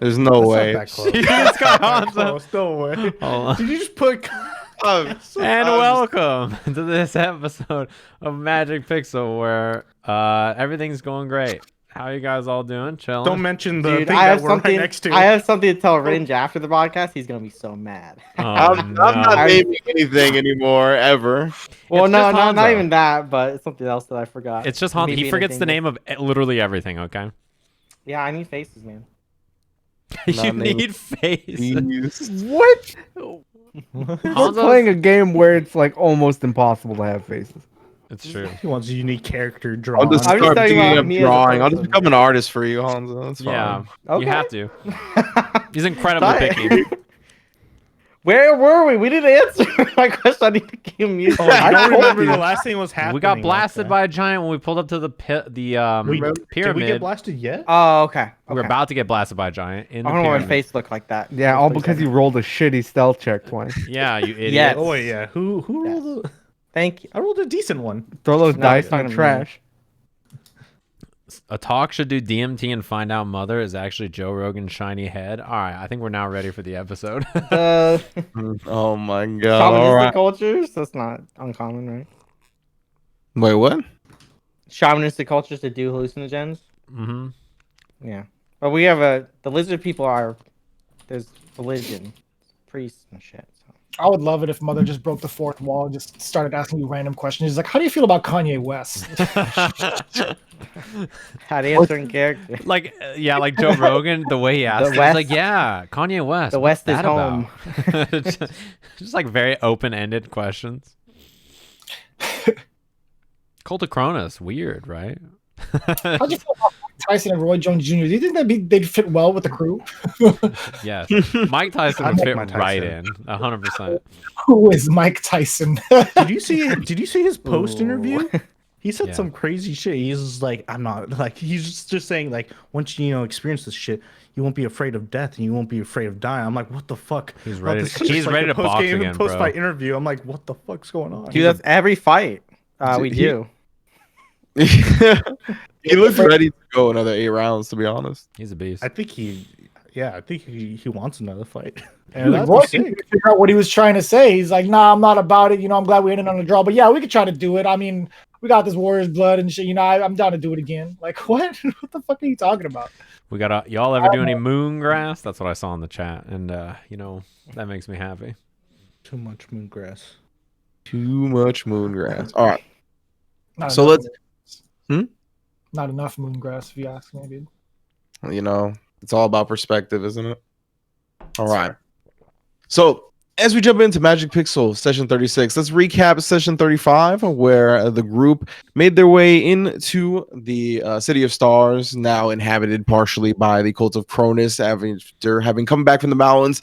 There's no That's way. not that close. It's got Not Honzo. close, no way. Hold on. Did you just put? And welcome to this episode of Magic Pixel, where everything's going great. How you guys all doing? Chilling? Don't mention the Dude, thing I that have we're something. right next to. I have something to tell Rynge after the podcast. He's gonna be so mad. Oh, I'm no. not naming anything anymore ever. Well, It's no, just not Honzo. even that, but it's something else that I forgot. It's just Me He being a forgets the dingus. name of literally everything, okay? Yeah, I need faces, man. You Not naming- need face. Jeez. What? We're Honzo's- playing a game where it's like almost impossible to have faces. It's true. He wants a unique character I'll drawn. just I'm just start talking beating about up me as a drawing. I'll just person. become an artist for you, Honzo. That's fine. Yeah, Okay. you have to. He's incredibly picky. Where were we? We didn't answer my question. I need to give music. Oh, I don't told remember you. the last thing was happening. We got blasted okay. by a giant when we pulled up to the pyramid. Did we get blasted yet? Oh, okay. We were about to get blasted by a giant in the I don't know why my pyramid. face looked like that. Yeah, all because you rolled a shitty stealth check twice. Yeah, you idiot. Yes. Oh wait, yeah. Who rolled? Thank you. I rolled a decent one. Throw those No, dice it's not on gonna trash. Atoq should do DMT and find out Mother is actually Joe Rogan's shiny head. All right, I think we're now ready for the episode. Oh my god. Shamanistic All right. cultures? That's not uncommon, right? Wait, what? Shamanistic cultures to do hallucinogens? Mm-hmm. Yeah. But we have the lizard people are, there's religion, priests and shit. So. I would love it if Mother just broke the fourth wall and just started asking you random questions. He's like, how do you feel about Kanye West? How to answer in character. Like, yeah, like Joe Rogan, the way he asked, it, West- was like, yeah, Kanye West. the what's West is that home. about? just like very open-ended questions. Cult of Cronus, weird, right? How'd you feel about Mike Tyson and Roy Jones Jr.? Do you think they'd fit well with the crew? Yes, Mike Tyson I would like fit Mike right Tyson. in, 100%. Who is Mike Tyson? Did you see his post interview? Ooh. He said Yeah. some crazy shit. He's just like, I'm not like he's just saying like once you experience this shit, you won't be afraid of death and you won't be afraid of dying. I'm like, what the fuck? He's Well, ready. this is just He's like ready a to box post-game, again, post-fight bro. interview. I'm like, what the fuck's going on? Dude, that's every fight we He- do. He looks ready to go another 8 rounds, to be honest. He's a beast. I think he wants another fight. Dude, And that'd Roy be didn't sick. figure out what he was trying to say. He's like, nah, I'm not about it. I'm glad we ended on a draw. But yeah, we could try to do it. I mean, we got this Warriors blood and shit. I'm down to do it again. Like, what? What the fuck are you talking about? We got y'all ever do any moon grass? That's what I saw in the chat, and that makes me happy. Too much moongrass. Too much moongrass. All right. Not So enough. let's- Not enough moongrass, if you ask me, dude. It's all about perspective, isn't it? All right. So as we jump into Magic Pixel session 36, let's recap session 35, where the group made their way into the City of Stars, now inhabited partially by the Cult of Cronus, after having come back from the mountains,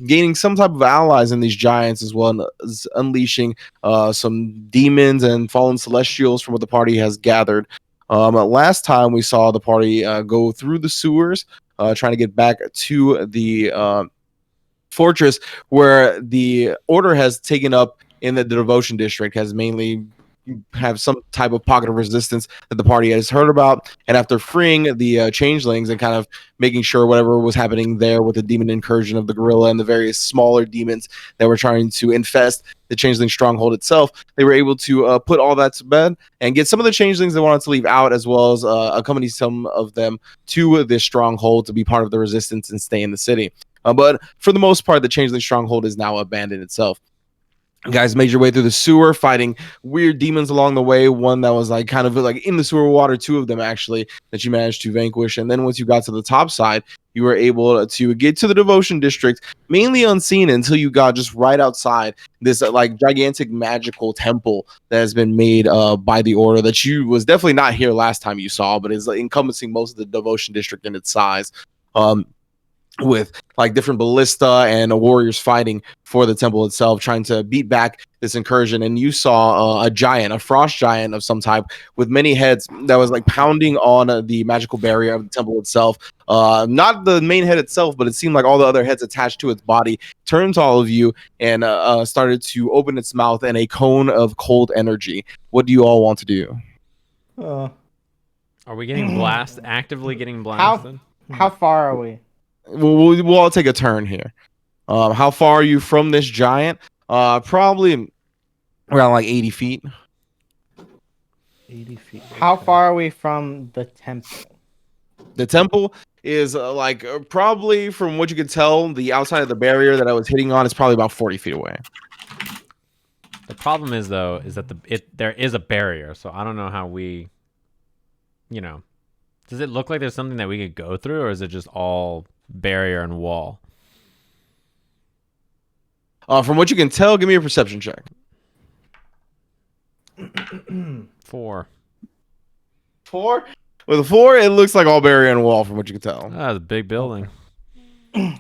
gaining some type of allies in these giants, as well as unleashing some demons and fallen celestials from what the party has gathered. Last time we saw the party go through the sewers, trying to get back to the fortress, where the order has taken up in the devotion district, has mainly have some type of pocket of resistance that the party has heard about. And after freeing the changelings and kind of making sure whatever was happening there with the demon incursion of the gorilla and the various smaller demons that were trying to infest the changeling stronghold itself, they were able to put all that to bed and get some of the changelings they wanted to leave out, as well as accompany some of them to this stronghold to be part of the resistance and stay in the city. But for the most part, the changeling stronghold is now abandoned itself. You guys made your way through the sewer, fighting weird demons along the way. One that was kind of in the sewer water, 2 of them actually, that you managed to vanquish. And then once you got to the top side, you were able to get to the devotion district, mainly unseen until you got just right outside this gigantic magical temple that has been made by the order that you was definitely not here last time you saw, but is encompassing most of the devotion district in its size. With different ballista and warriors fighting for the temple itself, trying to beat back this incursion. And you saw a frost giant of some type with many heads that was pounding on the magical barrier of the temple itself. Not the main head itself, but it seemed like all the other heads attached to its body turned to all of you and started to open its mouth in a cone of cold energy. What do you all want to do? Are we getting actively getting blasted? How far are we? we'll all take a turn here. How far are you from this giant? Probably around like 80 feet. 80 feet. How okay. far are we from the temple? The temple is probably, from what you can tell, the outside of the barrier that I was hitting on is probably about 40 feet away. The problem is though, is that there is a barrier, so I don't know how we, does it look like there's something that we could go through, or is it just all barrier and wall? From what you can tell, give me a perception check. 4. 4? With a 4, it looks like all barrier and wall from what you can tell. That's a big building.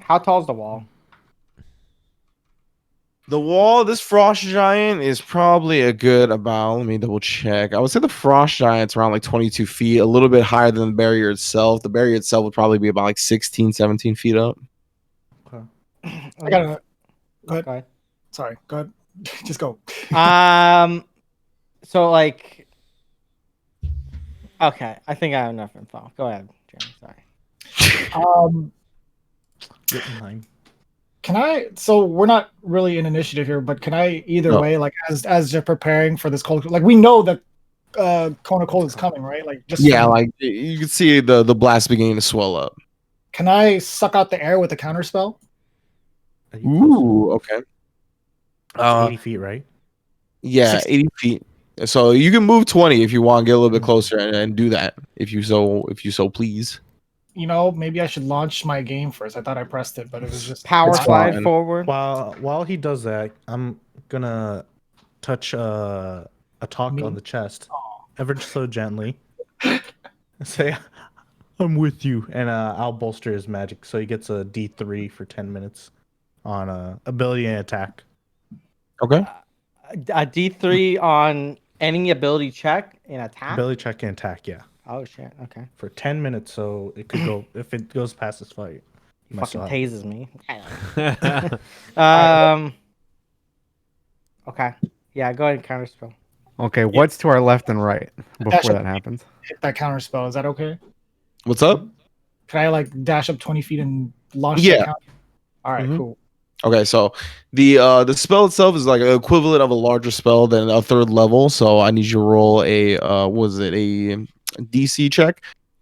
How tall is the wall? The wall, this frost giant is probably a good about, let me double check. I would say the frost giant's around like 22 feet, a little bit higher than the barrier itself. The barrier itself would probably be about like 16, 17 feet up. I gotta. Go ahead. Go ahead. Sorry. Go ahead. Just go. So like, okay, I think I have enough info. Go ahead, Jeremy. Sorry. Get in line. Can I? So we're not really in initiative here, but can I either No. way, like as you're preparing for this cold, like we know that Kona Cold is coming, right? Like just Yeah, like you can see the blast beginning to swell up. Can I suck out the air with a counter spell? Are you close? Ooh, okay. It's 80 feet, right? Yeah, 60. 80 feet. So you can move 20 if you want, get a little bit closer and do that if you so please. You know, maybe I should launch my game first. I thought I pressed it, but it was just Power It's slide fine. forward. While he does that, I'm gonna touch a talk Me? on the chest, ever so gently. Say, "I'm with you," and I'll bolster his magic, so he gets a D3 for 10 minutes on ability and attack. Okay. A D3 on any ability check and attack. Ability check and attack, yeah, Oh shit. Okay. for 10 minutes. So it could go if it goes past this fight. You might Fucking still have- tases me. Okay. Yeah. Go ahead and counter spell. Okay, what's to our left and right before should- that happens? hit that counter spell. Is that okay? What's up? Can I like dash up 20 feet and launch Yeah. that counter? All right, Mhm. cool. Okay, so the spell itself is like an equivalent of a larger spell than a third level. So I need you to roll a was it a DC check?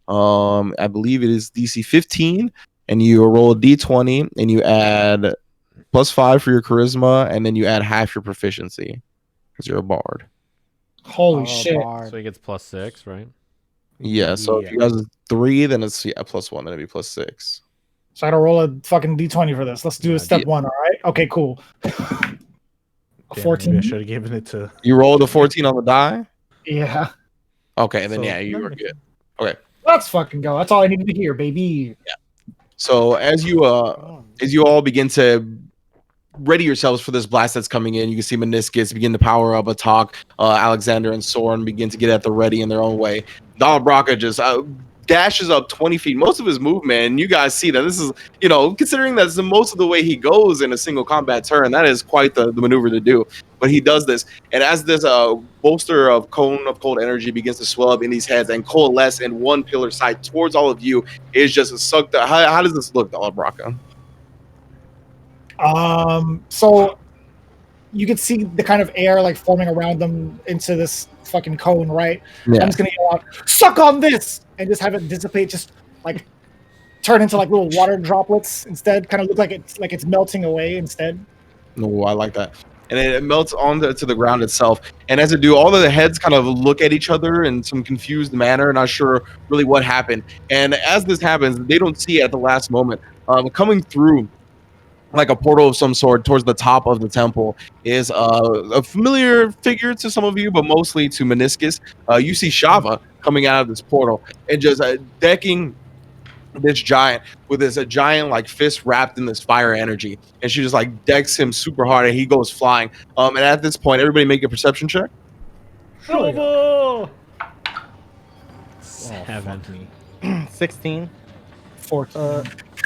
I believe it is DC 15, and you roll a D20, and you add +5 for your charisma, and then you add half your proficiency because you're a bard. Holy Oh, shit. bard. So he gets +6, right? Yeah. So if you guys are 3, then it's +1, then it'd be +6. So I gotta roll a fucking D20 for this. Let's do Yeah, a step 1, all right? Okay, cool. A Damn, maybe 14. I should have given it to. You rolled a 14 on the die. Yeah. Okay, then So- yeah, you are good. Let's fucking go. That's all I needed to hear, baby. So as you all begin to ready yourselves for this blast that's coming in, you can see Minoscus begin to power up. Atoq, Alexander, and Soren begin to get at the ready in their own way. Dala Brakka just dashes up 20 feet. Most of his movement, and you guys see that this is, considering that's most of the way he goes in a single combat turn, that is quite the maneuver to do. But he does this, and as this bolster of cone of cold energy begins to swell up in these heads and coalesce in one pillar side towards all of you, is just sucked up. How does this look, Dala Brakka? So you can see the kind of air like forming around them into this fucking cone, right? Yeah. I'm just gonna yell out, "Suck on this!" and just have it dissipate, just like turn into like little water droplets instead. Kind of look like it's melting away instead. No, I like that. And it melts onto the ground itself. And as it do, all of the heads kind of look at each other in some confused manner, not sure really what happened. And as this happens, they don't see it at the last moment. Coming through like a portal of some sort towards the top of the temple is a familiar figure to some of you, but mostly to Minoscus. You see Shava coming out of this portal and just decking this giant with this giant like fist wrapped in this fire energy, and she just like decks him super hard, and he goes flying. And at this point, everybody make a perception check. Shovel! 7. 16.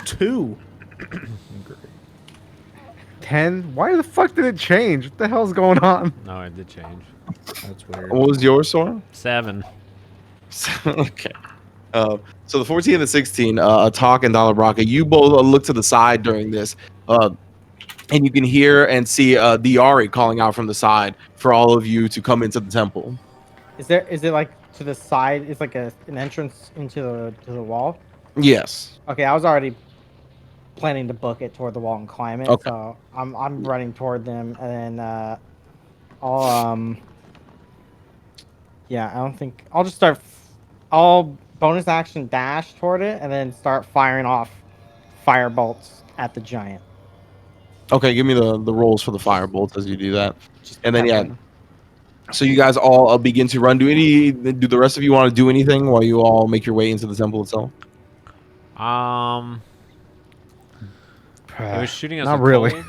2. 10? Why the fuck did it change? What the hell's going on? No, it did change. That's weird. What was yours, Soren? 7. Okay. So the 14 and the 16, Atoq and Dala Brakka, you both look to the side during this, and you can hear and see the Yari calling out from the side for all of you to come into the temple. Is it like to the side? It's like an entrance into the wall. Yes. Okay, I was already planning to book it toward the wall and climb it, Okay. so I'm running toward them, and then I'll yeah, I don't think I'll just start. I'll bonus action dash toward it, and then start firing off fire bolts at the giant. Okay, give me the rolls for the fire bolts as you do that. Just And then peppering. so you guys all begin to run. Do the rest of you want to do anything while you all make your way into the temple itself? It was shooting us. Not with really. cold.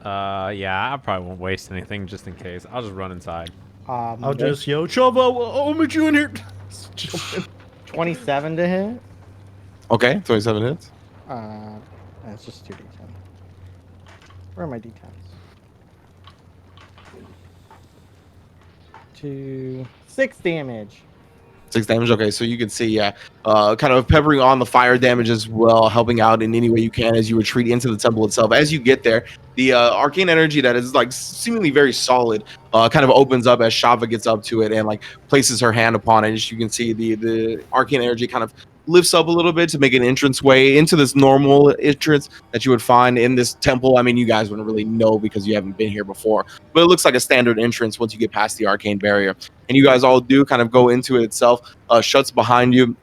Yeah, I probably won't waste anything just in case. I'll just run inside. I'll just yo Chavo. I'll meet you in here. 27 to hit. Okay, 27 hits. It's just 2d10. Where are my d10s? 6 damage. 6 damage. Okay, so you can see, kind of peppering on the fire damage as well, helping out in any way you can as you retreat into the temple itself. As you get there, the arcane energy that is like seemingly very solid, kind of opens up as Shava gets up to it and like places her hand upon it. As you can see, the arcane energy kind of lifts up a little bit to make an entrance way into this normal entrance that you would find in this temple. I mean, you guys wouldn't really know because you haven't been here before, but it looks like a standard entrance once you get past the arcane barrier. And you guys all do kind of go into it itself, shuts behind you.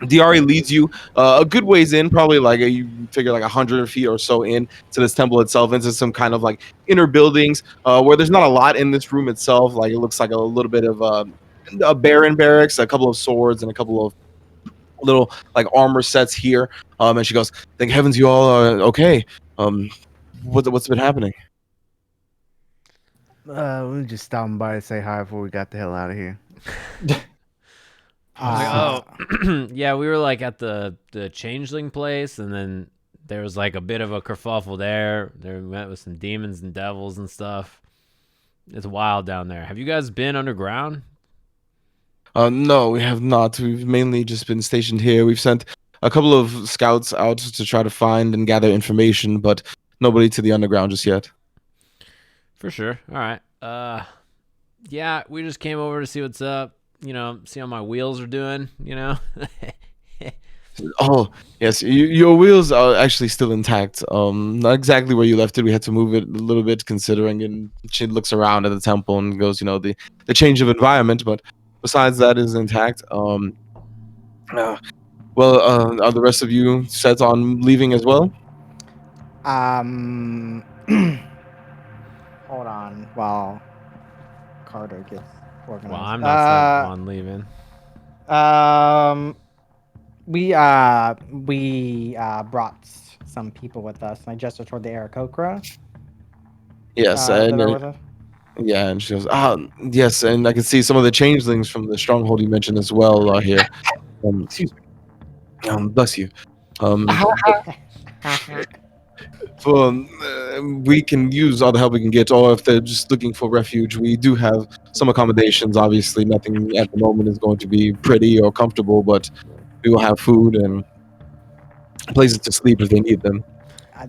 Diari leads you a good ways in, probably like you figure like 100 feet or so in to this temple itself, into some kind of like inner buildings where there's not a lot in this room itself. Like it looks like a little bit of a baron barracks, a couple of swords, and a couple of little like armor sets here. And she goes, "Thank heavens you all are okay. What's been happening?" We just stopping by to say hi before we got the hell out of here. I was like, oh, yeah, we were like at the changeling place, and then there was like a bit of a kerfuffle there. There we met with some demons and devils and stuff. It's wild down there. Have you guys been underground? No, we have not. We've mainly just been stationed here. We've sent a couple of scouts out to try to find and gather information, but nobody to the underground just yet. For sure. All right. Yeah, we just came over to see what's up. You know, see how my wheels are doing. You know. Oh, yes, your wheels are actually still intact. Not exactly where you left it. We had to move it a little bit, considering. And she looks around at the temple and goes, the change of environment, but besides that is intact. Are the rest of you set on leaving as well? Hold on while Carter gets organized. Well, I'm not set on leaving. We brought some people with us, and I gestured toward the Aarakocra. Yes, that and are with us. yeah, and she goes, yes, and I can see some of the changelings from the stronghold you mentioned as well here. Excuse me. Bless you. We can use all the help we can get, or if they're just looking for refuge, we do have some accommodations. Obviously, nothing at the moment is going to be pretty or comfortable, but we will have food and places to sleep if they need them.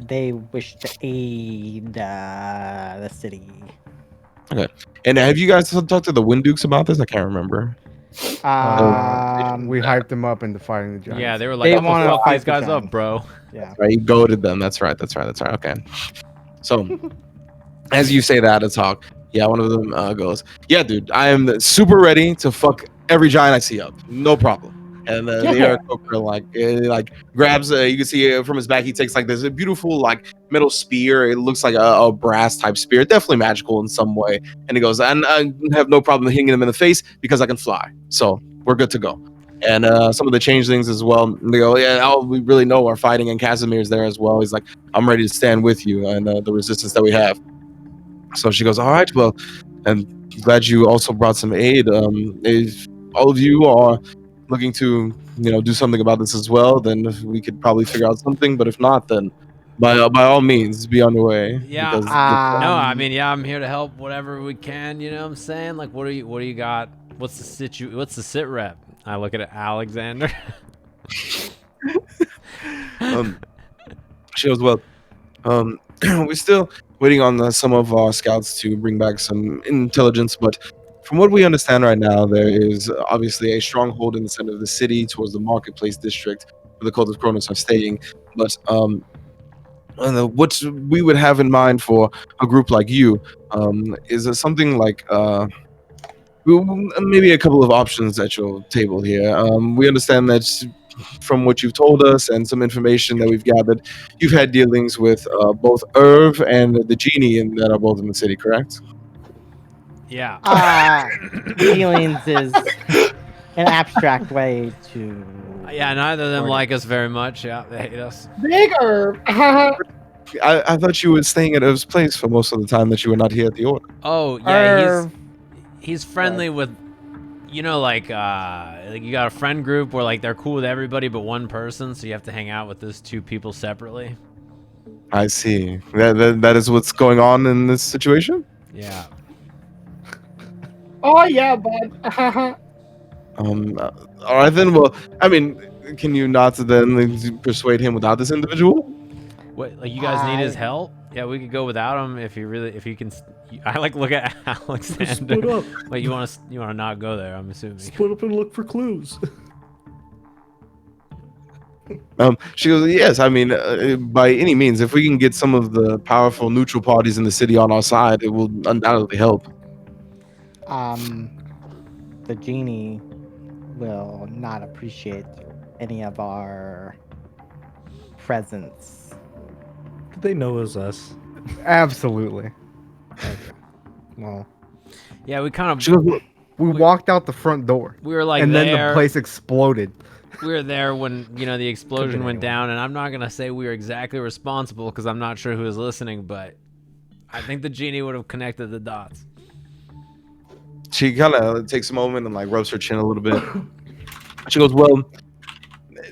They wish to aid the city. Okay. And have you guys talked to the Windukes about this? I can't remember. We hyped them up into fighting the giants. Yeah, they were like, They I'm gonna wanna fuck fight these the guys giants. up, bro. Yeah. Right, you goaded them. That's right. Okay. So, as you say that, Atoq, yeah, one of them goes, "Yeah, dude, I am super ready to fuck every giant I see up. No problem." And the Aarakocra like grabs. You can see from his back, he takes like this beautiful like metal spear. It looks like a brass type spear, definitely magical in some way. And he goes, "And I have no problem hitting them in the face because I can fly. So we're good to go." And some of the changelings as well. They go, "Yeah, all we really know are fighting." And Casimir's there as well. He's like, "I'm ready to stand with you and the resistance that we have." So she goes, "All right, well, and glad you also brought some aid. If all of you are looking to, do something about this as well, then we could probably figure out something. But if not, then by all means, be on your way." Yeah, because no, I mean, yeah, I'm here to help whatever we can. You know what I'm saying? Like, what do you got? What's the sit rep? I look at Alexander. She goes, well, we're still waiting on some of our scouts to bring back some intelligence, but from what we understand right now, there is obviously a stronghold in the center of the city towards the marketplace district where the cult of Cronus are staying. But what we would have in mind for a group like you is something like maybe a couple of options at your table here. We understand that from what you've told us and some information that we've gathered, you've had dealings with both Irv and the genie that are both in the city, correct? Yeah. Dealings is an abstract way to. Yeah, neither of them word it. like us very much. Yeah, they hate us. Bigger. I thought you were staying at Irv's place for most of the time that you were not here at the Order. Oh, yeah, Irv. he's friendly with, you know, like you got a friend group where like they're cool with everybody but one person, so you have to hang out with those two people separately. I see. That is what's going on in this situation? Yeah. Oh yeah, bud. All right then. Well, I mean, can you not then persuade him without this individual? What, like you guys need his help? Yeah, we could go without him if you can. I like look at Alexander. Split up. Wait, you want to not go there? I'm assuming. Split up and look for clues. She goes, yes. I mean, by any means, if we can get some of the powerful neutral parties in the city on our side, it will undoubtedly help. The genie will not appreciate any of our presence. Did they know it was us? Absolutely. Well, Yeah, we kind She of. goes, We walked out the front door, We were like and there. then the place exploded. We were there when the explosion been went anyone. down, and I'm not gonna say we were exactly responsible because I'm not sure who was listening, but I think the genie would have connected the dots. she kind of takes a moment and like rubs her chin a little bit. She goes, well,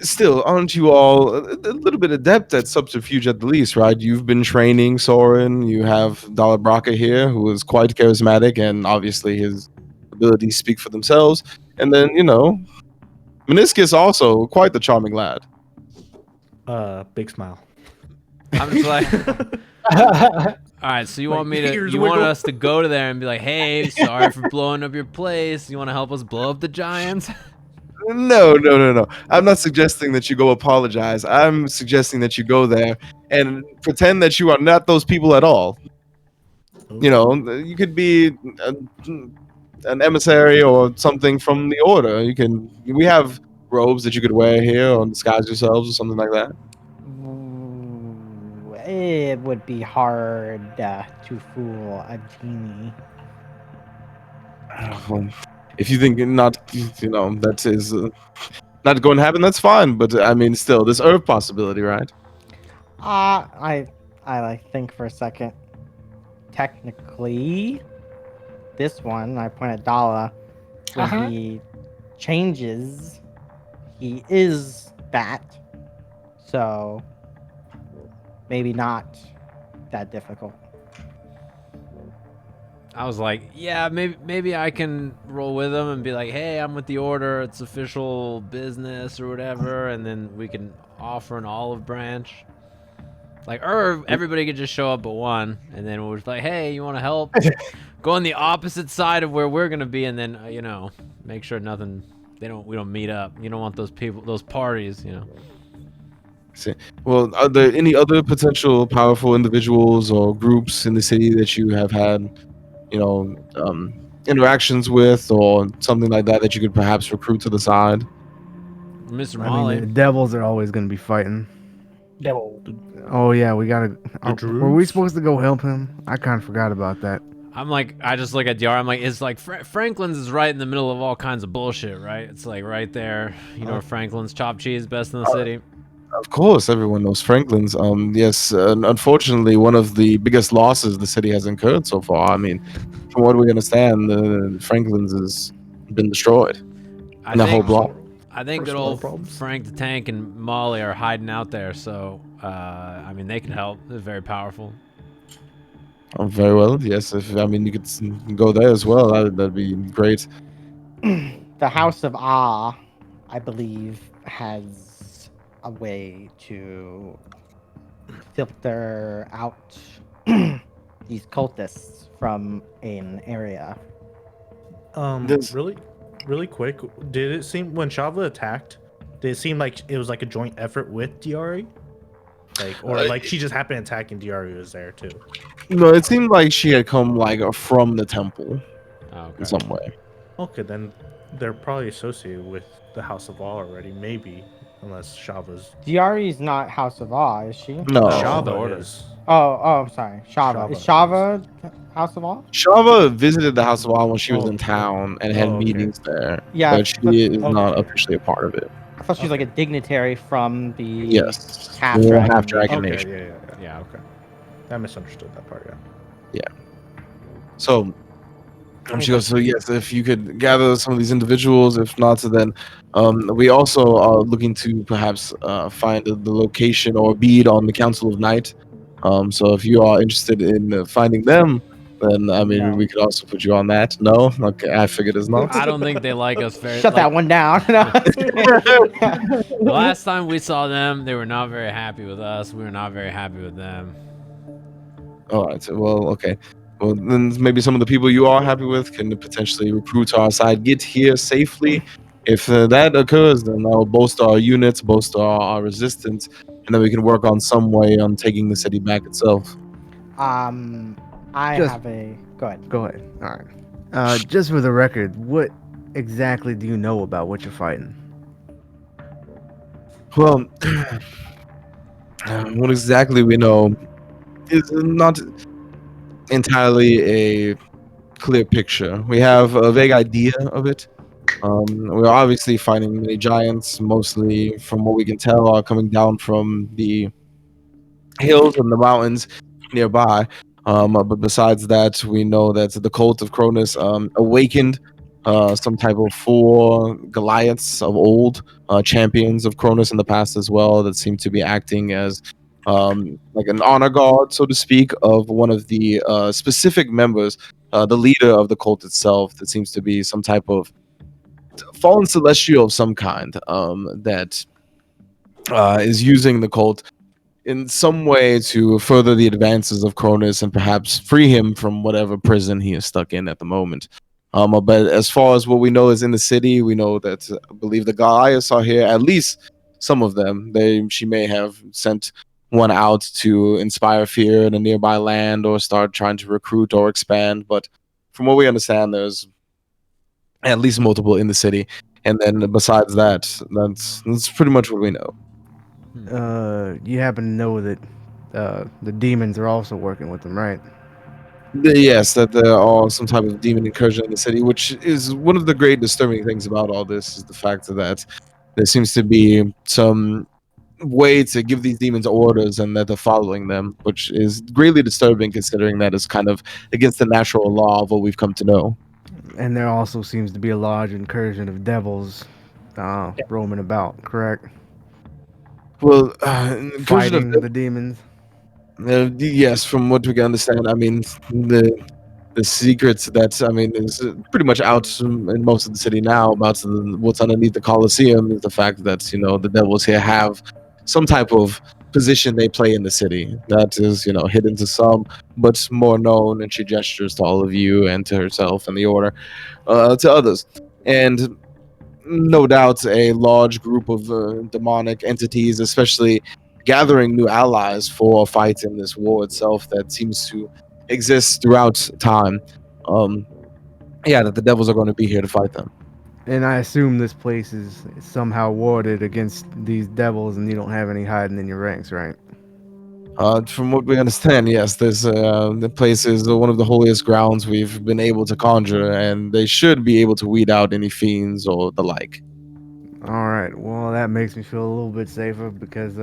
still, aren't you all a little bit adept at subterfuge at the least, right? You've been training Soren. You have Dala Brakka here, who is quite charismatic, and obviously his abilities speak for themselves. And then, Minoscus also quite the charming lad. big smile. I'm just like, all right. So you want me to? here's You where want go- us to go to there and be like, hey, sorry for blowing up your place. You want to help us blow up the giants? No. I'm not suggesting that you go apologize. I'm suggesting that you go there and pretend that you are not those people at all. You could be an emissary or something from the Order. We have robes that you could wear here or disguise yourselves or something like that. Ooh, it would be hard to fool a genie. If you think not, that is not going to happen, that's fine. But I mean, still, this Earth possibility, right? I like think for a second. Technically, this one I point at Dala. When he changes, he is that. So maybe not that difficult. I was like, yeah, maybe I can roll with them and be like, hey, I'm with the Order. It's official business or whatever, and then we can offer an olive branch. Like, or everybody could just show up but one, and then we're just like, hey, you want to help? Go on the opposite side of where we're gonna be, and then make sure nothing. We don't meet up. You don't want those people, those parties, See. Well, are there any other potential powerful individuals or groups in the city that you have had, interactions with or something like that you could perhaps recruit to the side? Mr. I Molly. mean, the devils are always going to be fighting. Devil. Oh yeah, we gotta. Were we Druids? supposed to go help him? I kind of forgot about that. I'm like, I just look at DR. I'm like, it's like Franklin's is right in the middle of all kinds of bullshit, right? It's like right there. Franklin's chopped cheese, best in the city. Of course, everyone knows Franklin's. Yes, unfortunately, one of the biggest losses the city has incurred so far. I mean, from what we understand, Franklin's has been destroyed. I The whole think, block. I think First good world old problems. Frank the Tank and Molly are hiding out there, so they can help. They're very powerful. Oh, very well. Yes, you could go there as well. That'd be great. The House of Ah, I believe, has a way to filter out these cultists from an area. This- Really quick, did it seem when Shava attacked, did it seem like it was like a joint effort with Diari? Like, or like she just happened attacking Diari was there too? No, it seemed like she had come like from the temple Oh, in okay. some way. Okay, then they're probably associated with the House of Awe already, maybe, unless Shava's. Diari's not House of Awe, is she? No, Shava order. is. Oh, sorry. Shava. Is Shava Shava House of Awe? Shava visited the House of Awe when she was Oh, in town and had oh, okay. meetings there, Yeah, but she is not okay. officially a part of it. I thought she was like a dignitary from the Yes, half the dragon. half-dragon Okay, nation. yeah. Okay, I misunderstood that part. Yeah. So she goes, so yes, if you could gather some of these individuals, if not, so then we also are looking to perhaps find the location or bead on the Council of Night. So if you are interested in finding them, then I mean No. we could also put you on that. No, okay, I figured as not. I don't think they like us very. Shut that one down. The last time we saw them, they were not very happy with us. We were not very happy with them. All right. So, well, okay. Well, then maybe some of the people you are happy with can potentially recruit to our side, get here safely. If that occurs, then I'll bolster our units, bolster our resistance, and then we can work on some way on taking the city back itself. I Just- have a. Go ahead. Go ahead. All right. Just for the record, what exactly do you know about what you're fighting? Well, what exactly we know is not entirely a clear picture. We have a vague idea of it. We're obviously fighting many giants, mostly from what we can tell are coming down from the hills and the mountains nearby. But besides that, we know that the cult of Cronus awakened some type of 4 Goliaths of old, champions of Cronus in the past as well, that seem to be acting as like an honor guard, so to speak, of one of the specific members, the leader of the cult itself, that seems to be some type of fallen celestial of some kind that is using the cult in some way to further the advances of Cronus and perhaps free him from whatever prison he is stuck in at the moment. But as far as what we know is in the city, we know that I believe the Goliaths are here, at least some of them. She may have sent one out to inspire fear in a nearby land or start trying to recruit or expand. But from what we understand, there's at least multiple in the city. And then besides that, that's pretty much what we know. You happen to know that the demons are also working with them, right? Yes, that there are some type of demon incursion in the city, which is one of the great disturbing things about all this, is the fact that there seems to be some way to give these demons orders and that they're following them, which is greatly disturbing considering that it's kind of against the natural law of what we've come to know. And there also seems to be a large incursion of devils roaming about, correct? Well, incursion Fighting of the demons. yes, from what we can understand, I mean the secrets that I mean is pretty much out in most of the city now about what's underneath the Colosseum is the fact that the devils here have some type of position they play in the city that is hidden to some, but more known, and she gestures to all of you and to herself and the order to others. And no doubt a large group of demonic entities, especially gathering new allies for a fight in this war itself that seems to exist throughout time. That the devils are going to be here to fight them. And I assume this place is somehow warded against these devils, and you don't have any hiding in your ranks, right? From what we understand, yes, the place is one of the holiest grounds we've been able to conjure, and they should be able to weed out any fiends or the like. All right. Well, that makes me feel a little bit safer because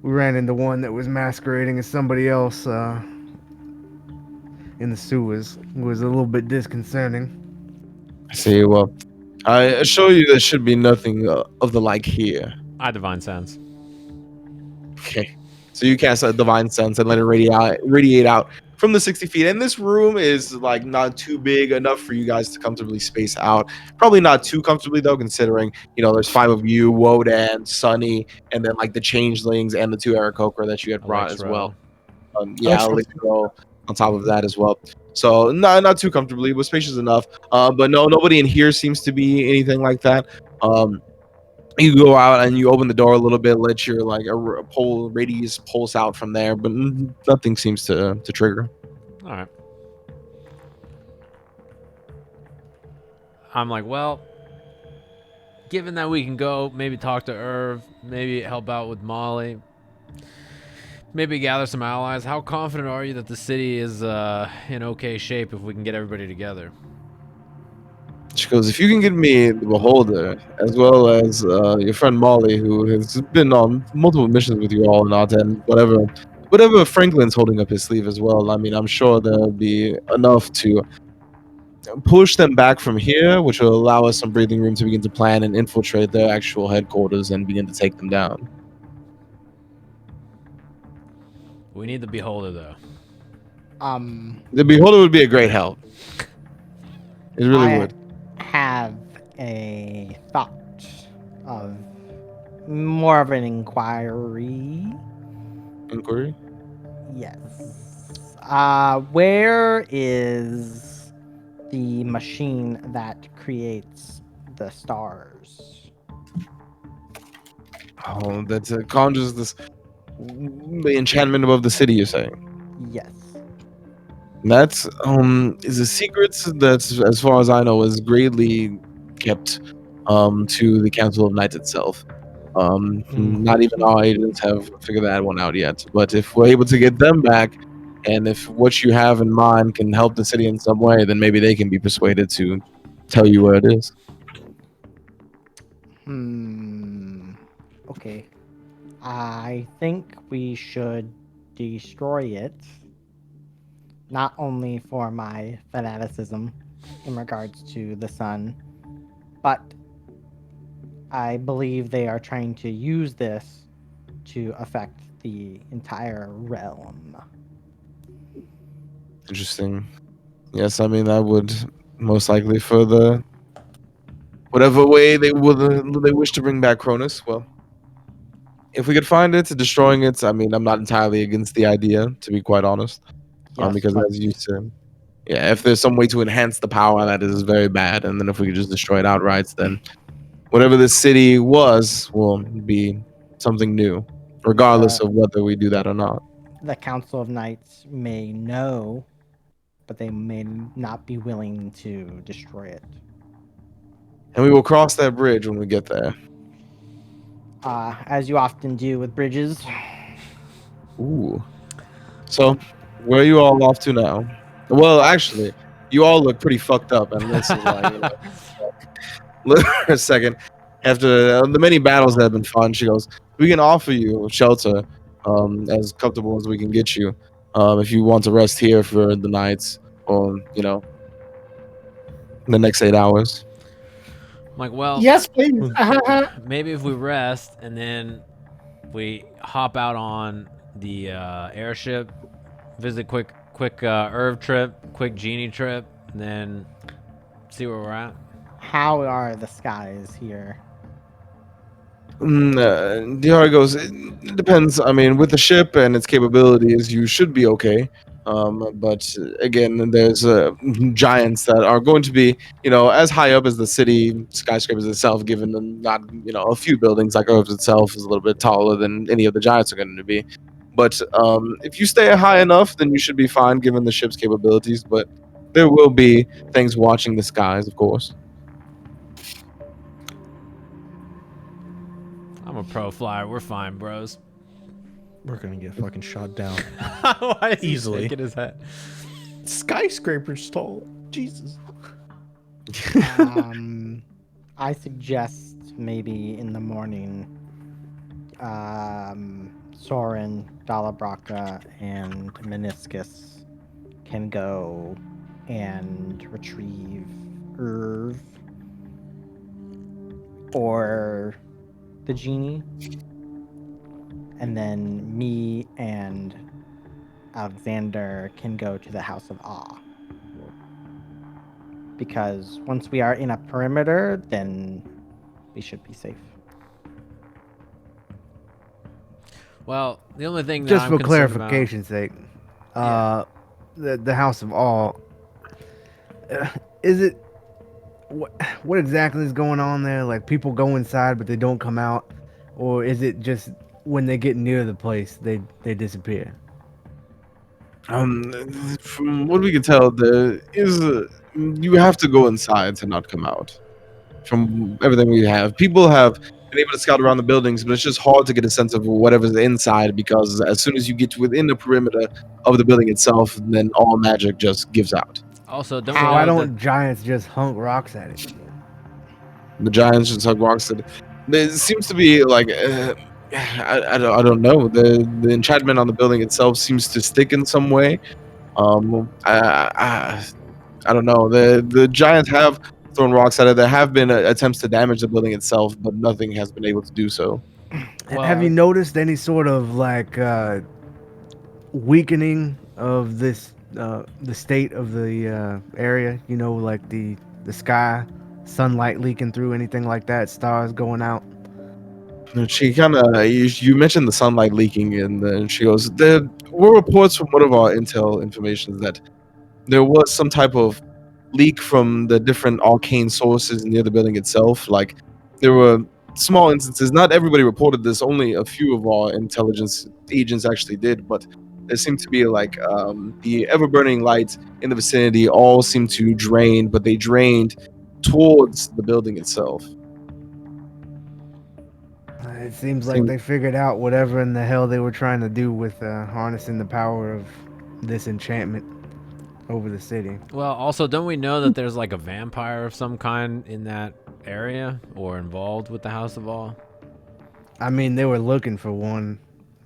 we ran into one that was masquerading as somebody else in the sewers. It was a little bit disconcerting. I see. Well, I assure you there should be nothing of the like here. I divine sense. Okay. So you cast a divine sense and let it radiate out from the 60 feet. And this room is like not too big enough for you guys to comfortably space out. Probably not too comfortably though, considering there's 5 of you, Wodan, Sunny, and then like the changelings and the 2 Aarakocra that you had brought as well. Yeah, Electro on top of that as well. So not too comfortably, but spacious enough. But no, nobody in here seems to be anything like that. You go out and you open the door a little bit, let your like a pole radius pulse out from there, but nothing seems to trigger. All right. I'm like, well, given that we can go, maybe talk to Irv, maybe help out with Molly, maybe gather some allies. How confident are you that the city is in okay shape if we can get everybody together? She goes, if you can get me the Beholder, as well as your friend Molly, who has been on multiple missions with you all and not, and whatever Franklin's holding up his sleeve as well. I mean, I'm sure there'll be enough to push them back from here, which will allow us some breathing room to begin to plan and infiltrate their actual headquarters and begin to take them down. We need the Beholder, though. The Beholder would be a great help. It really would. Have a thought of more of an inquiry. Inquiry? Yes. Where is the machine that creates the stars? Oh, that conjures this the enchantment above the city, you're saying? Yes. That's is a secret that's, as far as I know, is greatly kept to the Council of Knights itself. Not even our agents have figured that one out yet. But if we're able to get them back, and if what you have in mind can help the city in some way, then maybe they can be persuaded to tell you where it is. Okay. I think we should destroy it. Not only for my fanaticism in regards to the sun, but I believe they are trying to use this to affect the entire realm. Interesting. Yes, I mean that would most likely further whatever way they wish to bring back Cronus. Well, if we could find it, destroying it, I mean, I'm not entirely against the idea, to be quite honest. Yes, Because but as you said, yeah, if there's some way to enhance the power, that is very bad. And then if we could just destroy it outright, then whatever this city was will be something new, regardless of whether we do that or not. the Council of Knights may know, but they may not be willing to destroy it. And we will cross that bridge when we get there. As you often do with bridges. Ooh. So, where are you all off to now? Well, actually, you all look pretty fucked up, and this is like, look for a second. After the many battles that have been fought, she goes, "We can offer you shelter, as comfortable as we can get you, if you want to rest here for the nights, or the next 8 hours." I'm like, well, Yes, please. maybe if we rest and then we hop out on the airship, visit quick Irv trip, quick genie trip, and then see where we're at. How are the skies here? Diara goes, it depends. I mean, with the ship and its capabilities, you should be okay. But again, there's giants that are going to be, as high up as the city skyscrapers itself, given them not, a few buildings like Earth itself is a little bit taller than any of the giants are going to be. But if you stay high enough, then you should be fine given the ship's capabilities. But there will be things watching the skies, of course. I'm a pro flyer. We're fine, bros. We're gonna get fucking shot down. Why is he Easily. shaking his head? Skyscrapers tall. Jesus. I suggest maybe in the morning, Soren, Dala, Brakka, and Minoscus can go and retrieve Irv or the genie, and then me and Alexander can go to the House of Awe. Because once we are in a perimeter, then we should be safe. Well, the only thing that Just I'm for concerned clarification's sake, Yeah. the House of All, is it what exactly is going on there? Like people go inside but they don't come out, or is it just when they get near the place they disappear? From what we can tell, there is you have to go inside to not come out. From everything we have, people have been able to scout around the buildings, but it's just hard to get a sense of whatever's inside because as soon as you get within the perimeter of the building itself, then all magic just gives out. about. Also, don't So we why know don't giants just hunk rocks at it? The giants just hug rocks. It seems to be like I don't know. The enchantment on the building itself seems to stick in some way. I don't know. The giants have thrown rocks at it. There have been attempts to damage the building itself, but nothing has been able to do so. Well, Have you noticed any sort of like weakening of this the state of the area? You know, like the sky, sunlight leaking through, anything like that, stars going out. And she kind of you mentioned the sunlight leaking, and then she goes, "There were reports from one of our intel information that there was some type of leak from the different arcane sources near the building itself. Like there were small instances. Not everybody reported this. Only a few of our intelligence agents actually did. But there seemed to be like the ever-burning lights in the vicinity all seemed to drain, but they drained towards the building itself. It seems like they figured out whatever in the hell they were trying to do with harnessing the power of this enchantment over the city. Well, also, don't we know that there's like a vampire of some kind in that area or involved with the House of All? I mean, they were looking for one,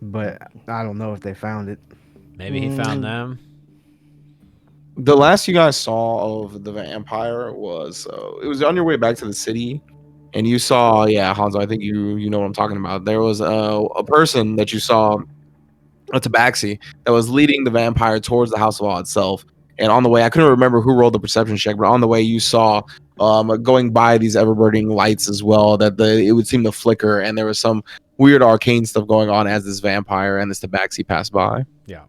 but I don't know if they found it. Maybe he found them. The last you guys saw of the vampire was it was on your way back to the city, and you saw, yeah, Honzo, I think you know what I'm talking about. There was a person that you saw, a tabaxi, that was leading the vampire towards the House of Awe itself. And on the way, I couldn't remember who rolled the perception check, but on the way you saw going by these ever-burning lights as well, that it would seem to flicker, and there was some weird arcane stuff going on as this vampire and this tabaxi passed by. Yeah.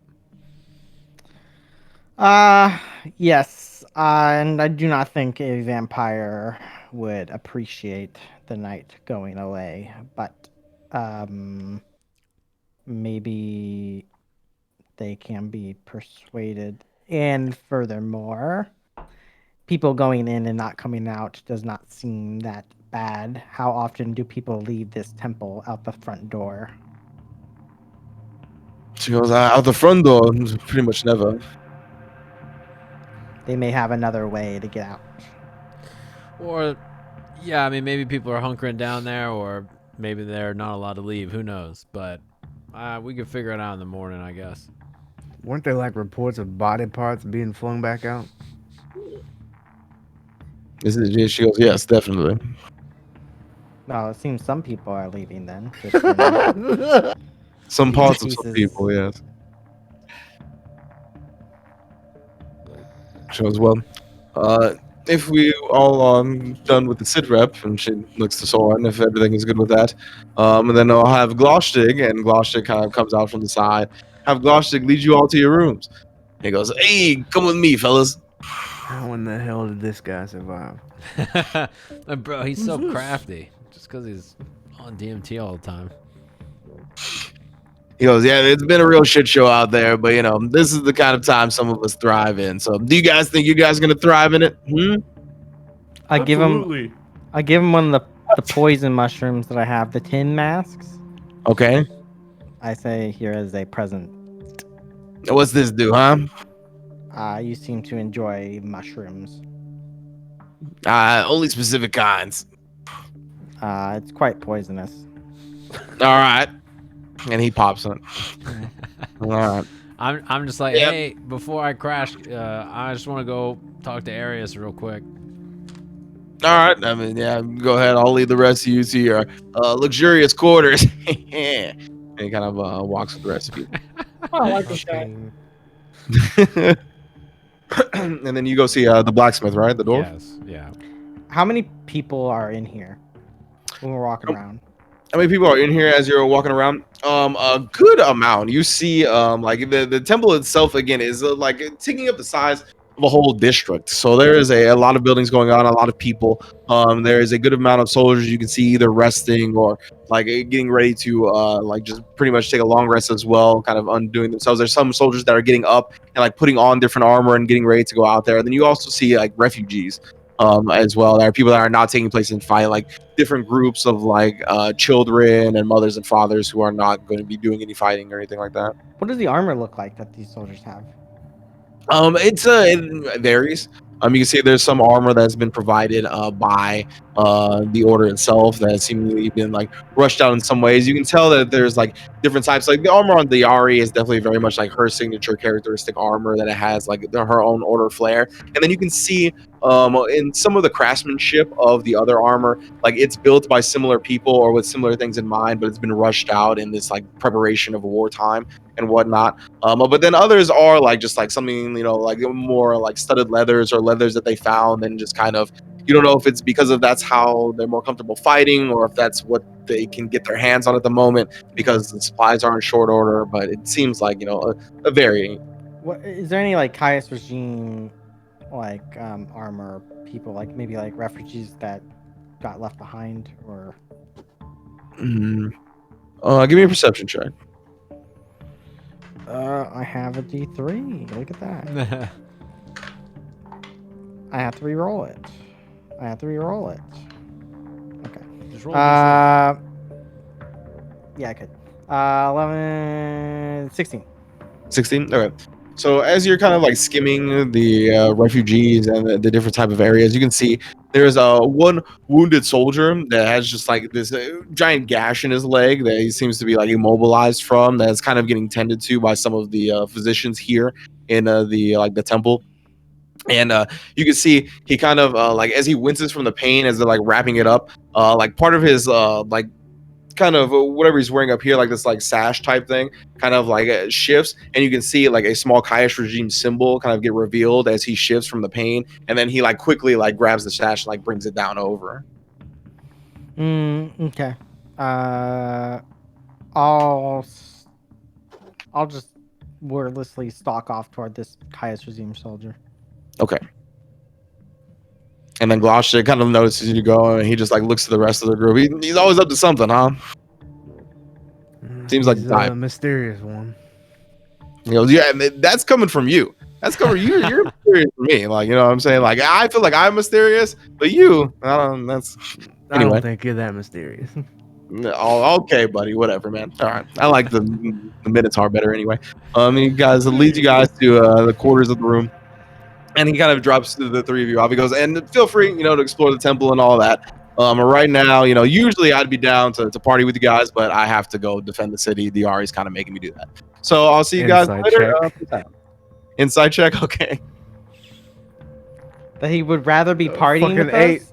Yes. And I do not think a vampire would appreciate the night going away, but maybe they can be persuaded. And furthermore, people going in and not coming out does not seem that bad. How often do people leave this temple out the front door? She goes, out the front door, pretty much never. They may have another way to get out. Or, yeah, I mean, maybe people are hunkering down there, or maybe they're not allowed to leave. Who knows? But we could figure it out in the morning, I guess. Weren't there like reports of body parts being flung back out? She goes, yes, definitely. No, it seems some people are leaving then. Some parts of some Pieces. people, yes. She goes, well, if we all are done with the sit rep, and she looks to Soren, if everything is good with that, and then I'll have Glostig, and Glostig kind of comes out from the side, have Glostig lead you all to your rooms. And he goes, hey, come with me, fellas. How in the hell did this guy survive? Bro, he's so crafty. Just because he's on DMT all the time. He goes, yeah, it's been a real shit show out there, but, you know, this is the kind of time some of us thrive in. So do you guys think you guys are going to thrive in it? I give him one of the poison mushrooms that I have, the tin masks. Okay. I say here is a present. What's this do, huh? You seem to enjoy mushrooms. Only specific kinds. It's quite poisonous. All right. And he pops it. All right. I'm just like, Yep. hey, before I crash, I just want to go talk to Arius real quick. All right. I mean, yeah, go ahead. I'll lead the rest of you to your luxurious quarters. And he kind of walks with the rest of you. I like this guy. And then you go see the blacksmith, right? The dwarf. Yes. Yeah. How many people are in here when we're walking around? How many people are in here as you're walking around? A good amount. You see, like the temple itself again is like taking up the size of a whole district. So there is a lot of buildings going on, a lot of people. There is a good amount of soldiers you can see either resting or like getting ready to like just pretty much take a long rest as well, kind of undoing themselves. There's some soldiers that are getting up and like putting on different armor and getting ready to go out there. And then you also see like refugees as well. There are people that are not taking place in fight, like different groups of like children and mothers and fathers who are not going to be doing any fighting or anything like that. What does the armor look like that these soldiers have? It varies. You can see there's some armor that's been provided by the order itself that has seemingly been like rushed out in some ways. You can tell that there's like different types. Like the armor on the Yari is definitely very much like her signature characteristic armor that it has like her own order flair. And then you can see in some of the craftsmanship of the other armor, like it's built by similar people or with similar things in mind, but it's been rushed out in this like preparation of wartime and whatnot. But then others are like just like something, you know, like more like studded leathers or leathers that they found and just kind of, you don't know if it's because of that's how they're more comfortable fighting or if that's what they can get their hands on at the moment because the supplies are in short order. But it seems like, you know, a varying. What is there any like Caius regime like armor people, like maybe like refugees that got left behind or Give me a perception check. I have a D3. Look at that. I have to re-roll it. Okay. Just roll this Yeah, I could. 11, 16. 16. Okay. So as you're kind of like skimming the refugees and the different type of areas, you can see there's one wounded soldier that has just like this giant gash in his leg that he seems to be like immobilized from. That's kind of getting tended to by some of the physicians here in the temple. And you can see he kind of like as he winces from the pain as they're like wrapping it up, like part of his like kind of whatever he's wearing up here, like this like sash type thing, kind of like shifts, and you can see like a small Caius regime symbol kind of get revealed as he shifts from the pain, and then he like quickly like grabs the sash and like brings it down over. Okay. I'll just wordlessly stalk off toward this Caius regime soldier. Okay. And then Glosha kind of notices you go, and he just like looks to the rest of the group. He's always up to something, huh? Seems like a mysterious one. He goes, yeah, that's coming from you. That's coming. You're mysterious for me. Like, you know what I'm saying? Like, I feel like I'm mysterious, but you, that's. I Anyway. don't think you're that mysterious. Oh, okay, buddy. Whatever, man. All right. I like the Minotaur better anyway. He guys leads you guys to the quarters of the room. And he kind of drops the three of you off. He goes, and feel free, you know, to explore the temple and all that. Right now, you know, usually I'd be down to party with you guys, but I have to go defend the city. The Ari's kind of making me do that. So I'll see you guys later. Inside check, okay. That he would rather be partying with us?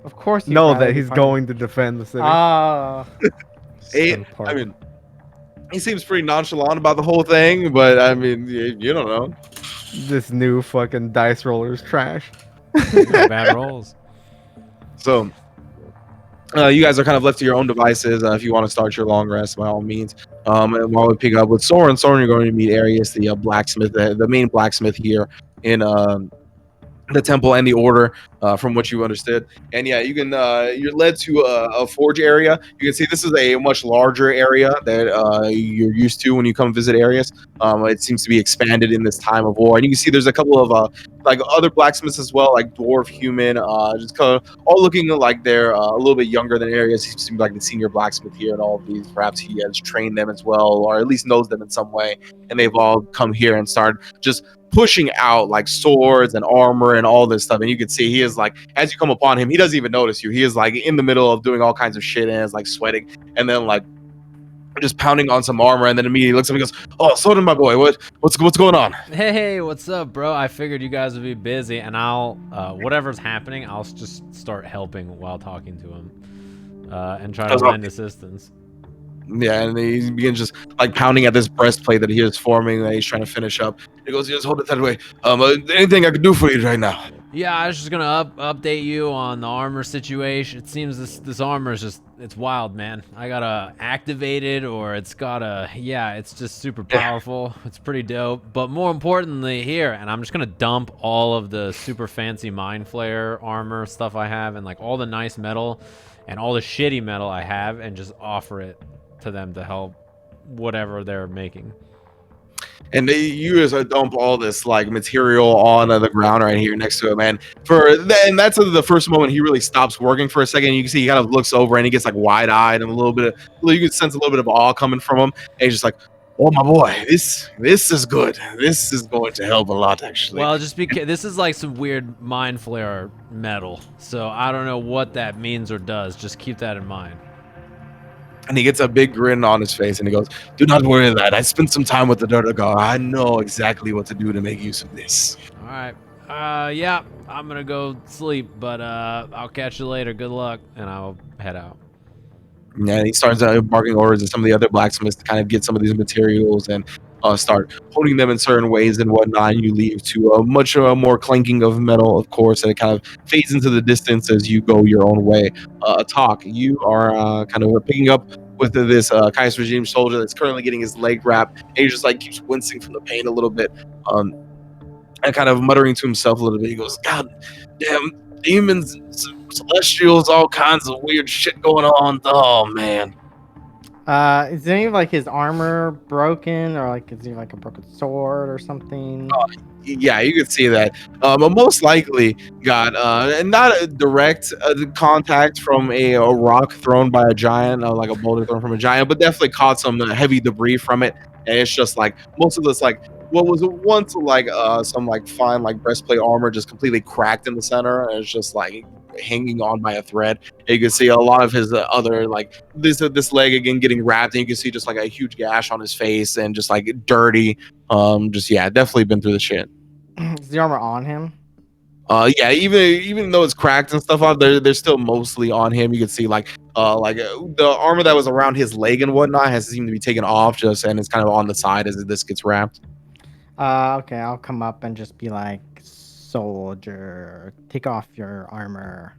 Of course. No, that he's going to defend the city. Eight. I mean, he seems pretty nonchalant about the whole thing, but I mean, you don't know. This new fucking dice roller is trash. Bad rolls. So, you guys are kind of left to your own devices. If you want to start your long rest, by all means. And while we pick up with Soren, you're going to meet Arius, the blacksmith, the main blacksmith here in the temple and the order, from what you understood. And yeah, you can you're led to a forge area. You can see this is a much larger area that you're used to when you come visit Arius. It seems to be expanded in this time of war, and you can see there's a couple of like other blacksmiths as well, like dwarf, human, just kind of all looking like they're a little bit younger than Arius. He seems like the senior blacksmith here, and all of these perhaps he has trained them as well, or at least knows them in some way, and they've all come here and started just pushing out like swords and armor and all this stuff. And you can see he is like, as you come upon him, he doesn't even notice you. He is like in the middle of doing all kinds of shit and is like sweating, and then like just pounding on some armor, and then immediately looks at me and goes, "Oh, Soren, my boy, what's going on?" Hey, what's up, bro? I figured you guys would be busy, and I'll whatever's happening, I'll just start helping while talking to him, and try to lend assistance. Yeah, and he begins just like pounding at this breastplate that he is forming that he's trying to finish up. He goes, "Just hold it that way. Anything I can do for you right now?" Yeah, I was just gonna update you on the armor situation. It seems this armor is just, it's wild, man. I gotta activate it, or it's gotta, yeah, it's just super powerful. It's pretty dope. But more importantly here, and I'm just gonna dump all of the super fancy Mind Flayer armor stuff I have, and like all the nice metal and all the shitty metal I have, and just offer it to them to help whatever they're making. And you just dump all this like material on the ground right here next to it, man. And that's the first moment he really stops working for a second. You can see he kind of looks over and he gets like wide eyed and you can sense a little bit of awe coming from him. And he's just like, "Oh my boy, this is good. This is going to help a lot, actually." Well, just because this is like some weird Mind Flayer metal, so I don't know what that means or does. Just keep that in mind. And he gets a big grin on his face and he goes, "Do not worry, lad. I spent some time with the Atoq. I know exactly what to do to make use of this." All right. Yeah, I'm gonna go sleep, but I'll catch you later. Good luck, and I'll head out. And he starts barking orders at some of the other blacksmiths to kind of get some of these materials and start holding them in certain ways and whatnot. And you leave to a much more clanking of metal, of course, and it kind of fades into the distance as you go your own way. Atoq, you are kind of picking up with this Kai's regime soldier that's currently getting his leg wrapped, and he just like keeps wincing from the pain a little bit, and kind of muttering to himself a little bit. He goes, "God damn demons, celestials, all kinds of weird shit going on. Oh man." Is any of like his armor broken, or like is he like a broken sword or something? Yeah, you could see that. Most likely got not a direct contact from a rock thrown by a giant, like a boulder thrown from a giant, but definitely caught some heavy debris from it. And it's just like most of this, like what was once like some like fine like breastplate armor, just completely cracked in the center, and it's just like hanging on by a thread. And you can see a lot of his other like this leg again getting wrapped, and you can see just like a huge gash on his face and just like dirty. Just yeah, definitely been through the shit. Is the armor on him? Yeah, even though it's cracked and stuff off, they're still mostly on him. You can see like the armor that was around his leg and whatnot has seemed to be taken off, just and it's kind of on the side as this gets wrapped. Okay, I'll come up and just be like, "Soldier, take off your armor."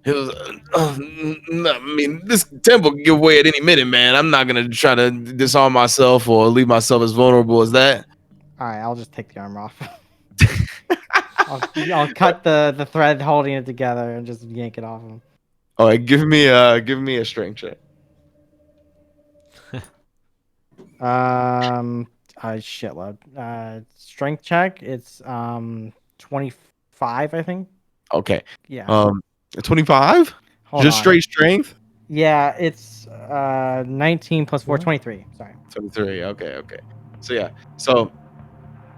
He was, I mean, this temple can give way at any minute, man. I'm not gonna try to disarm myself or leave myself as vulnerable as that. All right, I'll just take the armor off. I'll cut the thread holding it together and just yank it off him. All right, give me a strength check. Shitload. Strength check. It's 25, I think. Okay. Yeah. 25. Hold Just on. straight strength. Yeah, it's 19 plus 4, 23. Sorry. 23. Okay. So yeah. So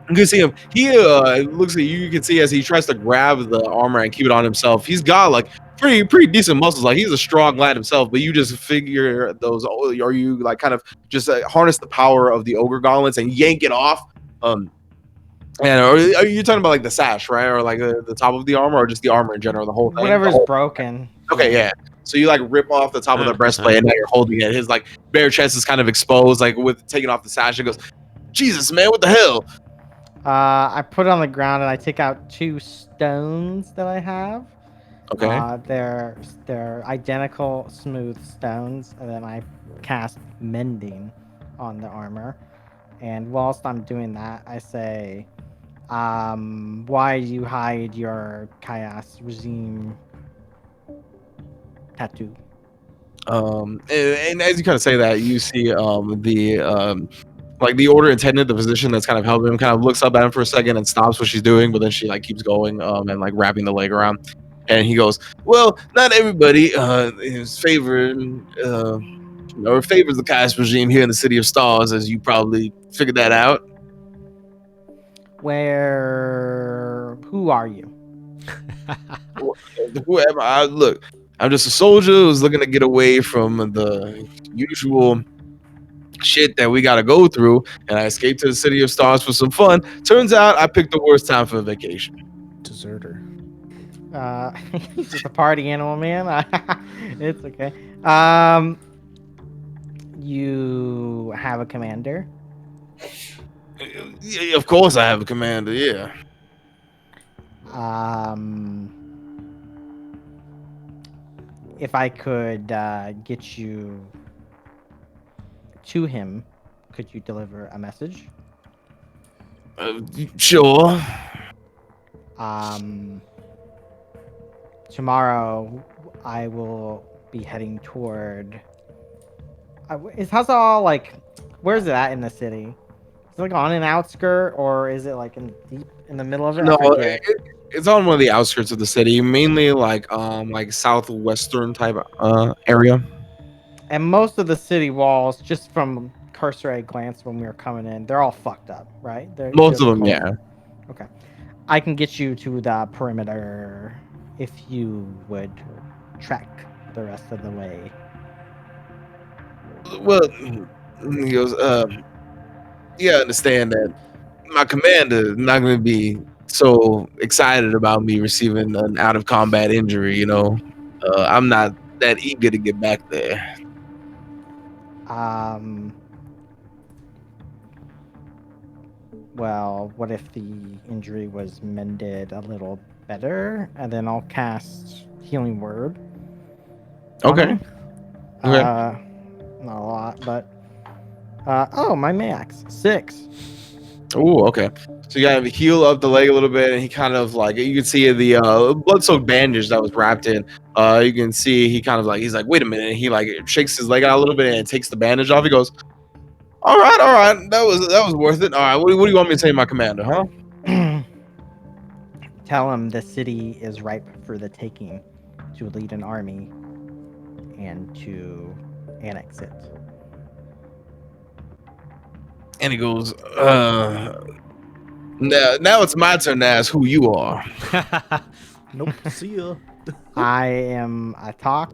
you can see him. He looks at you. You can see as he tries to grab the armor and keep it on himself. He's got like pretty decent muscles. Like he's a strong lad himself. But you just figure those, or you like kind of just harness the power of the ogre gauntlets and yank it off. And are you talking about like the sash, right, or like the top of the armor, or just the armor in general, the whole thing? Whatever's broken. Okay, yeah. So you like rip off the top of the breastplate, and now you're holding it. His like bare chest is kind of exposed, like with taking off the sash. It goes, "Jesus, man, what the hell?" I put it on the ground and I take out 2 stones that I have. Okay. They're identical smooth stones, and then I cast mending on the armor. And whilst I'm doing that, I say, "Why do you hide your chaos regime tattoo?" And as you kind of say that, you see like the order attendant, the physician that's kind of helping him, kind of looks up at him for a second and stops what she's doing, but then she like keeps going and like wrapping the leg around. And he goes, "Well, not everybody is favored or favors the caste regime here in the City of Stars, as you probably figured that out." Who are you? Whoever look, I'm just a soldier who's looking to get away from the usual shit that we gotta go through, and I escaped to the City of Stars for some fun. Turns out I picked the worst time for a vacation. Deserter. He's just a party animal, man. It's okay. You have a commander? Yeah, of course I have a commander. Yeah. If I could get you to him, could you deliver a message? Sure. Tomorrow I will be heading toward. Is Huzzah like? Where's it at in the city? Is it like on an outskirt, or is it like in deep in the middle of it? No, I forget. it's on one of the outskirts of the city, mainly like southwestern type area. And most of the city walls, just from cursory glance when we were coming in, they're all fucked up, right? Most of they're them, cold. yeah. Okay. I can get you to the perimeter if you would trek the rest of the way. Well, he goes, yeah, I understand that my commander is not going to be so excited about me receiving an out of combat injury. I'm not that eager to get back there. Well, what if the injury was mended a little better, and then I'll cast Healing Word. on Okay. him? Okay. Not a lot, but my max 6. Oh, okay. So you got to heal up the leg a little bit, and he kind of like you can see the blood-soaked bandage that was wrapped in. You can see he kind of like he's like, wait a minute. And he like shakes his leg out a little bit and takes the bandage off. He goes, all right, that was worth it. All right, what do you want me to say, my commander? Huh? Tell him the city is ripe for the taking, to lead an army and to annex it. And he goes, now it's my turn to ask who you are. Nope. See ya. I am Atoq.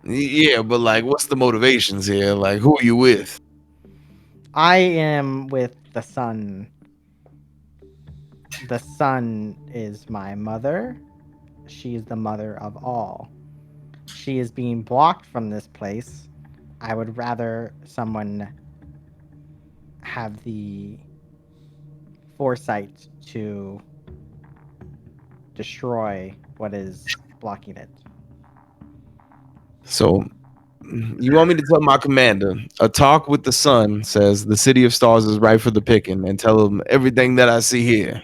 Yeah, but like, what's the motivations here? Like, who are you with? I am with the sun. The sun is my mother. She is the mother of all. She is being blocked from this place. I would rather someone have the foresight to destroy what is blocking it. So, you want me to tell my commander, a talk with the sun says the city of stars is right for the picking, and tell him everything that I see here.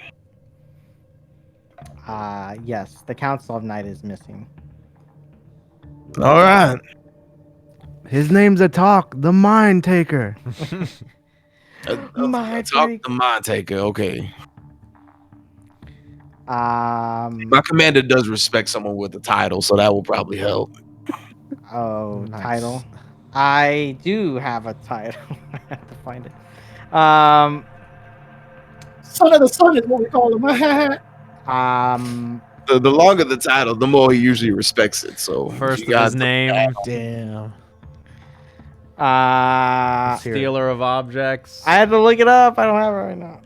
Yes, the Council of Night is missing. All right. His name's Atoq, the Mind Taker. My Talk freak. the mind taker. Okay. My commander does respect someone with a title, so that will probably help. Oh, Nice. title. I do have a title. I have to find it. Son of the sun is what we call him. The longer the title, the more he usually respects it. So First you of his got name, Damn. I Here. stealer of objects, had to look it up. I don't have it right now.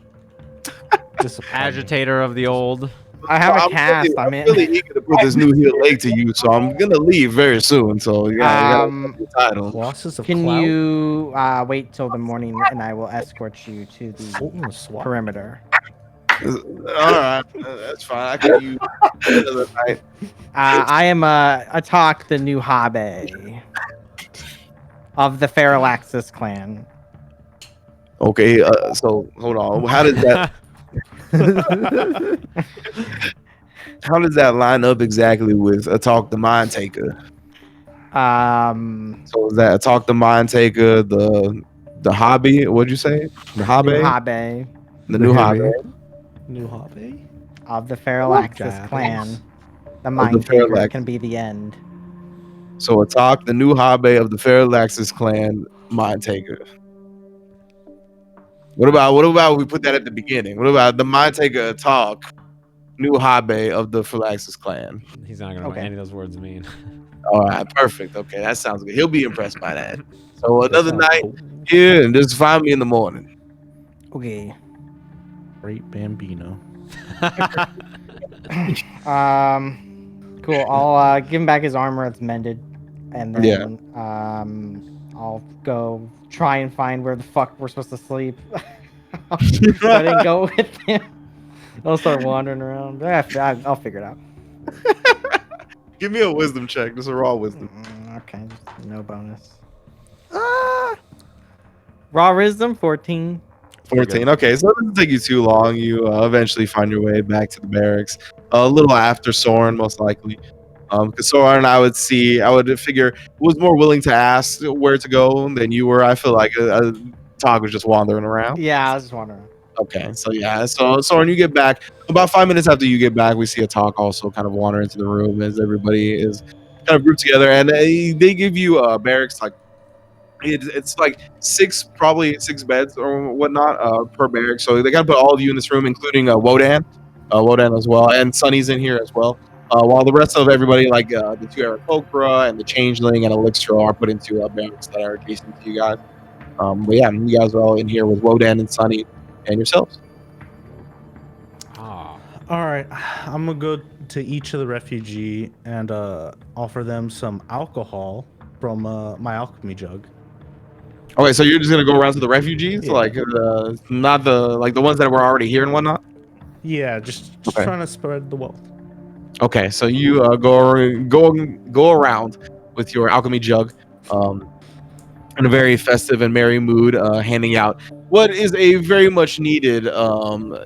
Disappointing. agitator of the old. I have a I'm cast. Really, I'm I'm in. really eager to put this new heel leg to use, so I'm gonna leave very soon. So you got the title. Colossus of Can Clout? you wait till the morning and I will escort you to the Sultan of Swat? perimeter? All right, that's fine. I can use another night. I am Atoq, the new Habe of the Feralaxis clan. Okay, so hold on. How does that line up exactly with a talk the mind taker? So is that a talk the mind taker, the hobby? What'd you say? The hobby? New Habe The new hobby. New hobby? of the Feralaxis Japanese. clan. The mind the taker Feralax- can be the end. So a talk the new hobby of the Feralaxis clan mind taker. What about we put that at the beginning? What about the mind taker talk new hobby of the Feralaxis clan? He's not gonna know what Okay. any of those words mean. All right, perfect. Okay, that sounds good. He'll be impressed by that. So another Sounds night cool. here, and just find me in the morning. Okay. Great Bambino. Cool. I'll give him back his armor. It's mended, and Yeah. then I'll go try and find where the fuck we're supposed to sleep. I didn't go with him. I'll start wandering around. I'll figure it out. Give me a wisdom check. Just a raw wisdom. Okay, just no bonus. Ah. Raw wisdom 14. 14. Okay, so it doesn't take you too long. You eventually find your way back to the barracks. A little after Soren, most likely. Because Soren, I would figure, was more willing to ask where to go than you were. I feel like Atoq was just wandering around. Yeah, I was just wondering. Okay, so yeah, so Soren, you get back. About 5 minutes after you get back, we see Atoq also kind of wander into the room as everybody is kind of grouped together, and they give you barracks like it's like probably six beds or whatnot per barrack. So they got to put all of you in this room, including Wodan as well, and Sunny's in here as well. While the rest of everybody, like the two Aarakocra and the Changeling and Elixir, are put into barracks that are adjacent to you guys. But yeah, you guys are all in here with Wodan and Sunny and yourselves. Oh, All right, I'm gonna go to each of the refugee and offer them some alcohol from my alchemy jug. Okay, so you're just gonna go around to the refugees, Yeah. like not the ones that were already here and whatnot. Yeah, just Okay. trying to spread the wealth. Okay, so you go around with your alchemy jug, in a very festive and merry mood, handing out what is a very much needed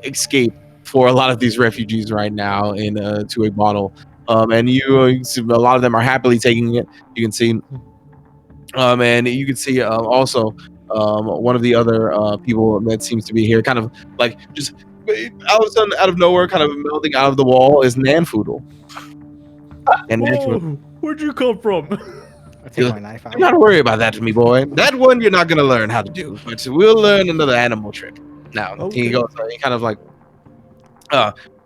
escape for a lot of these refugees right now to a bottle. And you see a lot of them are happily taking it. You can see, and you can see also one of the other people that seems to be here, kind of like just all of a sudden, out of nowhere, kind of melting out of the wall, is Nanfoodle. And Nanfoodle, Whoa, where'd you come from? I take Yeah. my knife out. do not worry about that, me boy. That one you're not gonna learn how to do, but we'll learn another animal trick. Now Okay. he goes, he kind of like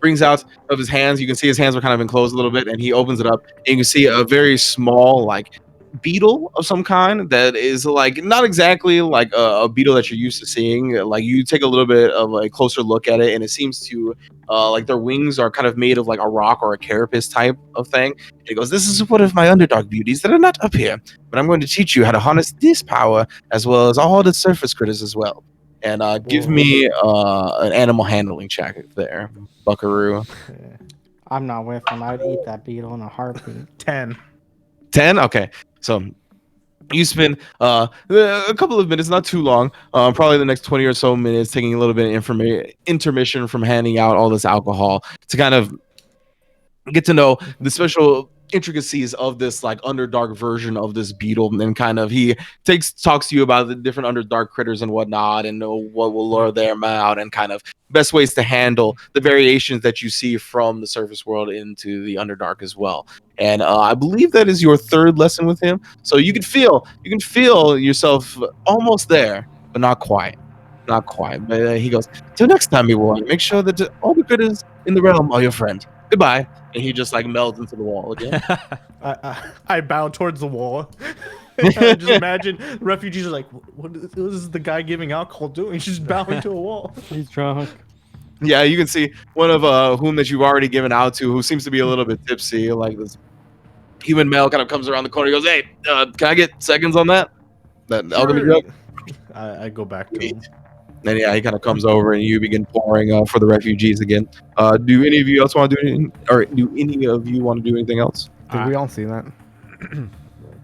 brings out of his hands. You can see his hands are kind of enclosed a little bit, and he opens it up, and you can see a very small like beetle of some kind that is like not exactly like a beetle that you're used to seeing. Like you take a little bit of a closer look at it, and it seems to like their wings are kind of made of like a rock or a carapace type of thing. And he goes, "This is one of my underdog beauties that are not up here, but I'm going to teach you how to harness this power as well as all the surface critters as well." And give me an animal handling check there, Buckaroo. I'm not with him. I'd eat that beetle in a heartbeat. 10. 10? Okay. So you spend a couple of minutes, not too long, probably the next 20 or so minutes, taking a little bit of intermission from handing out all this alcohol to kind of get to know the special intricacies of this like underdark version of this beetle, and kind of he talks to you about the different underdark critters and whatnot, and what will lure them out, and kind of best ways to handle the variations that you see from the surface world into the underdark as well. And I believe that is your third lesson with him, so you can feel yourself almost there, but not quite. But he goes, "Till next time, you boy, make sure that all the critters in the realm are your friend. Goodbye." And he just like melds into the wall again. I bow towards the wall. Just imagine refugees are like, what is the guy giving alcohol doing? He's just bowing to a wall. He's drunk. Yeah, you can see one of whom that you've already given out to, who seems to be a little bit tipsy. Like this human male kind of comes around the corner. He goes, "Hey, can I get seconds on that? That alchemy drug?" I go back to him. And yeah, he kind of comes over, and you begin pouring for the refugees again. Do any of you else want to do anything, or do any of you want to do anything else? Did we all see that?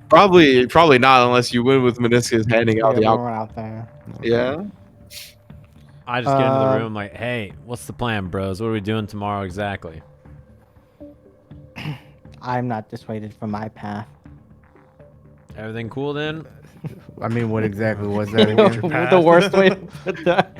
Probably not, unless you win with Minoscus handing out the Yeah, alcohol. we're out there. Yeah. I just get into the room like, hey, what's the plan, bros? What are we doing tomorrow exactly? I'm not dissuaded from my path. Everything cool then? I mean, what exactly was that again? The worst way to put that.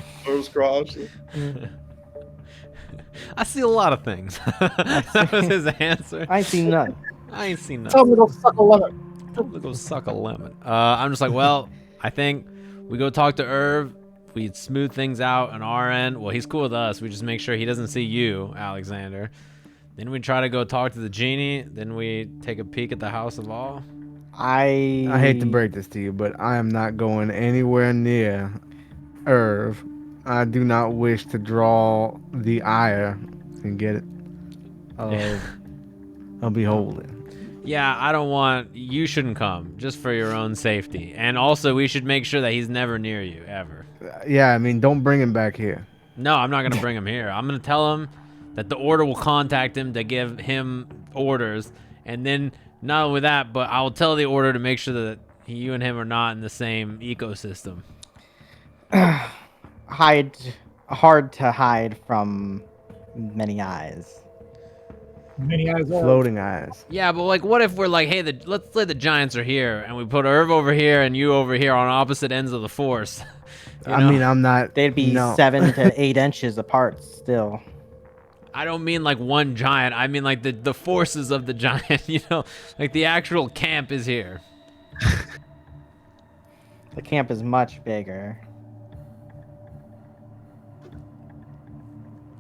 I see a lot of things. That was his answer. I ain't seen none. I ain't seen nothing. Tell me to go suck a lemon. Tell him to go suck a lemon. I'm just like, well, I think we go talk to Irv. We smooth things out on our end. Well, he's cool with us. We just make sure he doesn't see you, Alexander. Then we try to go talk to the genie. Then we take a peek at the House of All. I hate to break this to you, but I am not going anywhere near Irv. I do not wish to draw the ire and get it of a beholden. Yeah, I don't want. You shouldn't come, just for your own safety. And also, we should make sure that he's never near you ever. Yeah, I mean, don't bring him back here. No, I'm not gonna bring him here. I'm gonna tell him that the order will contact him to give him orders, and then not only that, but I'll tell the order to make sure that you and him are not in the same ecosystem. Hard to hide from many eyes. Many eyes are. Floating eyes. Yeah, but like, what if we're like, hey, let's say the giants are here, and we put Irv over here and you over here on opposite ends of the force. You I know? mean, I'm not. They'd be no. 7 to 8 inches apart still. I don't mean like one giant. I mean like the forces of the giant. You know, like the actual camp is here. The camp is much bigger.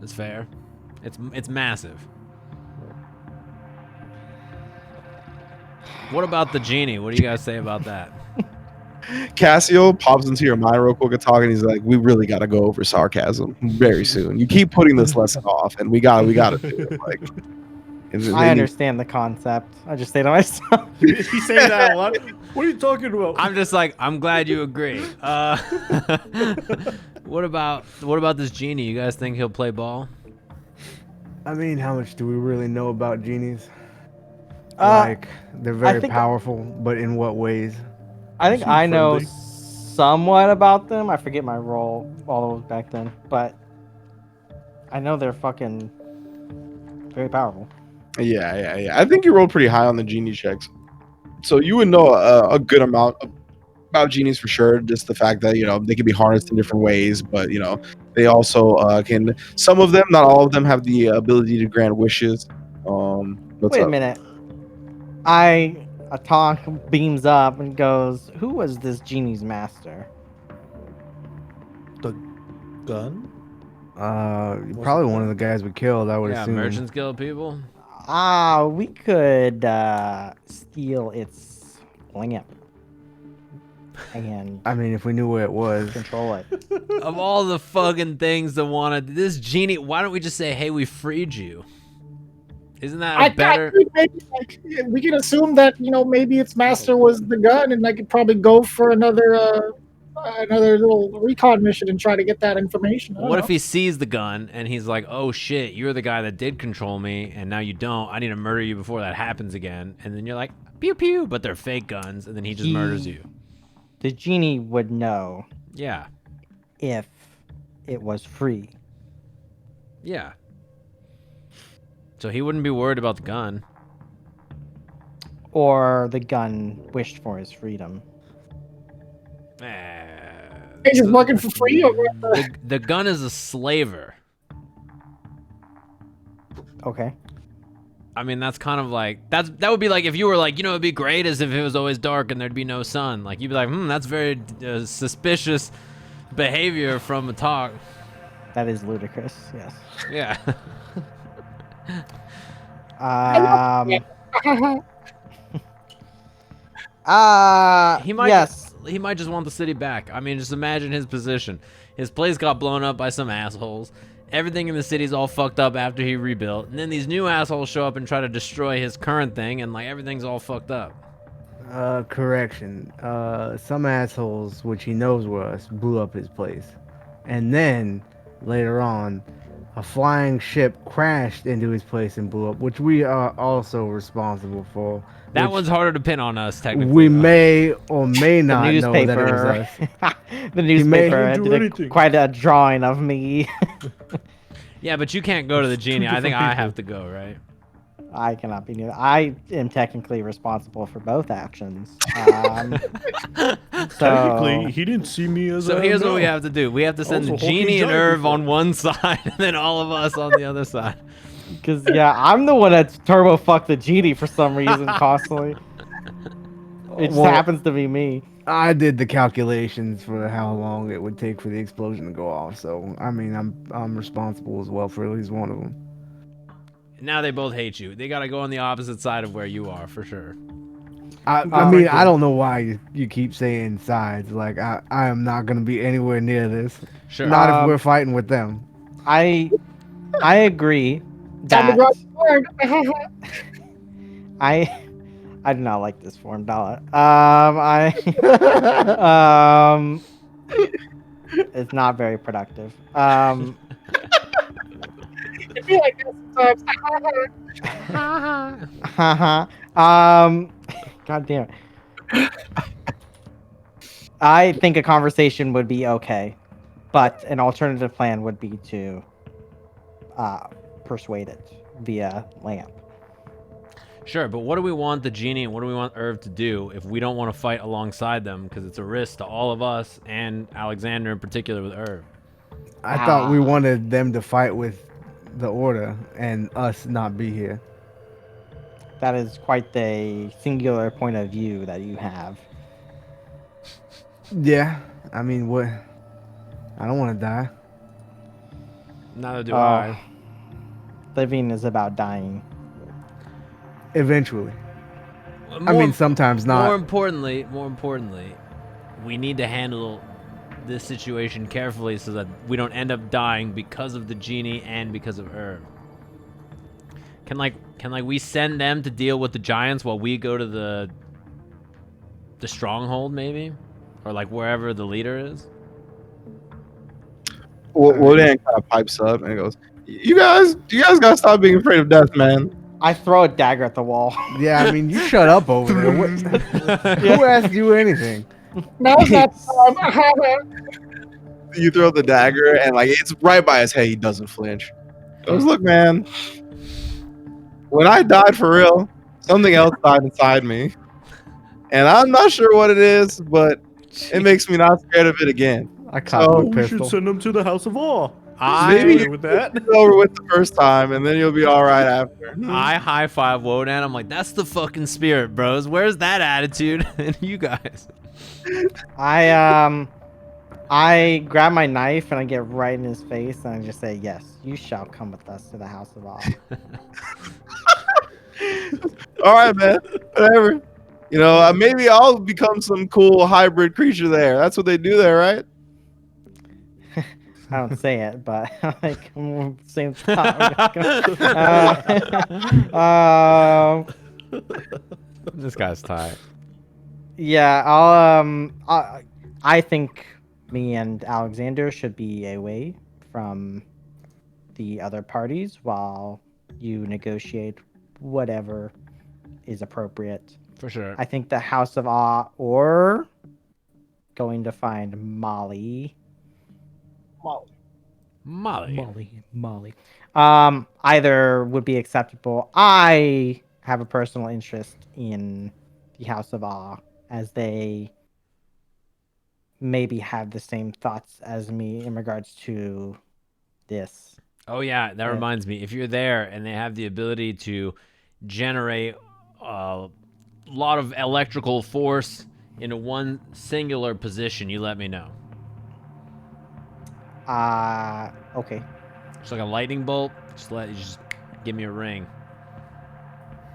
That's fair. It's massive. What about the genie? What do you guys say about that? Cassio pops into your mind real quick and talking. He's like, "We really got to go over sarcasm very soon. You keep putting this lesson off, and we got to do it." Like, I understand the concept. I just say to myself, He say that what? What are you talking about? I'm just like, I'm glad you agree. What about this genie? You guys think he'll play ball? I mean, how much do we really know about genies? Uh, Like, they're very think- powerful, but in what ways? I think Seem I know friendly. somewhat about them. I forget my role all back then, but I know they're fucking very powerful. Yeah. I think you rolled pretty high on the genie checks, so you would know a good amount about genies for sure. Just the fact that they can be harnessed in different ways, but they also can. Some of them, not all of them, have the ability to grant wishes. What's Wait up? a minute. Atoq beams up and goes, "Who was this genie's master?" The gun? Probably one of the guys we killed, I would Yeah, assume. Merchants Guild people. We could steal its lamp and I mean, if we knew where it was. control it. Of all the fucking things that wanted this genie, why don't we just say, "Hey, we freed you"? Isn't that I better? think maybe we can assume that maybe its master was the gun, and I could probably go for another little recon mission and try to get that information. I don't What know. if he sees the gun and he's like, "Oh shit, you're the guy that did control me, and now you don't. I need to murder you before that happens again." And then you're like, "Pew pew," but they're fake guns, and then he just murders you. The genie would know Yeah, if it was free. yeah. So he wouldn't be worried about the gun. Or the gun wished for his freedom. He's just working for free, or what? The gun is a slaver. Okay. I mean, that's kind of like that would be like if you were like, it'd be great as if it was always dark and thered be no sun. Like you'd be like, that's very suspicious behavior from Atoq. That is ludicrous, yes. Yeah. He might yes. he might just want the city back. I mean, just imagine his position. His place got blown up by some assholes. Everything in the city's all fucked up after he rebuilt. And then these new assholes show up and try to destroy his current thing, and like everything's all fucked up. Correction. Some assholes, which he knows were us, blew up his place. And then, later on, a flying ship crashed into his place and blew up, which we are also responsible for. That which one's harder to pin on us, technically. we though. may or may The not know that it was newspaper. us. The newspaper do did anything. quite a drawing of me. Yeah, but you can't go to the genie. I think different I people. have to go, right? I cannot be new. I am technically responsible for both actions. Technically, he didn't see me as So a here's what we no. have to do. We have to send the Also, hulking genie and giant Irv before. on one side, and then all of us on the other side. Because, yeah, I'm the one that's turbo fucked the genie for some reason constantly. It just Well, happens to be me. I did the calculations for how long it would take for the explosion to go off, so I mean, I'm responsible as well for at least one of them. Now they both hate you. They gotta go on the opposite side of where you are, for sure. I mean, I don't know why you keep saying sides. Like, I am not gonna be anywhere near this. Sure. Not if Um, we're fighting with them. I agree Time to that grab the sword. I I do not like this form, Dala. It's not very productive. I feel like this sometimes. God damn it. I think a conversation would be okay, but an alternative plan would be to persuade it via lamp. Sure, but what do we want the genie and what do we want Irv to do if we don't want to fight alongside them? Because it's a risk to all of us and Alexander in particular with Irv. I thought we wanted them to fight with the order and us not be here. That is quite the singular point of view that you have. Yeah, I mean, what? I don't want to die. Neither do I. Living is about dying. Eventually. I mean, sometimes not. More importantly, we need to handle this situation carefully so that we don't end up dying because of the genie and because of Irv. Can we send them to deal with the giants while we go to the stronghold maybe, or like wherever the leader is? Wodan kind of pipes up and goes, you guys gotta stop being afraid of death, man. I throw a dagger at the wall. Yeah, I mean, you shut up over there. What? Who asked you anything? Now's not time. You throw the dagger and like it's right by his head. He doesn't flinch. He goes, look, man. When I died for real, something else died inside me, and I'm not sure what it is, but it makes me not scared of it again. I caught So, a pistol. send them to the House of Awe. Maybe you with that. get over with the first time, and then you'll be all right after. I high five Wodan. I'm like, that's the fucking spirit, bros. Where's that attitude? And you guys. I grab my knife and I get right in his face and I just say, yes, you shall come with us to the House of Awe. All right, man. Whatever. You know, maybe I'll become some cool hybrid creature there. That's what they do there, right? I don't say it, but like same time. This guy's tired. Yeah, I think me and Alexander should be away from the other parties while you negotiate whatever is appropriate. For sure. I think the House of Awe or going to find Molly. Molly. Either would be acceptable. I have a personal interest in the House of Awe as they maybe have the same thoughts as me in regards to this. Oh yeah, that reminds me. If you're there and they have the ability to generate a lot of electrical force into one singular position, you let me know. Okay. Just like a lightning bolt. Just give me a ring.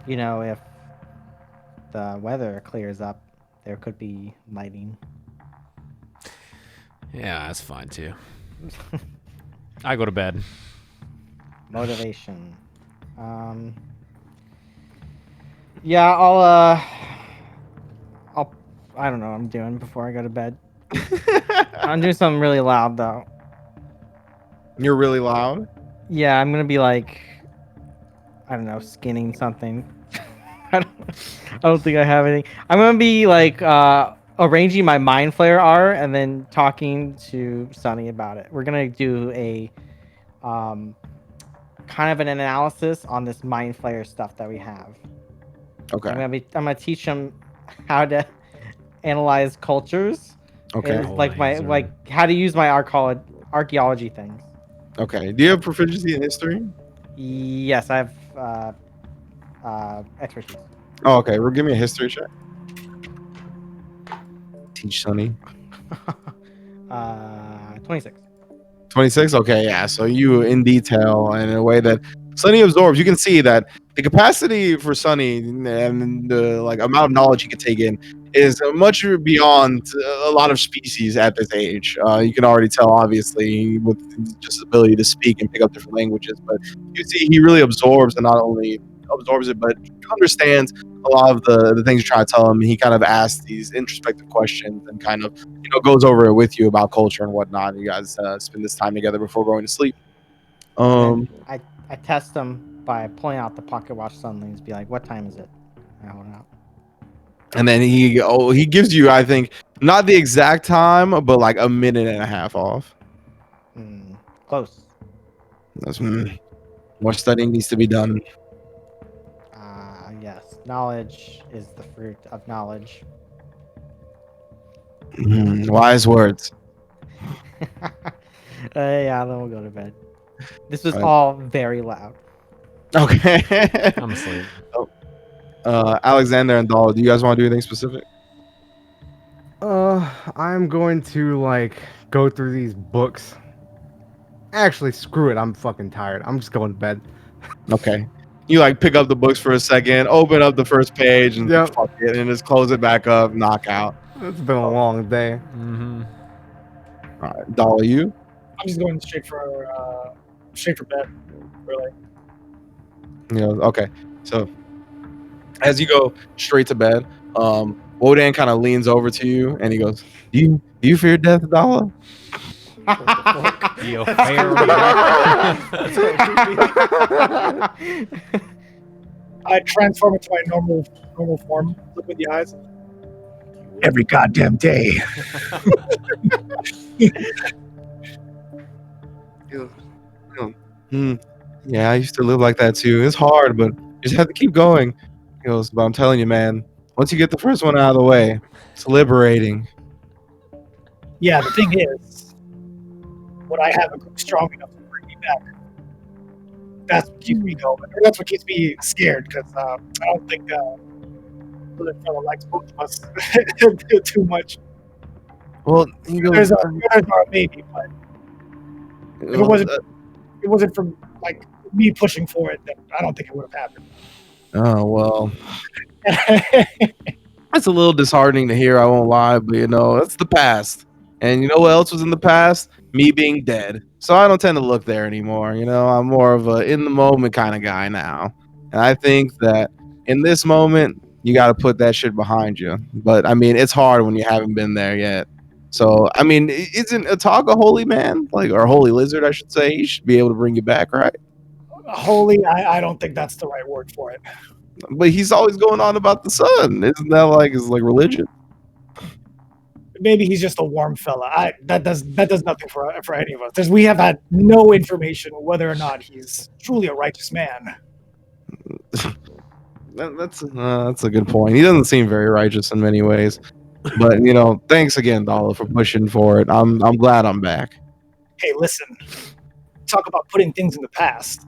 You know, if the weather clears up, there could be lightning. Yeah, that's fine too. I go to bed. Motivation. Yeah, I'll I don't know what I'm doing before I go to bed. I'm doing something really loud though. You're really loud. Yeah, I'm gonna be like, I don't know, skinning something. I don't think I have anything. I'm gonna be like arranging my mind flare art and then talking to Sunny about it. We're gonna do a kind of an analysis on this mind flare stuff that we have. Okay. I'm gonna teach him how to analyze cultures. Okay. And, like how to use my archaeology things. Okay. Do you have proficiency in history? Yes, I have expertise. Oh, okay. Well, give me a history check. Teach Sonny. 26. 26. Okay, yeah. So you in detail and in a way that Sonny absorbs. You can see that the capacity for Sonny and the like amount of knowledge he can take in is much beyond a lot of species at this age. You can already tell, obviously, with just his ability to speak and pick up different languages. But you see, he really absorbs, and not only absorbs it, but understands a lot of the things you try to tell him. He kind of asks these introspective questions and kind of goes over it with you about culture and whatnot. You guys spend this time together before going to sleep. And then I test him by pulling out the pocket watch suddenly and be like, "What time is it?" I hold it out. And then he gives you, I think, not the exact time, but like a minute and a half off. Close. That's, more studying needs to be done. Yes. Knowledge is the fruit of knowledge. Wise words. Yeah, then we'll go to bed. This was Right. all very loud. Okay. I'm asleep. Alexander and Dala, do you guys want to do anything specific? I'm going to like go through these books. Actually, screw it. I'm fucking tired. I'm just going to bed. Okay. You like pick up the books for a second, open up the first page, and Yep. fuck it, and just close it back up, knock out. It's been a long day. Mm-hmm. All right, Dala, you? I'm just going straight for bed. Really. Okay. So as you go straight to bed, Wodan kind of leans over to you and he goes, Do you fear death, Dala? Yo, I transform into my normal form. Look with the eyes. Every goddamn day. Yeah, I used to live like that too. It's hard, but you just have to keep going. He goes, but I'm telling you, man, once you get the first one out of the way, it's liberating. Yeah, the thing is, when I have a group strong enough to bring me back, that's what keeps me going. Or that's what keeps me scared, because I don't think the fellow likes both of us too much. Well, he goes, There's a maybe, but if it wasn't for like me pushing for it, then I don't think it would have happened. oh, well. That's a little disheartening to hear, I won't lie, but that's the past. And you know what else was in the past? Me being dead. So I don't tend to look there anymore. I'm more of a in the moment kind of guy now. And I think that in this moment, you got to put that shit behind you. But I mean, it's hard when you haven't been there yet. So, I mean, isn't Atoq a holy man? Or a holy lizard, I should say. He should be able to bring you back, right? Holy, I don't think that's the right word for it. But he's always going on about the sun. Isn't that like his religion? Maybe he's just a warm fella. That does nothing for any of us. We have had no information whether or not he's truly a righteous man. That's a good point. He doesn't seem very righteous in many ways, but thanks again, Dala, for pushing for it. I'm glad I'm back. Hey, listen, talk about putting things in the past.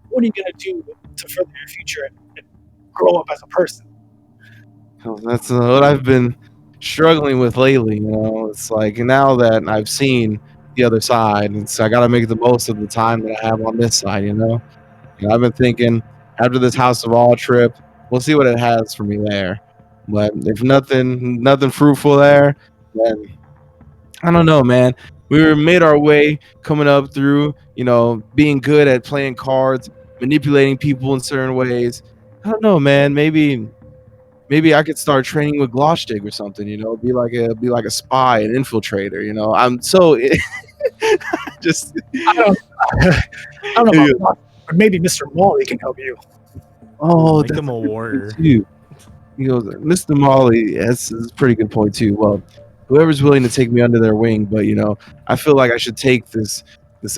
What are you gonna do to further your future and grow up as a person? Well, that's what I've been struggling with lately. It's like now that I've seen the other side, I got to make the most of the time that I have on this side. I've been thinking after this House of All trip, we'll see what it has for me there. But if nothing fruitful there, then I don't know, man. We made our way coming up through, being good at playing cards, manipulating people in certain ways. I don't know, man. Maybe I could start training with Glostig or something. Be like a spy, an infiltrator. I'm so just. I don't know about but maybe Mr. Molly can help you. Oh, Make him a warrior. Too. He goes, Mr. Molly. That's a pretty good point too. Well, whoever's willing to take me under their wing, but I feel like I should take this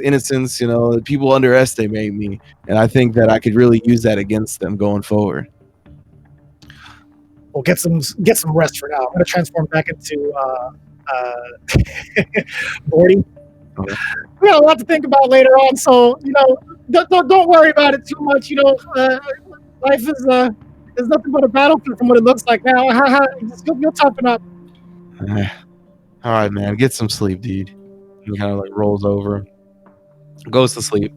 innocence. People underestimate me, and I think that I could really use that against them going forward. Well, get some rest for now. I'm gonna transform back into Bordy. Okay. We got a lot to think about later on, so don't worry about it too much. Life is nothing but a battlefield from what it looks like now. You'll toughen up. All right, man. Get some sleep, dude. He kind of rolls over, goes to sleep.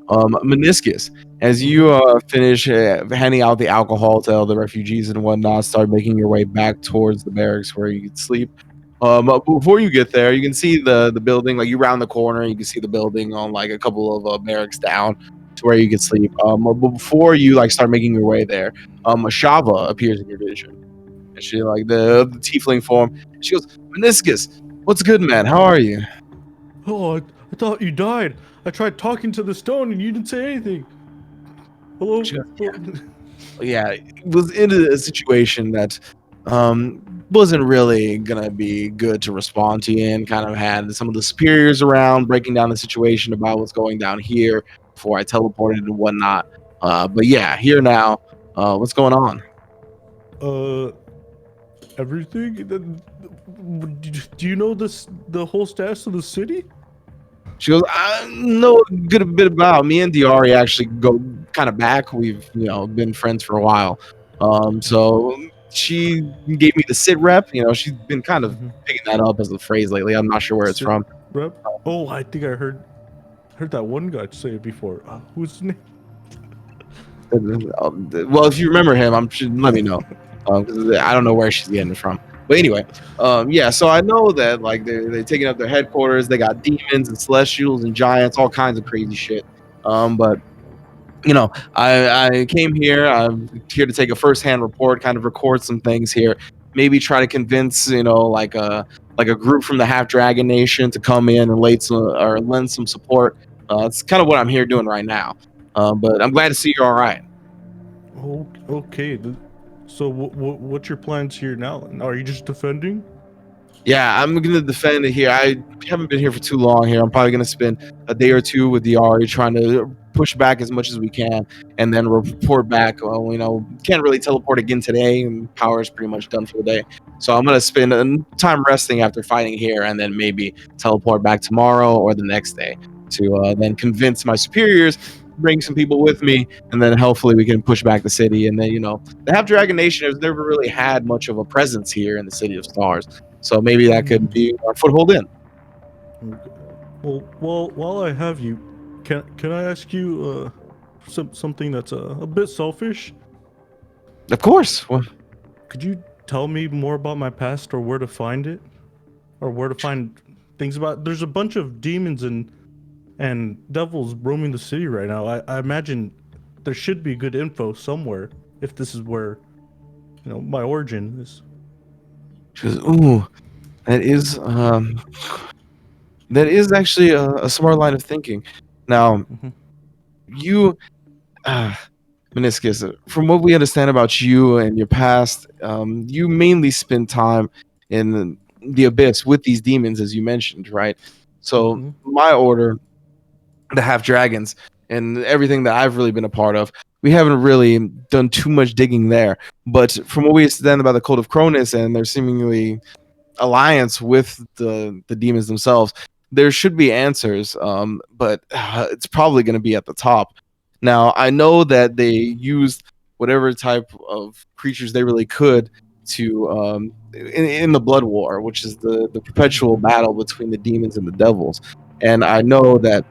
Minoscus, as you finish handing out the alcohol to all the refugees and whatnot, start making your way back towards the barracks where you can sleep. Before you get there, you can see the building. Like you round the corner, you can see the building on like a couple of barracks down. to where you can sleep. But before you like start making your way there, a Shava appears in your vision, and she like the tiefling form. She goes, Minoscus, what's good, man? How are you? Oh, I thought you died. I tried talking to the stone and you didn't say anything. Hello? She goes, yeah, it was in a situation that wasn't really gonna be good to respond to you, and kind of had some of the superiors around breaking down the situation about what's going down here before I teleported and whatnot. But yeah, here now. What's going on? Everything? Do you know the whole status of the city? She goes, I know a good bit about me and Diari actually go kind of back. We've been friends for a while. So she gave me the sit rep. She's been kind of picking that up as a phrase lately. I'm not sure where it's Sit from. Rep? Oh, I think I heard that one guy say it before. Who's his name? Well, if you remember him, let me know. 'Cause I don't know where she's getting it from. But anyway, yeah. So I know that like they're taking up their headquarters. They got demons and celestials and giants, all kinds of crazy shit. But I came here. I'm here to take a first-hand report, kind of record some things here. Maybe try to convince like a group from the Half Dragon Nation to come in and lend some support. It's kind of what I'm here doing right now. But I'm glad to see you're all right. Oh, okay. So what's your plans here now? Are you just defending? Yeah, I'm gonna defend it here. I haven't been here for too long here. I'm probably gonna spend a day or two with Diari trying to push back as much as we can, and then report back. Can't really teleport again today, and power is pretty much done for the day. So I'm gonna spend time resting after fighting here, and then maybe teleport back tomorrow or the next day to then convince my superiors, bring some people with me, and then hopefully we can push back the city. And then the Half Dragon Nation has never really had much of a presence here in the City of Stars. So maybe that could be our foothold in. Okay. Well, while I have you, can I ask you something that's a bit selfish? Of course. Well, Could you tell me more about my past, or where to find it, or where to find things about? There's a bunch of demons and devils roaming the city right now. I imagine there should be good info somewhere if this is where my origin is. she goes, ooh, that is actually a smart line of thinking. Now, Mhm. you, Minoscus, from what we understand about you and your past, you mainly spend time in the abyss with these demons, as you mentioned, right? So Mhm. my order, the Half Dragons, and everything that I've really been a part of, we haven't really done too much digging there. But from what we understand about the Code of Cronus and their seemingly alliance with the demons themselves, there should be answers, but it's probably going to be at the top. Now, I know that they used whatever type of creatures they really could to in the Blood War, which is the perpetual battle between the demons and the devils. And I know that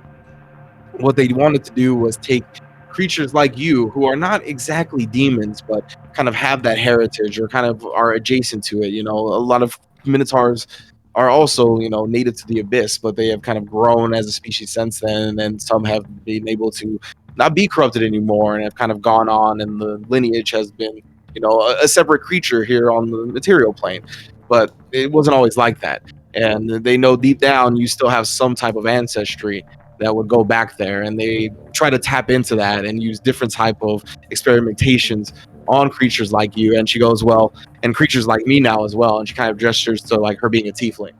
what they wanted to do was take creatures like you, who are not exactly demons, but kind of have that heritage or kind of are adjacent to it. A lot of minotaurs are also, native to the abyss, but they have kind of grown as a species since then, and some have been able to not be corrupted anymore and have kind of gone on, and the lineage has been, a separate creature here on the material plane. But it wasn't always like that. And they know deep down you still have some type of ancestry that would go back there, and they try to tap into that and use different type of experimentations on creatures like you. And she goes, well, and creatures like me now as well, and she kind of gestures to like her being a tiefling.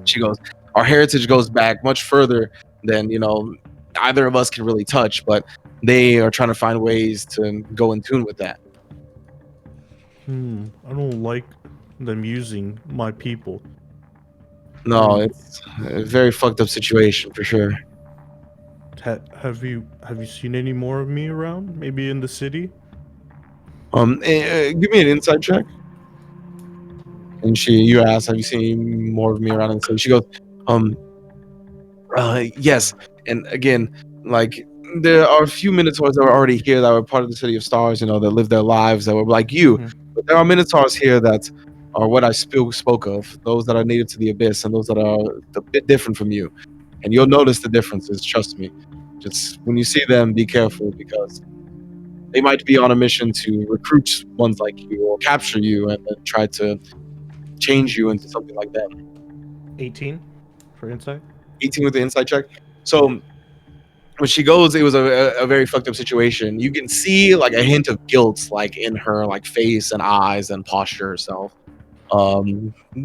She goes, our heritage goes back much further than either of us can really touch, but they are trying to find ways to go in tune with that. I don't like them using my people. No, it's a very fucked up situation for sure. Have you seen any more of me around? Maybe in the city? Give me an insight check. And you ask, have you seen more of me around? And so she goes, yes. And again, like there are a few minotaurs that were already here that were part of the City of Stars, that lived their lives that were like you. But there are minotaurs here that are what I spoke of, those that are native to the abyss and those that are a bit different from you. And you'll notice the differences, trust me. just when you see them, be careful because they might be on a mission to recruit ones like you or capture you and then try to change you into something like that. 18 for insight. 18 with the insight check. So when she goes, it was a very fucked up situation. You can see like a hint of guilt, like in her like face and eyes and posture herself.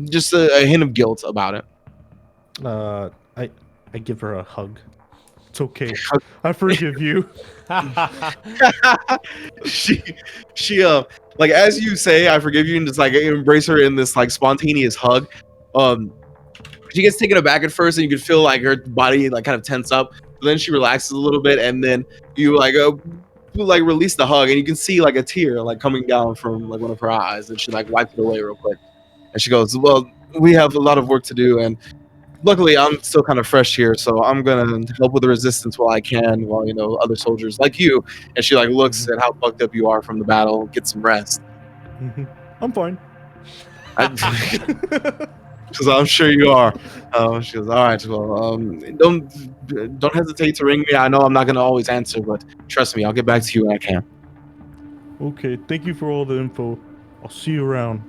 Just a hint of guilt about it. I give her a hug. It's okay. I forgive you. she like as you say, I forgive you, and just like embrace her in this like spontaneous hug. She gets taken aback at first, and you can feel like her body like kind of tense up. But then she relaxes a little bit, and then you like release the hug, and you can see like a tear like coming down from like one of her eyes, and she like wipes it away real quick, and she goes, "Well, we have a lot of work to do, and luckily I'm still kind of fresh here, so I'm gonna help with the resistance while I can, while other soldiers like you." And she like looks at how fucked up you are from the battle, get some rest. I'm fine. Because I'm sure you are. She goes, all right, well, don't hesitate to ring me. I know I'm not gonna always answer, but trust me, I'll get back to you when I can. Okay, thank you for all the info. I'll see you around.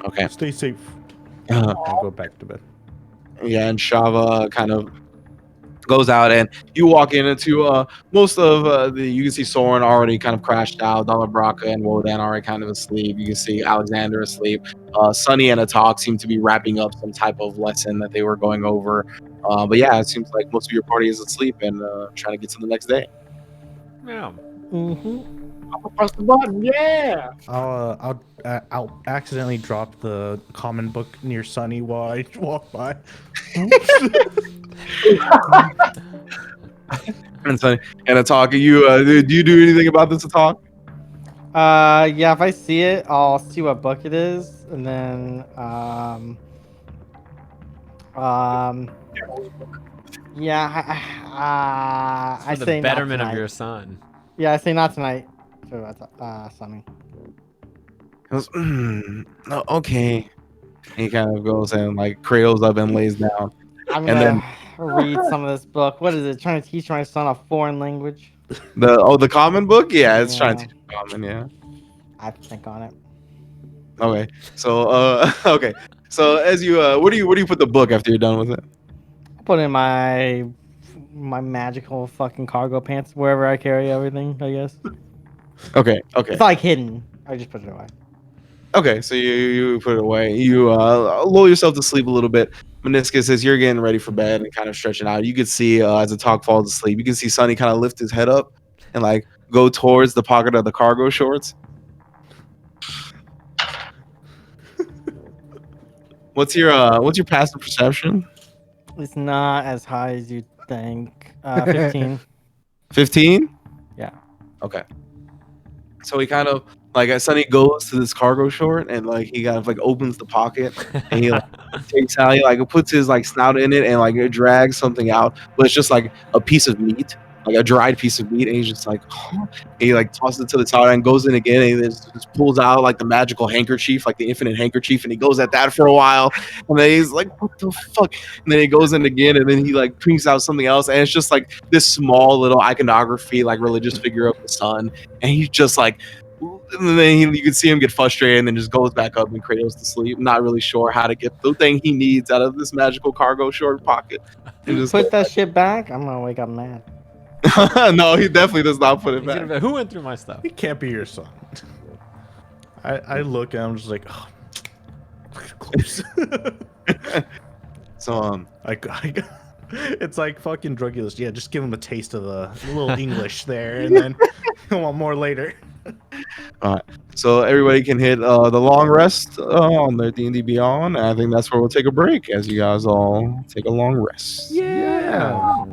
Okay. Stay safe. I'll go back to bed. Yeah, and Shava kind of goes out, and you walk into most of you can see Soren already kind of crashed out. Dala, Brakka, and Wodan already kind of asleep. You can see Alexander asleep. Sunny and Atoq seem to be wrapping up some type of lesson that they were going over. But yeah, it seems like most of your party is asleep and trying to get to the next day. Yeah. I'll press the button. Yeah. I'll accidentally drop the common book near Sunny while I walk by. And Sunny and Atoq, do you do anything about this, Atoq? Yeah, if I see it, I'll see what book it is, and then yeah, I For the say betterment not of tonight. your son. Yeah, I say not tonight. Sunny. He goes, oh, okay. He kind of goes and like cradles up and lays down. I'm And gonna read some of this book. What is it? Trying to teach my son a foreign language? The common book? Yeah, it's trying to Yeah. teach you common, yeah. I have to think on it. Okay. So okay. So as you where do you put the book after you're done with it? I put it in my magical fucking cargo pants wherever I carry everything, I guess. Okay. It's not like hidden. I just put it away. Okay, so you put it away. You lull yourself to sleep a little bit. Minoscus, as you're getting ready for bed and kind of stretching out, you can see as Atoq falls asleep, you can see Sunny kind of lift his head up and like go towards the pocket of the cargo shorts. What's your passive perception? It's not as high as you think. 15. 15? Yeah. Okay. So he kind of like as Sunny goes to this cargo short and like he kind of like opens the pocket and he like takes out, he like puts his like snout in it and like it drags something out, but it's just like a piece of meat, like a dried piece of meat, and he's just like, huh? He like tosses it to the side and goes in again, and he just pulls out like the magical handkerchief, like the infinite handkerchief, and he goes at that for a while, and then he's like, what the fuck? And then he goes in again, and then he like prints out something else, and it's just like this small little iconography, like religious figure of the sun, and he's just like. And then you can see him get frustrated and then just goes back up and cradles to sleep, not really sure how to get the thing he needs out of this magical cargo short pocket. And just Put that shit back. I'm gonna wake up mad. no, he definitely does not put it He's gonna back. be, who went through my stuff? It can't be your son. I look and I'm just like, oh, close. So it's like fucking drug dealers. Yeah, just give him a taste of the little English there, and then he'll want more later. all right. So everybody can hit the long rest on their D&D Beyond. And I think that's where we'll take a break as you guys all take a long rest. Yeah.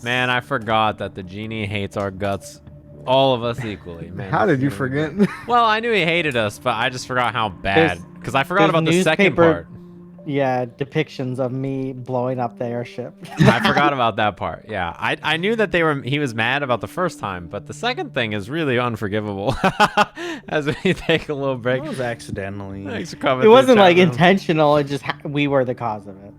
Man, I forgot that the genie hates our guts, all of us equally. Man, How did you forget? Well, I knew he hated us, but I just forgot how bad. Because I forgot there's about the second newspaper- part. Yeah, depictions of me blowing up the airship. I forgot about that part. Yeah, I knew that he was mad about the first time, but the second thing is really unforgivable. As we take a little break. It was accidentally. Thanks for coming. It wasn't like intentional. It just we were the cause of it.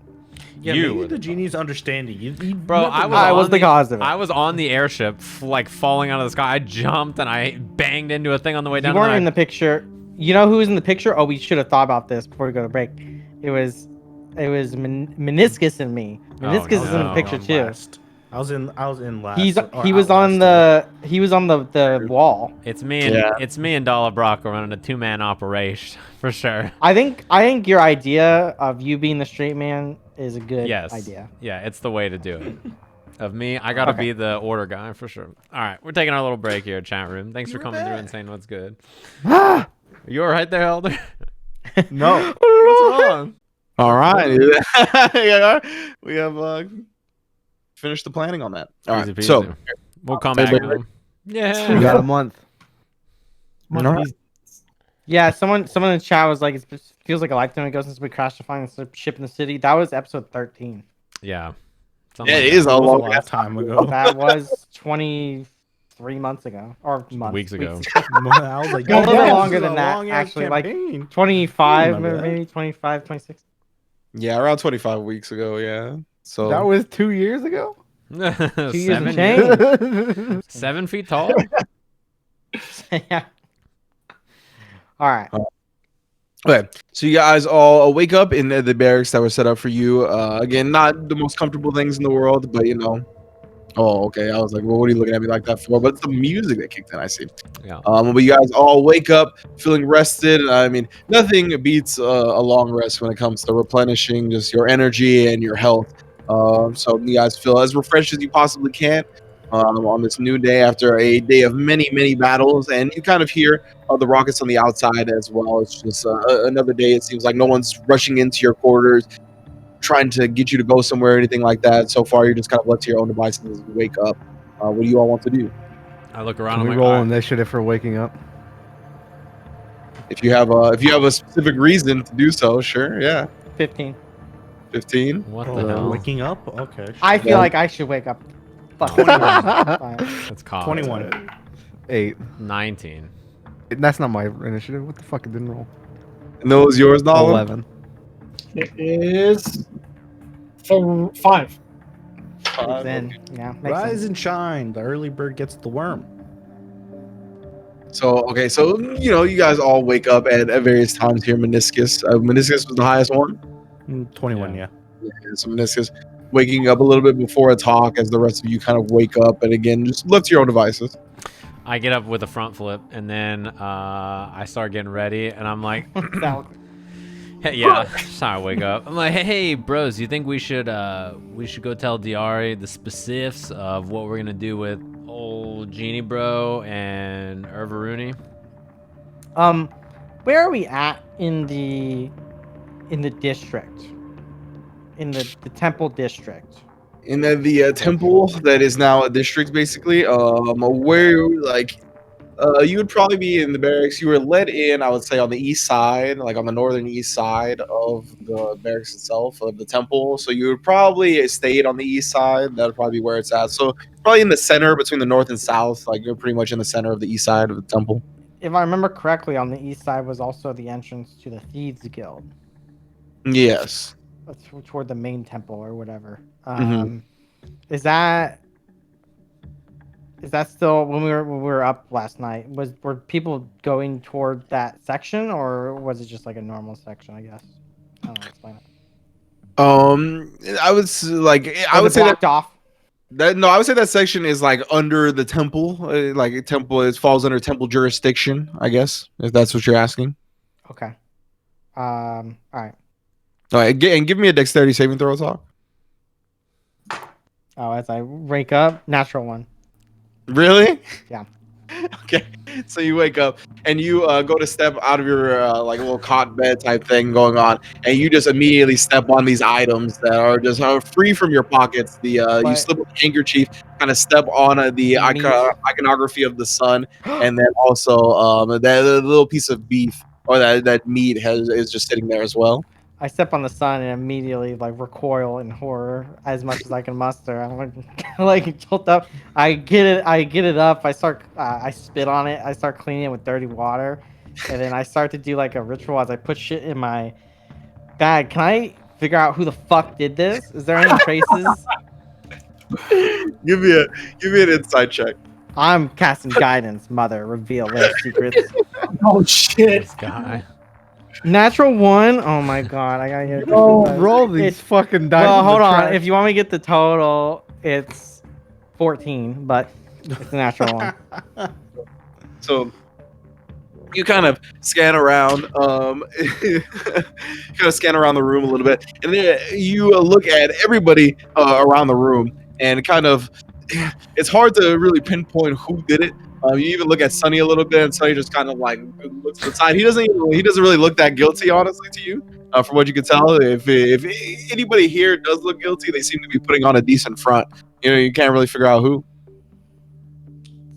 Yeah, You maybe were the the genie's understanding. You Bro, never I know. was I was on the cause of it. I was on the airship, like falling out of the sky. I jumped and I banged into a thing on the way You down. weren't and in the picture. You know who was in the picture? Oh, we should have thought about this before we go to break. It was Meniscus and me. Meniscus is in the no. picture too. Last. I was in last. He or was out on last, the wall. It's me and Yeah. it's me and Dala Brakka running a 2-man operation for sure. I think your idea of you being the straight man is a good Yes. idea. Yeah, it's the way to do it. Of me, I gotta Okay. be the order guy for sure. All right, we're taking our little break here, chat room. Thanks for coming through and saying what's good. Are you all right there, Elder? No. What's wrong? All right. Yeah, we have finished the planning on that. All Easy right. So peasy. We'll come Take back a to break. them. We Yeah. got a month. All right. Yeah, someone in the chat was like, it feels like a lifetime ago since we crashed to find the ship in the city. That was episode 13. Yeah. Something Yeah, like it is that. a It was long a long time ago. That was 23 months ago, or months, Weeks ago. I was like, A little "Damn, longer this is than a that, long-ass actually, like, campaign." 25, Remember that? maybe 25, 26. Yeah, around 25 weeks ago. Yeah. So That was 2 years ago. 2 years and 7 change. 7 feet tall. Yeah. All right. okay. So you guys all wake up in the barracks that were set up for you. Again, not the most comfortable things in the world, but you know. Oh, okay. I was like, well, what are you looking at me like that for? But it's the music that kicked in. I see. Yeah. But you guys all wake up feeling rested. I mean, nothing beats a long rest when it comes to replenishing just your energy and your health. So you guys feel as refreshed as you possibly can on this new day after a day of many, many battles. And you kind of hear the rockets on the outside as well. It's just another day. It seems like no one's rushing into your quarters, trying to get you to go somewhere or anything like that. So far, you're just kind of left to your own devices as you wake up. What do you all want to do? I look around. Can I'm we like, roll all right. initiative for waking up? If you have a specific reason to do so, sure, yeah. 15. 15. What Oh, the hell? waking up? Okay. I feel Yeah. like I should wake up. Fuck. 21. Fine. That's called 21. 8. 19. That's not my initiative. What the fuck? It didn't roll. And those yours, Nolan? 11. It is 5. It's in. Yeah. Makes Rise sense. and shine. The early bird gets the worm. So okay, so you know, you guys all wake up at various times here. Meniscus. Meniscus was the highest one. 21, Yeah. yeah. Yeah, so Meniscus waking up a little bit before Atoq as the rest of you kind of wake up, and again, just left to your own devices. I get up with a front flip, and then I start getting ready, and I'm like, That- hey, yeah, that's how I wake up. I'm like, hey, bros, you think we should go tell Diari the specifics of what we're gonna do with old Genie Bro and Urvaruni? Where are we at in the district? In the temple district. In the temple that is now a district, basically, where like you would probably be in the barracks. You were let in, I would say, on the east side, like on the northern east side of the barracks itself, of the temple. So you would probably stayed on the east side. That would probably be where it's at. So probably in the center between the north and south. Like you're pretty much in the center of the east side of the temple. If I remember correctly, on the east side was also the entrance to the Thieves Guild. Yes. That's toward the main temple or whatever. Mhm. Is that still when we were up last night? Were people going toward that section, or was it just like a normal section? I guess. I don't know. Explain it. I would like I Was would it say blocked off. no, I would say that section is like under the temple. Like temple, it falls under temple jurisdiction. I guess if that's what you're asking. Okay. All right. All right, and give me a dexterity saving throw, Talk. Oh, as I wake up, natural one. Really? Yeah. Okay. So you wake up and you go to step out of your like little cot bed type thing going on, and you just immediately step on these items that are just free from your pockets. The you But- slip with the handkerchief, kind of step on the Meat. iconography of the sun, and then also that little piece of beef or that meat is just sitting there as well. I step on the sun and immediately like recoil in horror as much as I can muster. I'm like jolt up. I get it up. I start. I spit on it. I start cleaning it with dirty water, and then I start to do like a ritual as I put shit in my bag. Can I figure out who the fuck did this. Is there any traces? Give me an insight check. I'm casting guidance. Mother, reveal their secrets. Oh shit! This guy. Natural 1. Oh my god, I gotta get a different Oh, dice. Roll these It's- fucking dice. Well, in the hold on. trash. If you want me to get the total, it's 14, but it's a natural 1. So you kind of scan around, kind of scan around the room a little bit, and then you look at everybody around the room, and kind of, it's hard to really pinpoint who did it. You even look at Sonny a little bit, and Sonny just kind of like looks to the side. He doesn't really look that guilty, honestly, to you. From what you can tell, if anybody here does look guilty, they seem to be putting on a decent front. You can't really figure out who.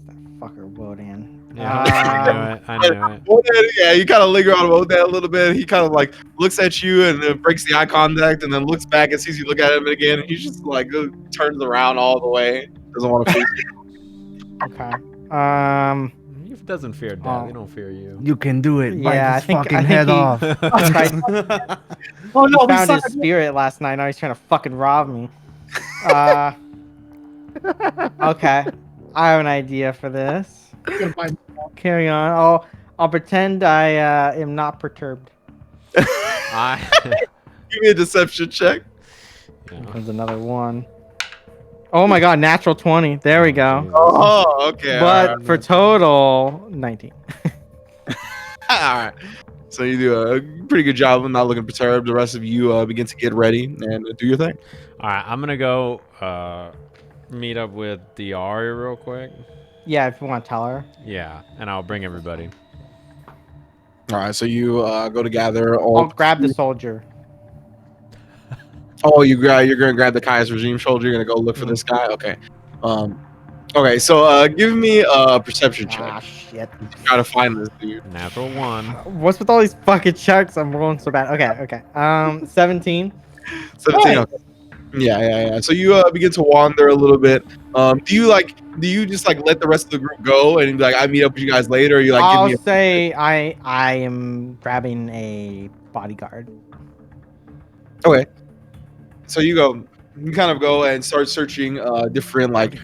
That fucker Wodan. Yeah, I knew it. Wodan, yeah, you kind of linger on Wodan a little bit. He kind of like looks at you and then breaks the eye contact, and then looks back and sees you look at him again. And he's just like turns around all the way. Doesn't want to face you. Okay. He doesn't fear death. He don't fear you. You can do it. Bite Yeah, his I think fucking head he- off. Oh no, He we found suck. his spirit last night. Now he's trying to fucking rob me. Okay. I have an idea for this. Carry on. I'll pretend I am not perturbed. I. Give me a deception check. Yeah. There's another one. Oh my god, natural 20. There we go. Jesus. Oh, okay. But for total, 19. all right. So you do a pretty good job of not looking perturbed. The rest of you begin to get ready and do your thing. All right, I'm gonna go meet up with Diari real quick. Yeah, if you want to tell her. Yeah, and I'll bring everybody. All right. So you go to gather I'll all. grab the soldier. Oh, you're gonna grab the Kai's regime soldier. You're gonna go look for this guy. Okay. Okay. So give me a perception check. Ah, shit. Try to find this dude. Natural 1. What's with all these fucking checks? I'm rolling so bad. Okay. 17. 17. Okay. Yeah. So you begin to wander a little bit. Do you just like let the rest of the group go and be like, I meet up with you guys later? Or you like I'll give me say I am grabbing a bodyguard. Okay. So you kind of go and start searching different like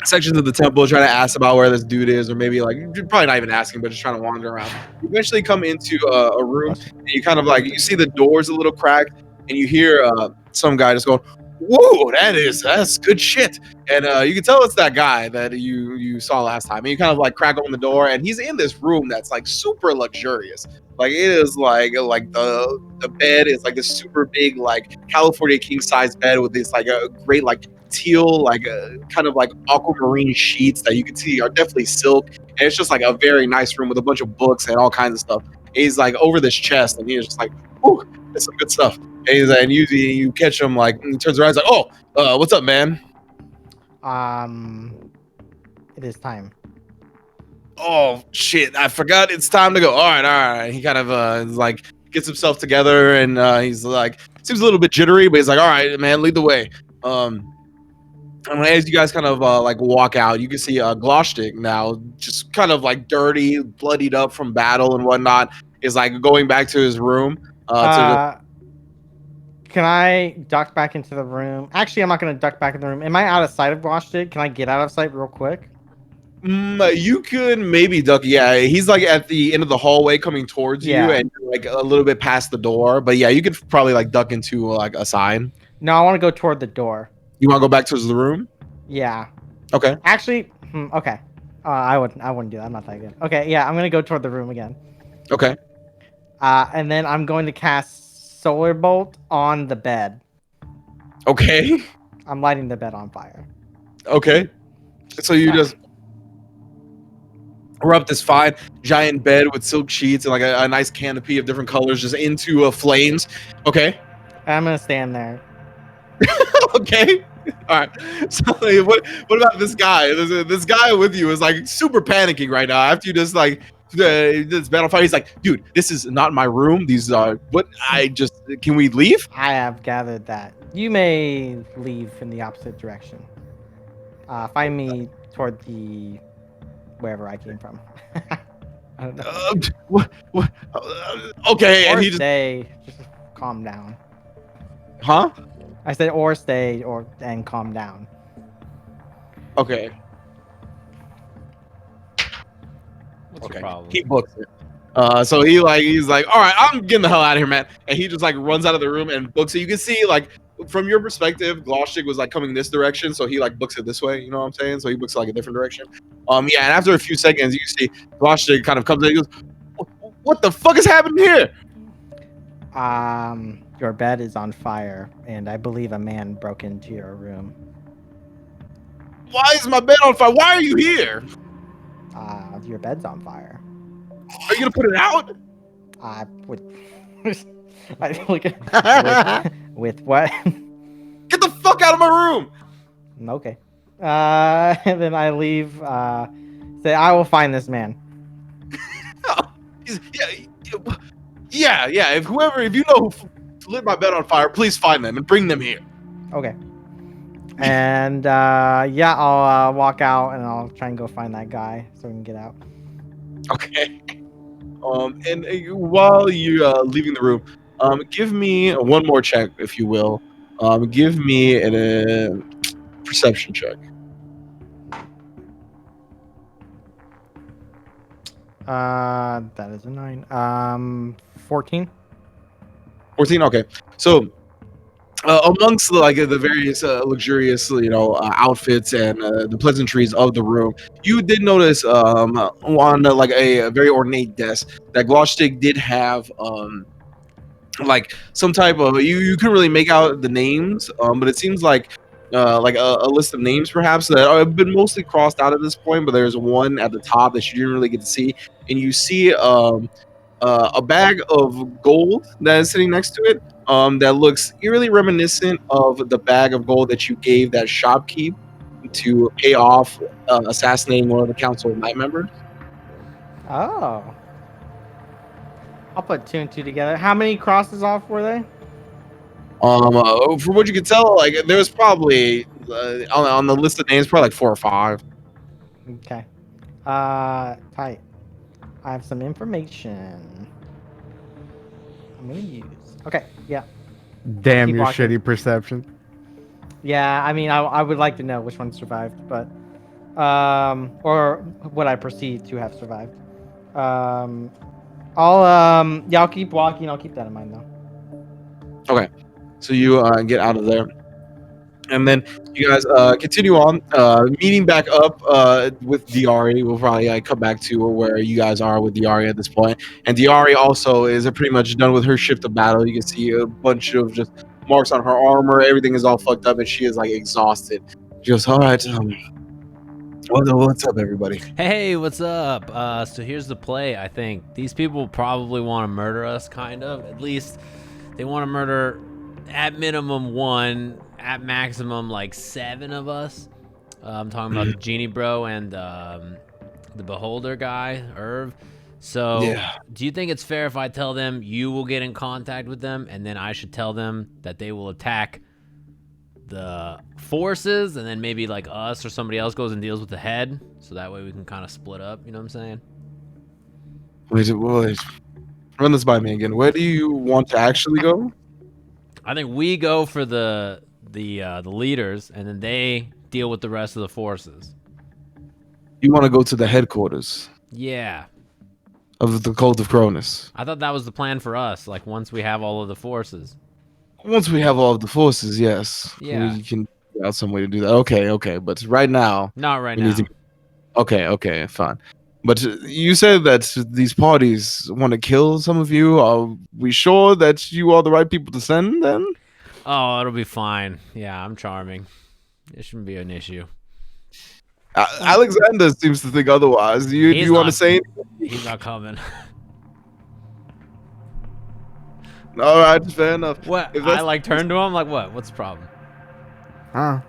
sections of the temple, trying to ask about where this dude is, or maybe like you're probably not even asking, but just trying to wander around. You eventually come into a room, and you kind of like you see the doors a little cracked, and you hear some guy just going, "Whoa, that's good shit!" And you can tell it's that guy that you saw last time. And you kind of like crack open the door, and he's in this room that's like super luxurious. Like it is like the bed is like this super big like California king size bed with this like a great like teal like kind of like aquamarine sheets that you can see are definitely silk, and it's just like a very nice room with a bunch of books and all kinds of stuff. And he's like over this chest, and he's just like, "Ooh, that's some good stuff." And you catch him like, and he turns around, he's like, "Oh, what's up, man?" It is time. Oh shit, I forgot it's time to go. All right. He kind of is like gets himself together, and he's like seems a little bit jittery, but he's like, "All right, man, lead the way." And as you guys kind of like walk out, you can see Gloshtik now just kind of like dirty, bloodied up from battle and whatnot, is like going back to his room. Can I duck back into the room? Actually, I'm not going to duck back in the room. Am I out of sight of Gloshtik? Can I get out of sight real quick? You could maybe duck. Yeah, he's like at the end of the hallway coming towards you, and like a little bit past the door. But yeah, you could probably like duck into like a sign. No, I want to go toward the door. You want to go back towards the room? Yeah. Okay. Actually, okay. I wouldn't do that. I'm not that good. Okay, yeah, I'm gonna go toward the room again. Okay. And then I'm going to cast Solar Bolt on the bed. Okay. I'm lighting the bed on fire. Okay. So you just rub this fine giant bed with silk sheets and like a nice canopy of different colors just into flames. Okay. I'm gonna stand there. Okay. All right. So what about this guy? This guy with you is like super panicking right now after you just like this battle fight. He's like, dude, this is not my room. These are can we leave? I have gathered that. You may leave in the opposite direction. Find me toward the wherever I came from. I don't know. Okay. Or And he just stay. Just calm down. Huh? I said or stay and calm down. Okay. What's Okay. your problem? He books it. So he's like, all right, I'm getting the hell out of here, man. And he just like runs out of the room and books it. You can see like from your perspective, Gloshik was like coming this direction, so he like books it this way. You know what I'm saying? So he books it, like a different direction. Yeah. And after a few seconds, you see Gloshik kind of comes in. He goes, "What the fuck is happening here?" Your bed is on fire, and I believe a man broke into your room. Why is my bed on fire? Why are you here? Your bed's on fire. Are you gonna put it out? I would. I look at with what? Get the fuck out of my room! Okay. And then I leave. Say, I will find this man. Yeah. If you know who lit my bed on fire, please find them and bring them here. Okay. And yeah, I'll walk out and I'll try and go find that guy so we can get out. Okay. And while you're leaving the room, give me one more check, if you will. Give me a perception check. That is a 9. 14. 14. Okay. So, amongst the various luxurious, outfits and the pleasantries of the room, you did notice on like a very ornate desk that Gloshik did have like some type of you couldn't really make out the names, but it seems like a list of names perhaps that have been mostly crossed out at this point. But there's one at the top that you didn't really get to see, and you see a bag of gold that is sitting next to it. That looks eerily reminiscent of the bag of gold that you gave that shopkeep to pay off assassinating one of the Council of Night members. Oh. I'll put 2 and 2 together. How many crosses off were they? From what you can tell, like there was probably on the list of names, probably like 4 or 5. Okay. Tight. I have some information I'm gonna use. Okay, yeah. Damn Keep your walking. shitty perception. Yeah, I mean, I would like to know which one survived, but or what I perceive to have survived. I'll keep walking. I'll keep that in mind though. Okay, so you get out of there, and then you guys continue on, meeting back up with Diari. We'll probably come back to where you guys are with Diari at this point. And Diari also is pretty much done with her shift of battle. You can see a bunch of just marks on her armor. Everything is all fucked up, and she is like exhausted. She goes, "All right, what's up, everybody?" Hey, what's up? So here's the play, I think. These people probably want to murder us, kind of. At least they want to murder, at minimum, 1, at maximum, like 7 of us. I'm talking about the Genie Bro and the Beholder guy, Irv. So Yeah. do you think it's fair if I tell them you will get in contact with them, and then I should tell them that they will attack the forces, and then maybe like us or somebody else goes and deals with the head, so that way we can kind of split up, you know what I'm saying? Wait, run this by me again. Where do you want to actually go? I think we go for the leaders, and then they deal with the rest of the forces. You want to go to the headquarters Yeah, of the Cult of Cronus. I thought that was the plan for us, like once we have all of the forces. Once we have all of the forces, yes. Yeah. We can figure out some way to do that. Okay. But right now, Not right we now. need to. Okay, fine. But you said that these parties want to kill some of you. Are we sure that you are the right people to send then? Oh, it'll be fine. Yeah, I'm charming. It shouldn't be an issue. Alexander seems to think otherwise. Do you want to say anything? He's not coming. All right, fair enough. What? If I that's- like turned to him like, what? What's the problem? Huh?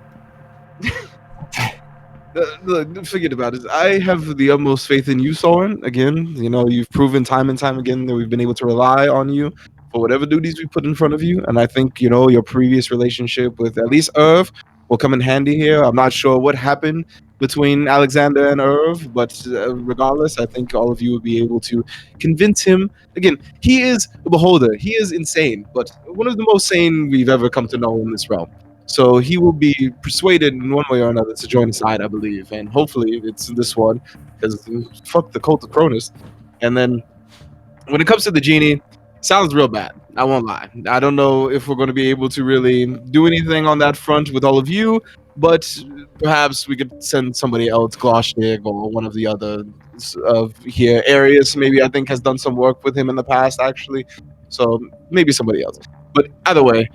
Look, forget about it. I have the utmost faith in you, Soren. Again, you've proven time and time again that we've been able to rely on you for whatever duties we put in front of you. And I think, your previous relationship with at least Irv will come in handy here. I'm not sure what happened between Alexander and Irv, but regardless, I think all of you will be able to convince him. Again, he is a beholder. He is insane, but one of the most sane we've ever come to know in this realm. So he will be persuaded in one way or another to join the side, I believe, and hopefully it's this one, because fuck the cult of Cronus. And then when it comes to the genie, sounds real bad. I won't lie. I don't know if we're going to be able to really do anything on that front with all of you, but perhaps we could send somebody else, Gloshnig or one of the other here areas. Maybe I think has done some work with him in the past, actually. So maybe somebody else. But either way,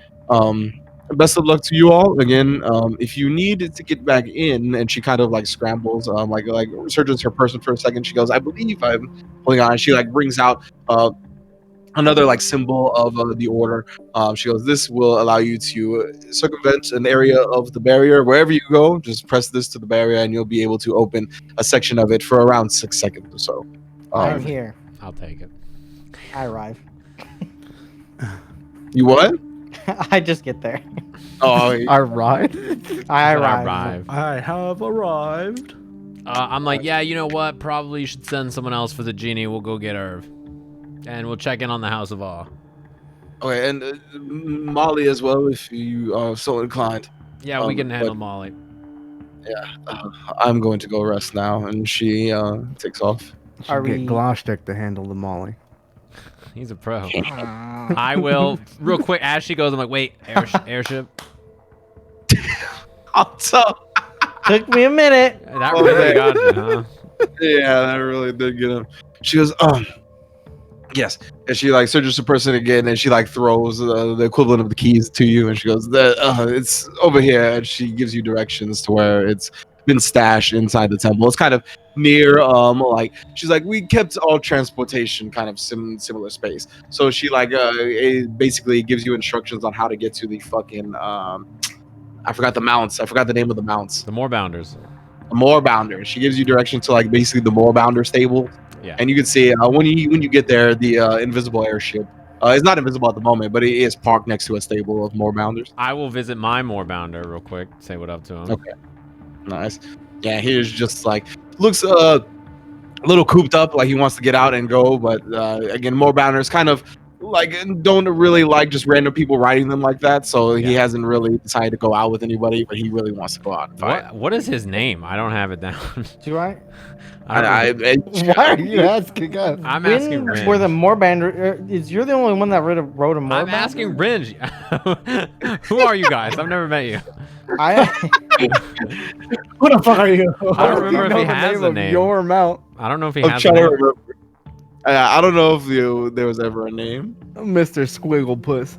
best of luck to you all. Again, if you need to get back in, and she kind of like scrambles, like searches her person for a second. She goes, I believe I'm holding on. She like brings out another like symbol of the order. She goes, this will allow you to circumvent an area of the barrier. Wherever you go, just press this to the barrier and you'll be able to open a section of it for around 6 seconds or so. I'm here. I'll take it. I arrive. You what? I just get there. Oh, I ride. I Said arrive. I have arrived. I'm like, yeah, you know what? Probably you should send someone else for the genie. We'll go get Irv. And we'll check in on the House of Awe. okay, and Molly as well, if you are so inclined. Yeah, we can handle but- Molly. I'm going to go rest now, and she takes off. Are Should get we- Gloshnik to handle the Molly. He's a pro. Uh, I will, real quick, as she goes, I'm like, wait, airship? So, took me a minute. That really got you, huh? yeah, that really did get him. She goes, yes. And she like searches the person again, and she like throws the equivalent of the keys to you, and she goes, it's over here, and she gives you directions to where it's been stashed inside the temple. It's kind of near, like she's like, we kept all transportation kind of similar space. So she like it basically gives you instructions on how to get to the fucking I forgot the mounts. I forgot the name of the mounts. The Moorbounders. Moorbounder. She gives you direction to like basically the Moorbounder stable. Yeah. And you can see when you get there, the invisible airship. It's not invisible at the moment, but it is parked next to a stable of Moorbounders. I will visit my Moorbounder real quick. Say what up to him. Okay. Nice. Yeah, he's just like looks a little cooped up, like he wants to get out and go, but again, Moorbounders kind of like don't really like just random people riding them like that, so he Yeah. hasn't really decided to go out with anybody, but he really wants to go out and fight. What is his name? I don't have it down. Do I? I don't remember. Why are you asking us? I'm When asking Rynge. were the Moorbander? Is you're the only one that rode a Moorbounder? I'm asking Rynge. Who are you guys? I've never met you. I Who the fuck are you? I don't remember if know he the has name a of name. your mount, I don't know if he I'm has a trying to name. remember. I don't know if there was ever a name. Mr. Squigglepuss.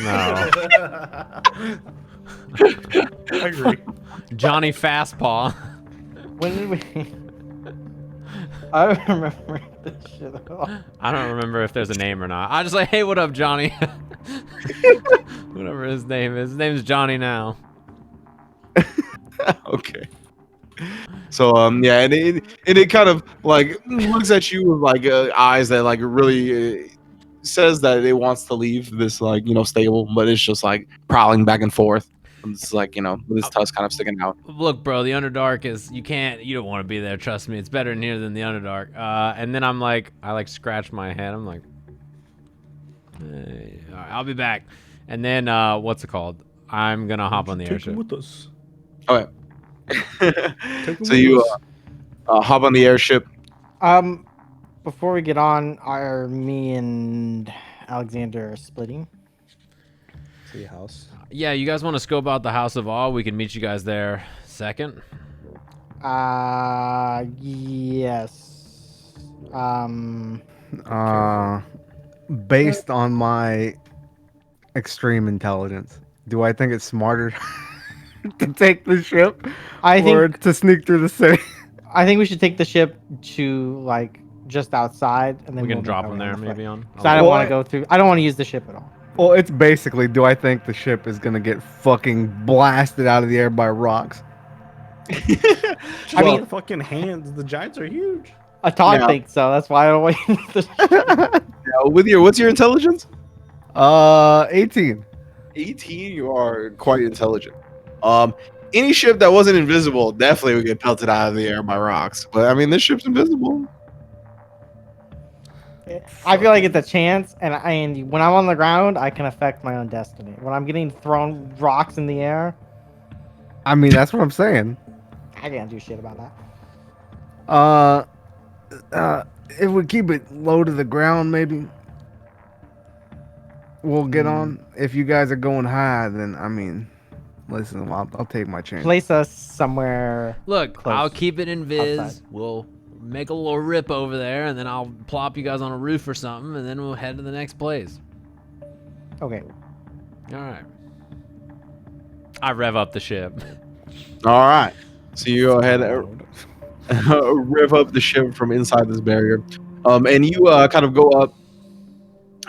No. I agree. Johnny Fastpaw. when did we? I don't remember this shit at all. I don't remember if there's a name or not. I just like, hey, what up, Johnny? Whatever his name is. His name is Johnny now. Okay. So yeah, and it kind of like looks at you with like eyes that like really says that it wants to leave this like stable, but it's just like prowling back and forth. And it's like with its tusk kind of sticking out. Look, bro, the Underdark is you don't want to be there. Trust me, it's better in here than the Underdark. And then I scratch my head. I'm like, hey, all right, I'll be back. And then what's it called? I'm gonna hop on the Take him airship. with us. Okay. Take him So with you us. hop on the airship. Before we get on, are me and Alexander splitting? To your house. Yeah, you guys want to scope out the House of Awe? We can meet you guys there second. Yes. Based on my extreme intelligence, do I think it's smarter to take the ship I or think to sneak through the city? I think we should take the ship to like just outside, and then We can we'll drop make them our way there on foot. maybe on. So I don't Well, want to go through. I don't want to use the ship at all. Well, it's basically, do I think the ship is gonna get fucking blasted out of the air by rocks? I mean, the fucking hands. The giants are huge. Atoq Yeah. thinks so. That's why I don't want to use the ship. What's your intelligence? 18. 18. You are quite intelligent. Any ship that wasn't invisible definitely would get pelted out of the air by rocks. But I mean, this ship's invisible. I feel like it's a chance, and when I'm on the ground, I can affect my own destiny. When I'm getting thrown rocks in the air, I mean, that's what I'm saying. I can't do shit about that. If we keep it low to the ground, maybe we'll get on. If you guys are going high, then I mean, listen, I'll take my chance. Place us somewhere. Look, Close. I'll keep it in viz. Outside. We'll make a little rip over there, and then I'll plop you guys on a roof or something, and then we'll head to the next place. Okay. All right. I rev up the ship. All right. So you go ahead and rev up the ship from inside this barrier, and you kind of go up,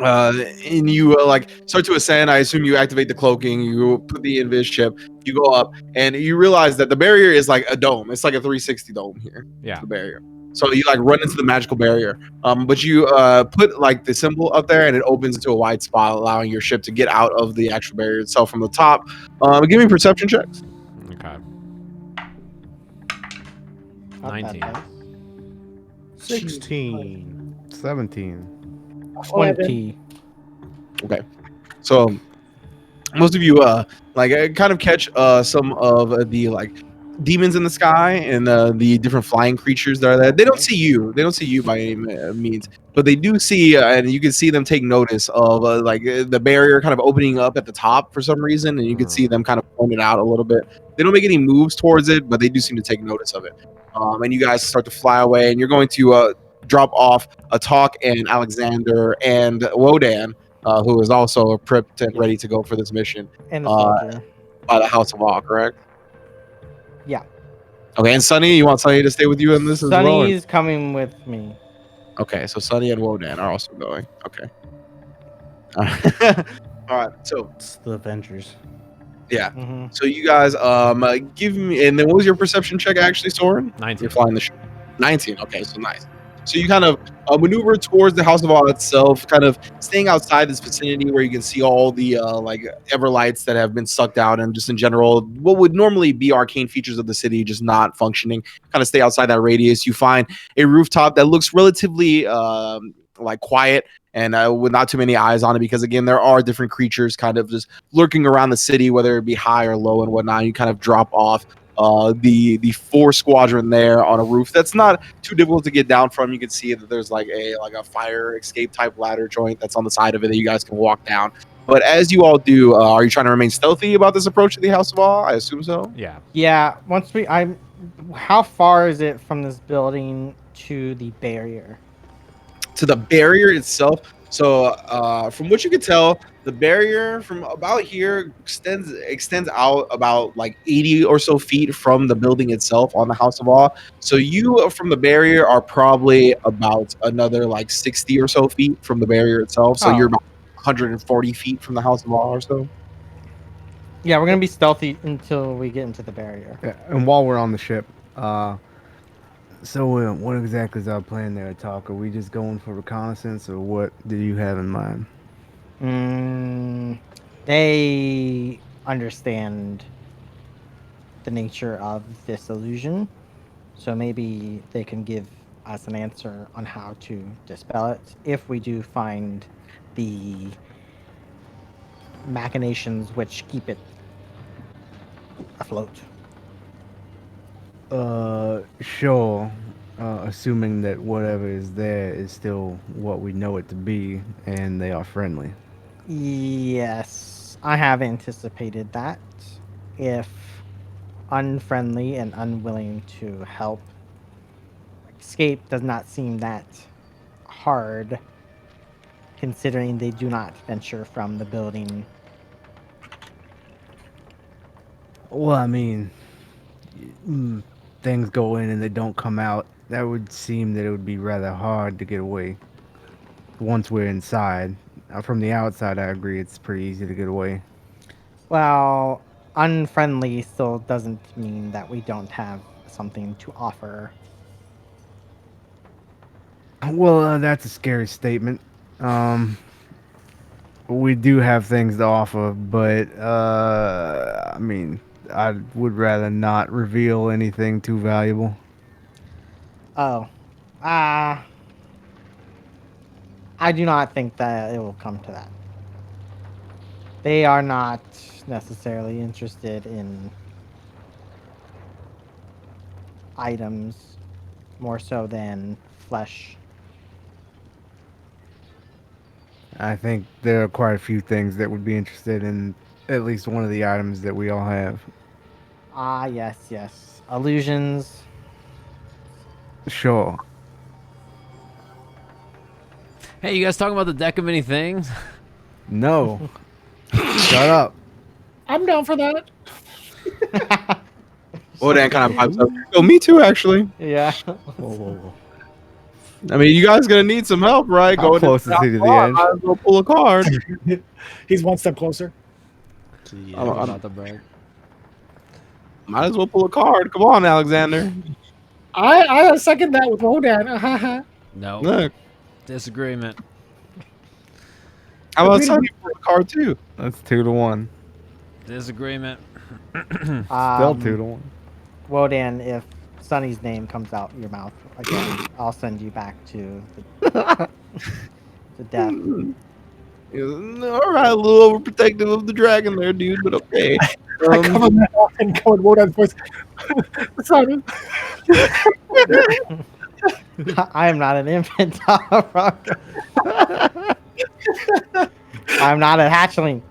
and you like start to ascend. I assume you activate the cloaking. You put the invis chip. You go up, and you realize that the barrier is like a dome. It's like a 360 dome here. Yeah. The barrier. So you like run into the magical barrier, but you put like the symbol up there, and it opens into a wide spot, allowing your ship to get out of the actual barrier itself from the top. Give me perception checks. Okay. Not that 19. bad. 16. 17. 20. Okay. So most of you kind of catch some of the like demons in the sky and the different flying creatures that are there. They don't see you. They don't see you by any means, but they do see, and you can see them take notice of the barrier kind of opening up at the top for some reason, and you can see them kind of point it out a little bit. They don't make any moves towards it, but they do seem to take notice of it. And you guys start to fly away, and you're going to drop off Atoq and Alexander and Wodan, who is also prepped and ready to go for this mission And the soldier. by the House of Awe, correct? Yeah. Okay, and Sunny, you want Sunny to stay with you in this as well? or- Sunny's coming with me. Okay, so Sunny and Wodan are also going. Okay. All right. So It's the Avengers. yeah. Mm-hmm. So you guys give me, and then what was your perception check actually, Soren? 19. You're flying the ship. 19. Okay, so nice. So you kind of maneuver towards the House of Awe itself, kind of staying outside this vicinity where you can see all the Everlights that have been sucked out, and just in general, what would normally be arcane features of the city just not functioning. Kind of stay outside that radius. You find a rooftop that looks relatively quiet and with not too many eyes on it, because again, there are different creatures kind of just lurking around the city, whether it be high or low and whatnot. You kind of drop off the 4 squadron there on a roof that's not too difficult to get down from. You can see that there's like a fire escape type ladder joint that's on the side of it that you guys can walk down. But as you all do, are you trying to remain stealthy about this approach to the House of Awe? I assume so. Yeah. Yeah. How far is it from this building to the barrier? To the barrier itself. So from what you can tell, the barrier from about here extends out about like 80 or so feet from the building itself on the House of Awe. So you from the barrier are probably about another like 60 or so feet from the barrier itself. So you're about 140 feet from the House of Awe or so. Yeah, we're gonna be stealthy until we get into the barrier. Yeah, and while we're on the ship, so what exactly is our plan there, Atoq? Are we just going for reconnaissance, or what do you have in mind? They understand the nature of this illusion, so maybe they can give us an answer on how to dispel it if we do find the machinations which keep it afloat. Sure. Assuming that whatever is there is still what we know it to be, and they are friendly. Yes, I have anticipated that. If unfriendly and unwilling to help, escape does not seem that hard, considering they do not venture from the building. Well, I mean, things go in and they don't come out. That would seem that it would be rather hard to get away once we're inside. From the outside, I agree, it's pretty easy to get away. Well, unfriendly still doesn't mean that we don't have something to offer. Well, that's a scary statement. We do have things to offer, but I mean, I would rather not reveal anything too valuable. Oh. I do not think that it will come to that. They are not necessarily interested in items more so than flesh. I think there are quite a few things that would be interested in at least one of the items that we all have. Ah, yes, yes. Illusions. Sure. Hey, you guys talking about the deck of many things? No. Shut up. I'm down for that. Wodan kind of pipes up. Oh, me too, actually. Yeah. Whoa, whoa, whoa. I mean, you guys gonna need some help, right? How close is he to the edge? Might as well pull a card. He's one step closer. Yeah, I'm- About the break. Might as well pull a card. Come on, Alexander. I second that with Wodan. No. Look, Disagreement. how about Sunny pull a card too? That's 2-1. Disagreement. Still Um, 2-1. Wodan, if Sunny's name comes out your mouth again, I'll send you back to the death. All right, a little overprotective of the dragon there, dude, but okay. I cover that up and go in Wodan's voice. Sorry. I am not an infant. I'm not a hatchling.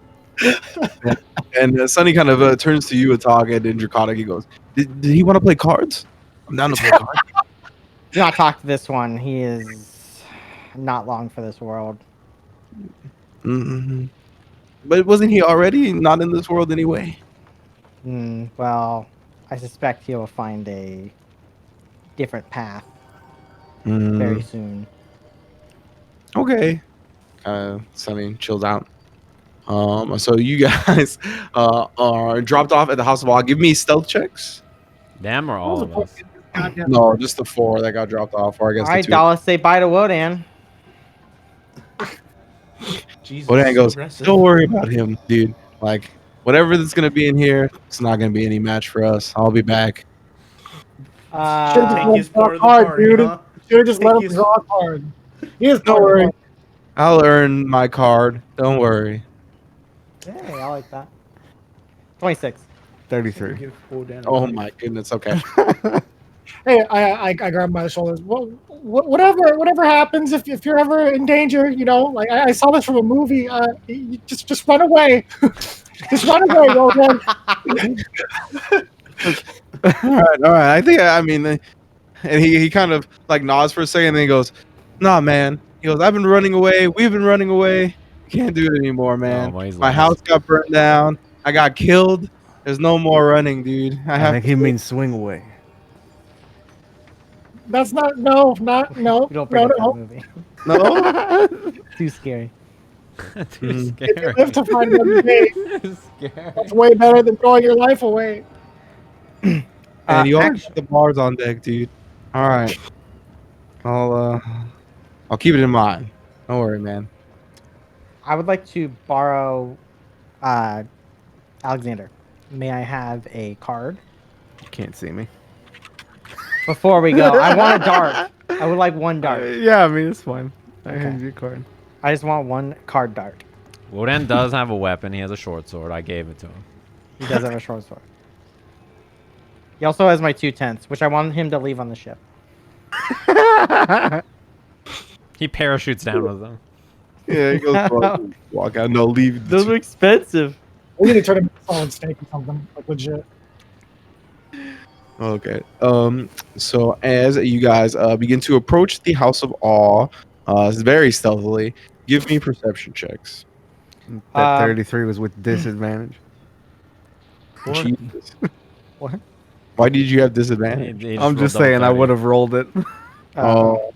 And Sunny kind of turns to you, Atoq, and in Draconic, he goes, did he want to play cards? I'm down to play cards. Do not talk to this one. He is not long for this world. Mm-hmm. But wasn't he already not in this world anyway? Well, I suspect he will find a different path very soon. Okay. Sunny chills out. So you guys are dropped off at the House of Awe. Give me stealth checks. Them or all of us? Goddamn. No, just the 4 that got dropped off, or I guess All right, the 2. Dala, say bye to Wodan. Jesus. Wodan goes, aggressive. don't worry about him, dude. Like, whatever that's going to be in here, it's not going to be any match for us. I'll be back. Should've Take just his let part him of the draw a card, party, dude. huh? Should have just Take let him his- draw a card. He is Don't part of the worry. party. I'll earn my card. Don't worry. Hey, I like that. 26. 33. Give Wodan a Oh break. my goodness. Okay. Hey, I grab him by the shoulders. Well, whatever happens, if you're ever in danger, you know, like I saw this from a movie. You just run away. Just run away, Wodan. All right. I mean, and he kind of like nods for a second, and then he goes, "Nah, man." He goes, "I've been running away. We've been running away. Can't do it anymore, man. well, he's My lost. house got burned down. I got killed. There's no more running, dude. I I have think to he stay." means swing away. That's not no. You don't bring up that movie. No. Too scary. Too If you scary. live to fight another day, Scary. that's way better than throwing your life away. And you always Actually, got the bars on deck, dude. All right. I'll keep it in mind. Don't worry, man. I would like to borrow Alexander. May I have a card? You can't see me. Before we go, I want a dart. I would like one dart. Yeah, I mean, it's fine. I Okay. hand you a card. I just want one card dart. Wodan does have a weapon. He has a short sword. I gave it to him. He does have a short sword. He also has my 2/10, which I want him to leave on the ship. He parachutes down with them. Yeah, he goes walk out. No, leave. Those are expensive. We need to turn him into solid steak or something, like legit. Okay. So as you guys begin to approach the House of Awe, very stealthily, give me perception checks. That 33 was with disadvantage. Jesus. What? Why did you have disadvantage? He I'm just rolled saying I double would 30. have rolled it. Oh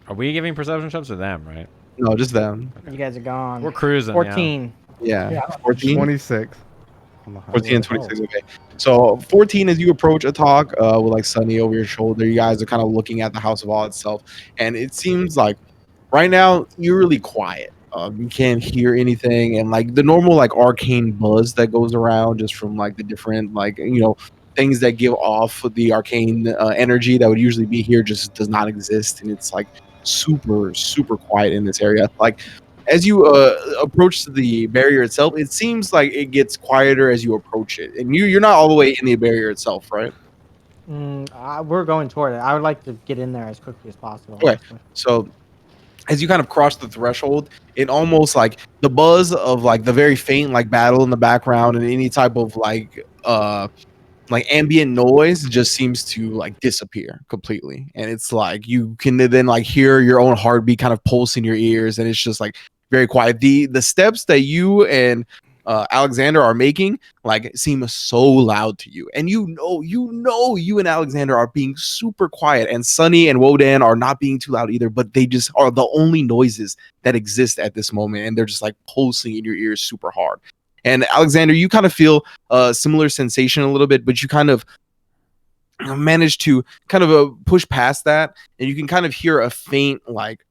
Are we giving perception checks or them, right? no, just them. You guys are gone. We're cruising. 14. Yeah, Yeah. 14. 26. 14 and 26. Okay. So 14, as you approach Atoq with like Sunny over your shoulder, you guys are kind of looking at the House of Awe itself, and it seems like right now eerily quiet. You can't hear anything, and like the normal like arcane buzz that goes around just from like the different like things that give off the arcane energy that would usually be here just does not exist, and it's like super quiet in this area. Like as you approach the barrier itself, it seems like it gets quieter as you approach it, and you're not all the way in the barrier itself, right? We're going toward it. I would like to get in there as quickly as possible. Okay, Honestly. so as you kind of cross the threshold, it almost like the buzz of like the very faint like battle in the background and any type of like ambient noise just seems to like disappear completely, and it's like you can then like hear your own heartbeat kind of pulse in your ears, and it's just like very quiet. The steps that you and Alexander are making like seem so loud to you, and you and Alexander are being super quiet, and Sunny and Wodan are not being too loud either, but they just are the only noises that exist at this moment, and they're just like pulsing in your ears super hard. And Alexander, you kind of feel a similar sensation a little bit, but you kind of manage to kind of push past that, and you can kind of hear a faint like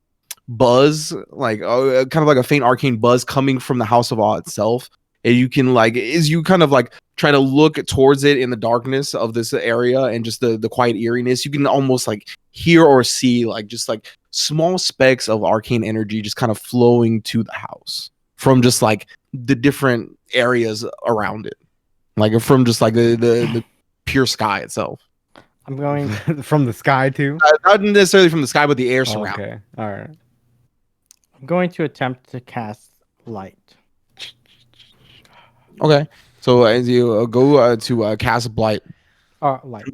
buzz, like kind of like a faint arcane buzz coming from the House of Awe itself. And you can like, as you kind of like try to look towards it in the darkness of this area and just the quiet eeriness, you can almost like hear or see like just like small specks of arcane energy just kind of flowing to the house from just like the different areas around it, like from just like the pure sky itself. I'm going. From the sky too. Not necessarily from the sky, but the air surrounding. Okay, all right. I'm going to attempt to cast light. Okay, so as you go to cast blight, Light.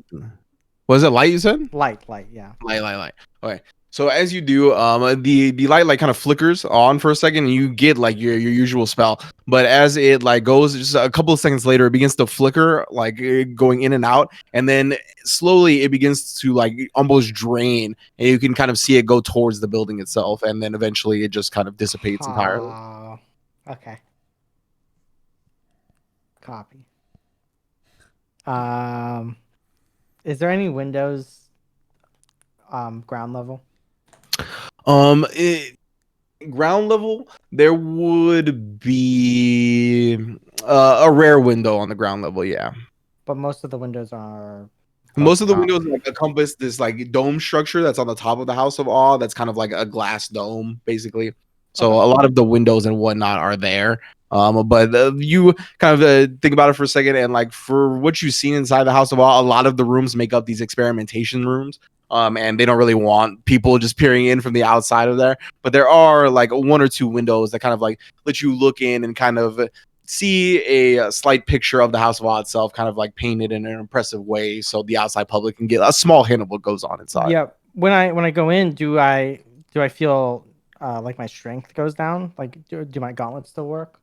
was it light? You said Light. Yeah. light. Okay, so as you do, the light like kind of flickers on for a second, and you get like your usual spell. But as it like goes, just a couple of seconds later, it begins to flicker, like going in and out, and then slowly it begins to like almost drain, and you can kind of see it go towards the building itself, and then eventually it just kind of dissipates entirely. Okay. Copy. Is there any windows ground level? Ground level, there would be a rare window on the ground level, yeah. But most of the windows are. Most of the windows like encompass this like dome structure that's on the top of the House of Awe. That's kind of like a glass dome, basically. So a lot of the windows and whatnot are there. But you kind of think about it for a second, and like for what you've seen inside the House of Awe, a lot of the rooms make up these experimentation rooms. And they don't really want people just peering in from the outside of there. But there are like one or two windows that kind of like let you look in and kind of see a slight picture of the House of Awe itself, kind of like painted in an impressive way, so the outside public can get a small hint of what goes on inside. Yeah. When I go in, do I feel like my strength goes down? Like do my gauntlets still work?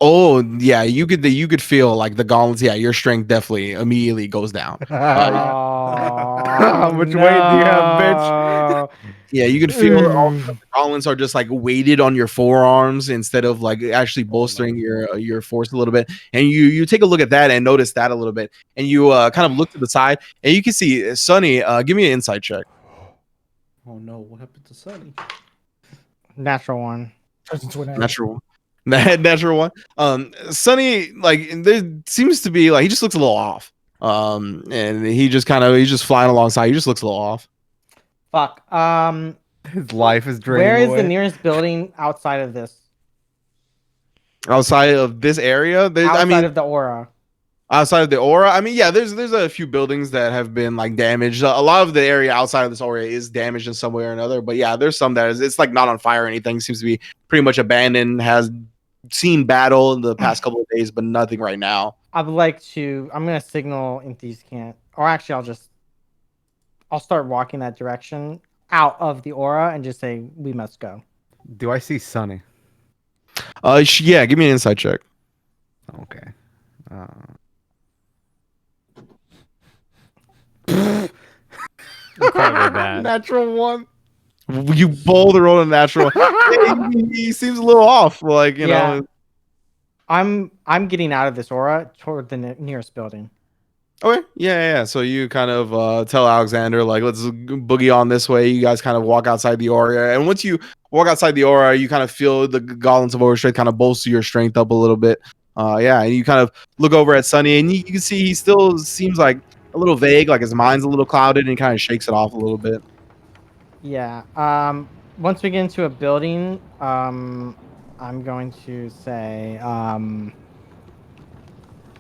Oh yeah, you could feel like the gauntlets. Yeah, your strength definitely immediately goes down. How much weight do you have, bitch? Yeah, you could feel the gauntlets are just like weighted on your forearms instead of like actually bolstering your force a little bit. And you take a look at that and notice that a little bit, and you kind of look to the side and you can see Sunny. Give me an insight check. Oh no, what happened to Sunny? Natural one. Natural. Natural one. Sunny, like there seems to be like he just looks a little off. And he's just flying alongside. He just looks a little off. Fuck. His life is draining. Where is away. the nearest building outside of this? Outside of this area, Outside of the aura. Outside of the aura, I mean, yeah, there's a few buildings that have been like damaged. A lot of the area outside of this aura is damaged in some way or another. But yeah, there's some that it's like not on fire or anything. Seems to be pretty much abandoned. Has seen battle in the past couple of days, but nothing right now. I'm gonna signal Inthys can't, or actually I'll start walking that direction out of the aura and just say we must go. Do I see Sunny? Yeah, give me an insight check. Okay. Probably bad. Natural one. You bold roll a natural. He seems a little off. Like you know. I'm getting out of this aura toward the nearest building. Okay, yeah. So you kind of tell Alexander like, let's boogie on this way. You guys kind of walk outside the aura, and once you walk outside the aura, you kind of feel the goblins of overstrength kind of bolster your strength up a little bit. Yeah, and you kind of look over at Sunny, and you can see he still seems like a little vague, like his mind's a little clouded, and he kind of shakes it off a little bit. Yeah. Once we get into a building, I'm going to say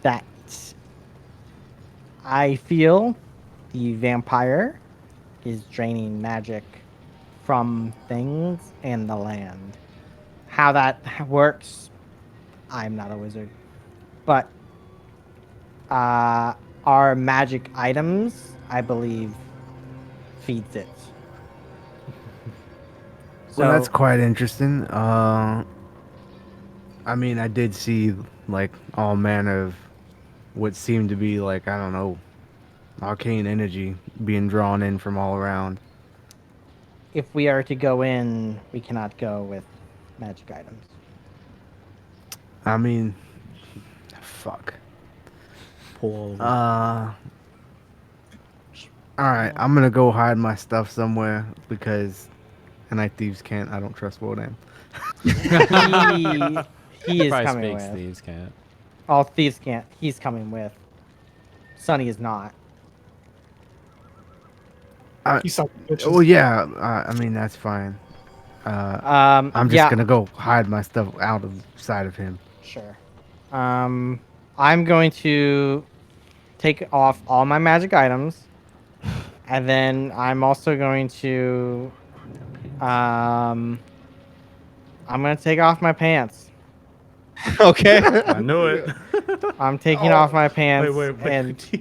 that I feel the vampire is draining magic from things and the land. How that works, I'm not a wizard, but our magic items, I believe, feeds it. Well, that's So quite interesting. I mean, I did see like all manner of what seemed to be like, I don't know, arcane energy being drawn in from all around. if we are to go in, we cannot go with magic items. I mean, fuck. Pull all of it. All right, I'm gonna go hide my stuff somewhere because, and night thieves can't. I don't trust Wodan. He is Probably coming speaks with. thieves can't. All thieves can't. He's coming with. Sonny is not. You son of bitches. Well, yeah. I mean, that's fine. I'm just Yeah, gonna go hide my stuff out of sight of him. sure. I'm going to take off all my magic items, and then I'm also going to, I'm gonna take off my pants. Okay. I knew it. I'm taking off my pants. Wait. And Do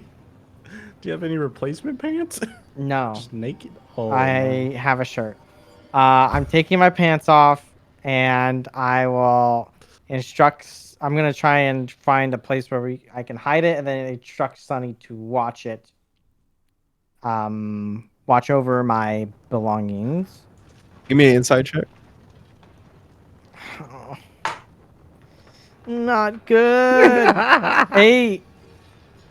you have any replacement pants? no, Just naked? Oh, I have a shirt. I'm taking my pants off, and I will instruct. I'm gonna try and find a place where I can hide it, and then instruct Sunny to watch it. Watch over my belongings. Give me an inside check. Oh, not good. 8.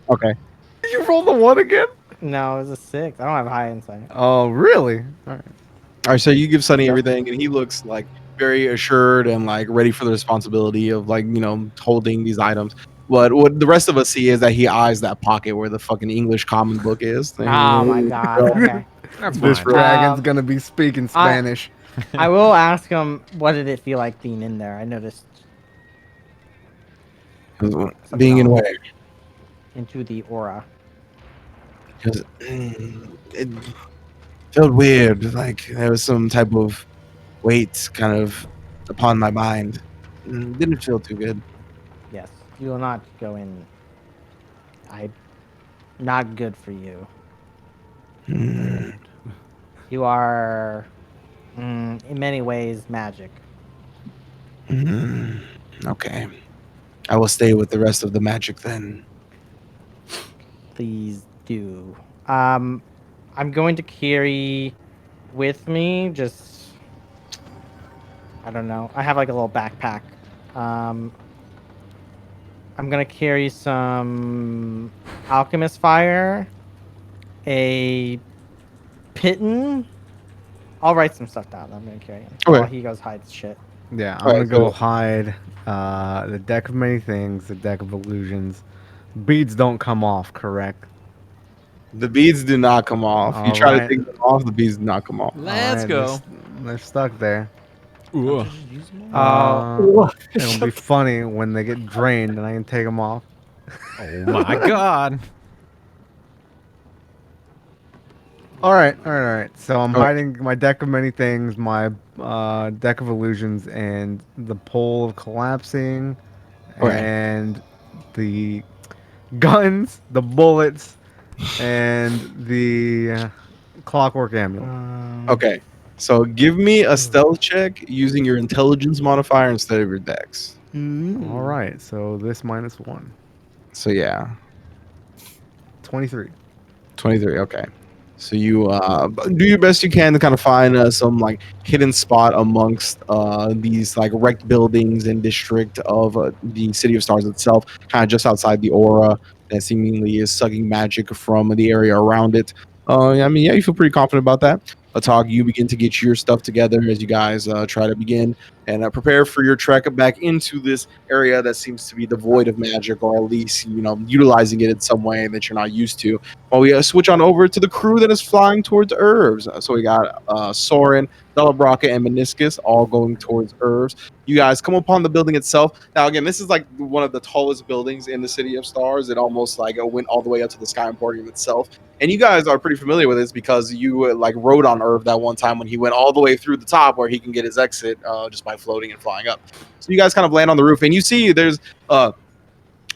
Okay. Did you roll the one again? No, it was a 6. I don't have high insight. Oh, really? All right. All right, so you give Sunny everything, and he looks like very assured and like ready for the responsibility of like holding these items. What the rest of us see is that he eyes that pocket where the fucking English common book is. Oh my god. Okay. That's This fine. dragon's Um, gonna be speaking Spanish. I will ask him, what did it feel like being in there? I noticed Being in off. where? Into the aura. Because it felt weird, like there was some type of weight kind of upon my mind. Didn't feel too good. Yes. You will not go in. Not good for you. You are, in many ways, magic. Okay. I will stay with the rest of the magic then. Please do. I'm going to carry with me just, I don't know. I have like a little backpack. I'm gonna carry some alchemist fire, a piton. I'll write some stuff down. I'm gonna carry him Okay. while he goes hides shit. Yeah, I'm Alright, gonna go so- hide the deck of many things, the deck of illusions. Beads don't come off, correct? The beads do not come off. You try to Alright. take them off, the beads do not come off. Let's Alright, go. They're stuck there. Ooh. It'll be funny when they get drained and I can take them off. Oh my god. All right. So I'm Okay. hiding my deck of many things, my deck of illusions, and the pole of collapsing, Okay. and the guns, the bullets, and the clockwork amulet. Okay. So give me a stealth check using your intelligence modifier instead of your dex. All right. So this -1, So yeah, 23. 23. Okay. So you do your best you can to kind of find some like hidden spot amongst these like wrecked buildings and district of the City of Stars itself, kind of just outside the aura that seemingly is sucking magic from the area around it. I mean, yeah, you feel pretty confident about that. Atoq, you begin to get your stuff together as you guys try to begin and prepare for your trek back into this area that seems to be devoid of magic, or at least utilizing it in some way that you're not used to. Well, we switch on over to the crew that is flying towards Herbs. So we got Soren, Dala, Brakka, and Minoscus all going towards Herbs. You guys come upon the building itself. Now, again, this is like one of the tallest buildings in the City of Stars. It almost like went all the way up to the Sky Emporium itself. And you guys are pretty familiar with this because you like rode on Herb that one time when he went all the way through the top where he can get his exit just by floating and flying up. So you guys kind of land on the roof, and you see there's a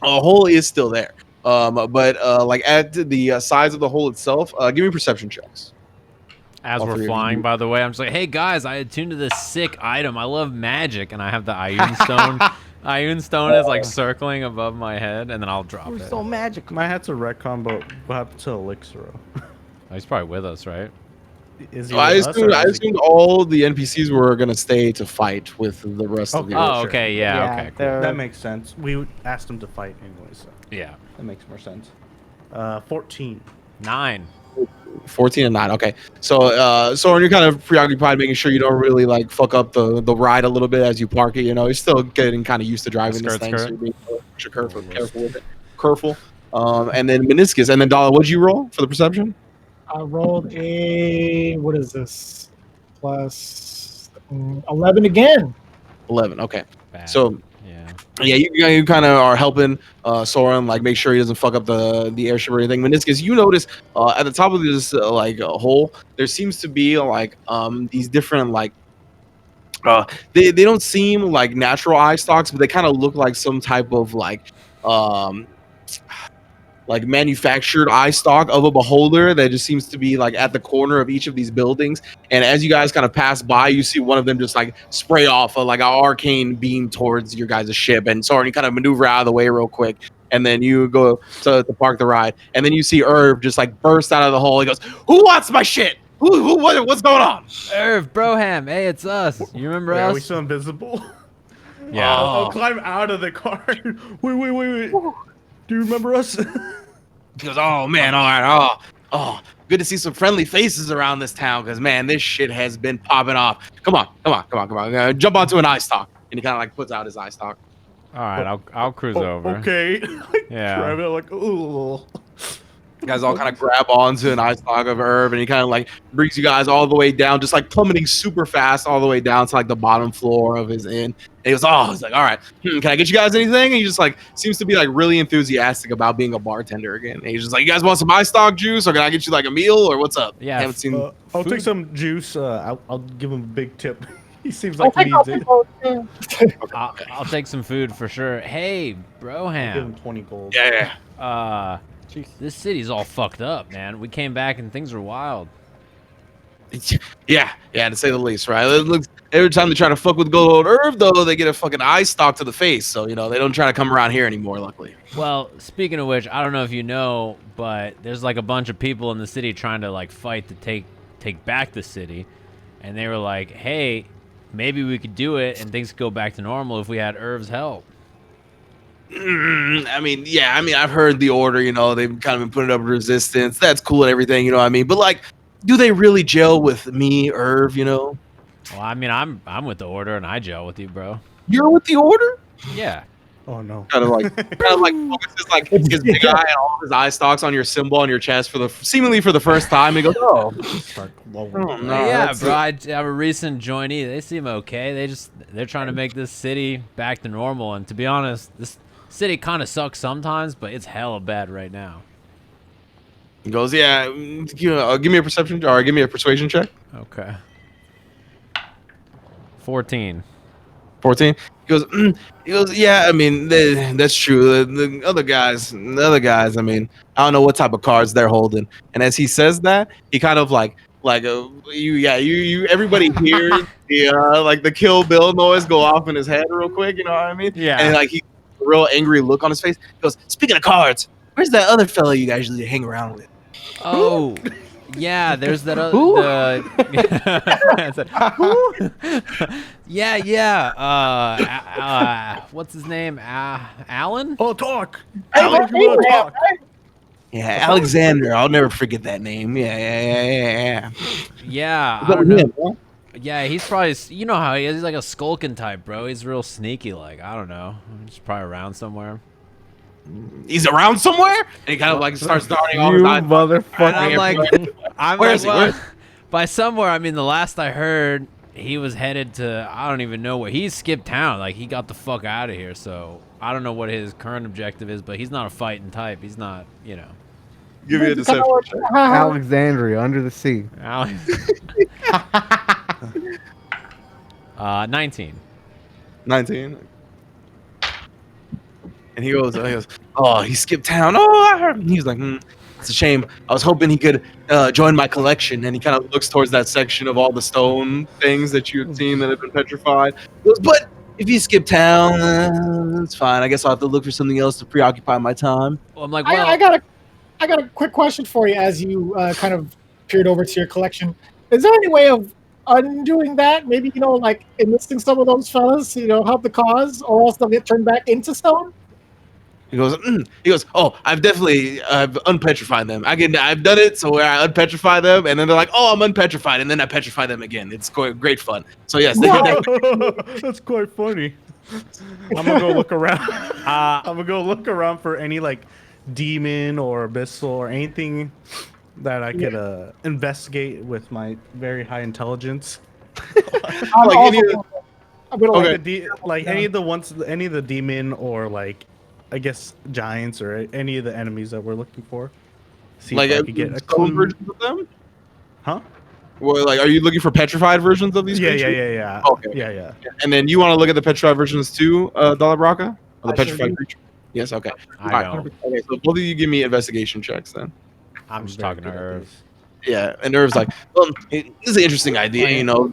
hole is still there. But like at the size of the hole itself, give me perception checks. As All we're three of flying, you. by the way, I'm just like, hey guys, I attuned to this sick item. I love magic, and I have the Ioun stone. Ioun stone is like circling above my head, and then I'll drop We're it. so magical. My hat's a retcon, but what happened to Elixiro? Oh, he's probably with us, right? Is he I with us, or assumed, is he- all the NPCs were gonna stay to fight with the rest of the. Okay. Oh, sure. okay, yeah, okay, cool. they're- That makes sense. We asked him to fight anyway, so Yeah, that makes more sense. 14. 9. 14 and 9. Okay, so Soren, you're kind of preoccupied making sure you don't really like fuck up the ride a little bit as you park it. You're still getting kind of used to driving this thing, so you're being extra careful with it. Careful. And then Minoscus, and then Dala, what'd you roll for the perception? I rolled a what is this? Plus 11 again. 11. Okay, Bad. so yeah. yeah, you kind of are helping Soren like make sure he doesn't fuck up the airship or anything. Minoscus, you notice at the top of this hole, there seems to be like these different like they don't seem like natural eye stalks, but they kind of look like some type of like manufactured eye stalk of a beholder that just seems to be like at the corner of each of these buildings. And as you guys kind of pass by, you see one of them just like spray off like an arcane beam towards your guys' ship. And Soren, you kind of maneuver out of the way real quick. And then you go to park the ride. And then you see Herb just like burst out of the hole. He goes, "Who wants my shit? What's going on?" Irv, Broham, hey, it's us. You remember Yeah, are us? we still invisible? Yeah. I'll climb out of the car. Wait. Do you remember us? He goes, "Oh man, all right, oh, good to see some friendly faces around this town, because man, this shit has been popping off. Come on, jump onto an eye stalk." And he kind of like puts out his eye stalk. All right, I'll cruise over. Okay. Yeah. Grab it like, ooh. You guys all kind of grab onto an eye stalk of Herb, and he kind of like brings you guys all the way down, just like plummeting super fast all the way down to like the bottom floor of his inn. And he goes, "Oh," he's like, "All right, can I get you guys anything?" And he just like seems to be like really enthusiastic about being a bartender again. And he's just like, "You guys want some eye stalk juice, or can I get you like a meal, or what's up?" Yeah, Haven't seen. I'll Food. take some juice. I'll give him a big tip. He seems I'll like he take needs all it. I'll take some food for sure. Hey, I'll give Broham. him 20 gold. Yeah. This city's all fucked up, man. We came back and things are wild. Yeah, to say the least, right? It looks, every time they try to fuck with good old Herb, though, they get a fucking eye stalk to the face. So they don't try to come around here anymore. Luckily. Well, speaking of which, I don't know if you know, but there's like a bunch of people in the city trying to like fight to take back the city, and they were like, "Hey, maybe we could do it and things could go back to normal if we had Herb's help." I mean, I've heard the order. They've kind of been putting up resistance. That's cool and everything. You know what I mean? But like, do they really gel with me, Herb? Well, I mean, I'm with the order and I gel with you, bro. You're with the order. Yeah. Oh no. Kind of like focuses like his big eye and all his eye stalks on your symbol on your chest seemingly for the first time. He goes, "Oh, Start lowering. no, yeah, that's bro. I'm a recent joinee. They seem okay. They're trying to make this city back to normal. And to be honest, this city kind of sucks sometimes, but it's hella bad right now. He goes, "Yeah, give me a perception or give me a persuasion check." Okay. 14. 14. He goes, "Yeah, I mean, that's true. The other guys, I mean, I don't know what type of cards they're holding." And as he says that, he kind of everybody hears the Kill Bill noise go off in his head real quick. You know what I mean? Yeah. And like he a real angry look on his face. He goes, "Speaking of cards, where's that other fella you guys usually hang around with?" Oh, Yeah, there's that other Who? what's his name? Alan? Atoq. Abraham, Atoq. right? Yeah, Alexander. I'll never forget that name. Yeah. Yeah, What's I up don't with know. him, bro? Yeah, he's probably, you know how he is. He's like a skulking type, bro. He's real sneaky. Like, I don't know. He's probably around somewhere. He's around somewhere, and he kind of like starts darting all his You eyes. motherfucker. I'm like, Where is he? well, Where- by somewhere, I mean, the last I heard, he was headed to, I don't even know where. He skipped town. Like, he got the fuck out of here. So, I don't know what his current objective is, but he's not a fighting type. He's not, you know. Give me a deception check. Alexandria, under the sea. 19. 19. And he goes, oh, he skipped town. Oh, I heard. He was like, it's a shame. I was hoping he could join my collection. And he kind of looks towards that section of all the stone things that you had seen that have been petrified. He goes, but if you skip town, it's fine. I guess I'll have to look for something else to preoccupy my time. Well, I'm like, well, I got a quick question for you as you kind of peered over to your collection. Is there any way of undoing that? Maybe, like enlisting some of those fellas, help the cause, or else they'll get turned back into stone? He goes, oh, I've unpetrified them. I've done it, so where I unpetrify them, and then they're like, oh, I'm unpetrified, and then I petrify them again. It's great fun. So yes, That's quite funny. I'm gonna go look around. I'm gonna go look around for any like demon or abyssal or anything that I could investigate with my very high intelligence. I'm any also- I'm gonna Like any of the demon or like I guess giants or any of the enemies that we're looking for. See like if I could get a stone clue. versions of them. Huh? Well, like, are you looking for petrified versions of these creatures? Yeah. Okay. Yeah. And then you want to look at the petrified versions too, Dala Brakka? Or the I sure petrified do. creature? Yes, okay. I Alright, don't. okay, so both of you give me investigation checks then. I'm just very talking to good at Irv. this. Yeah, and Irv's like, well, this is an interesting idea,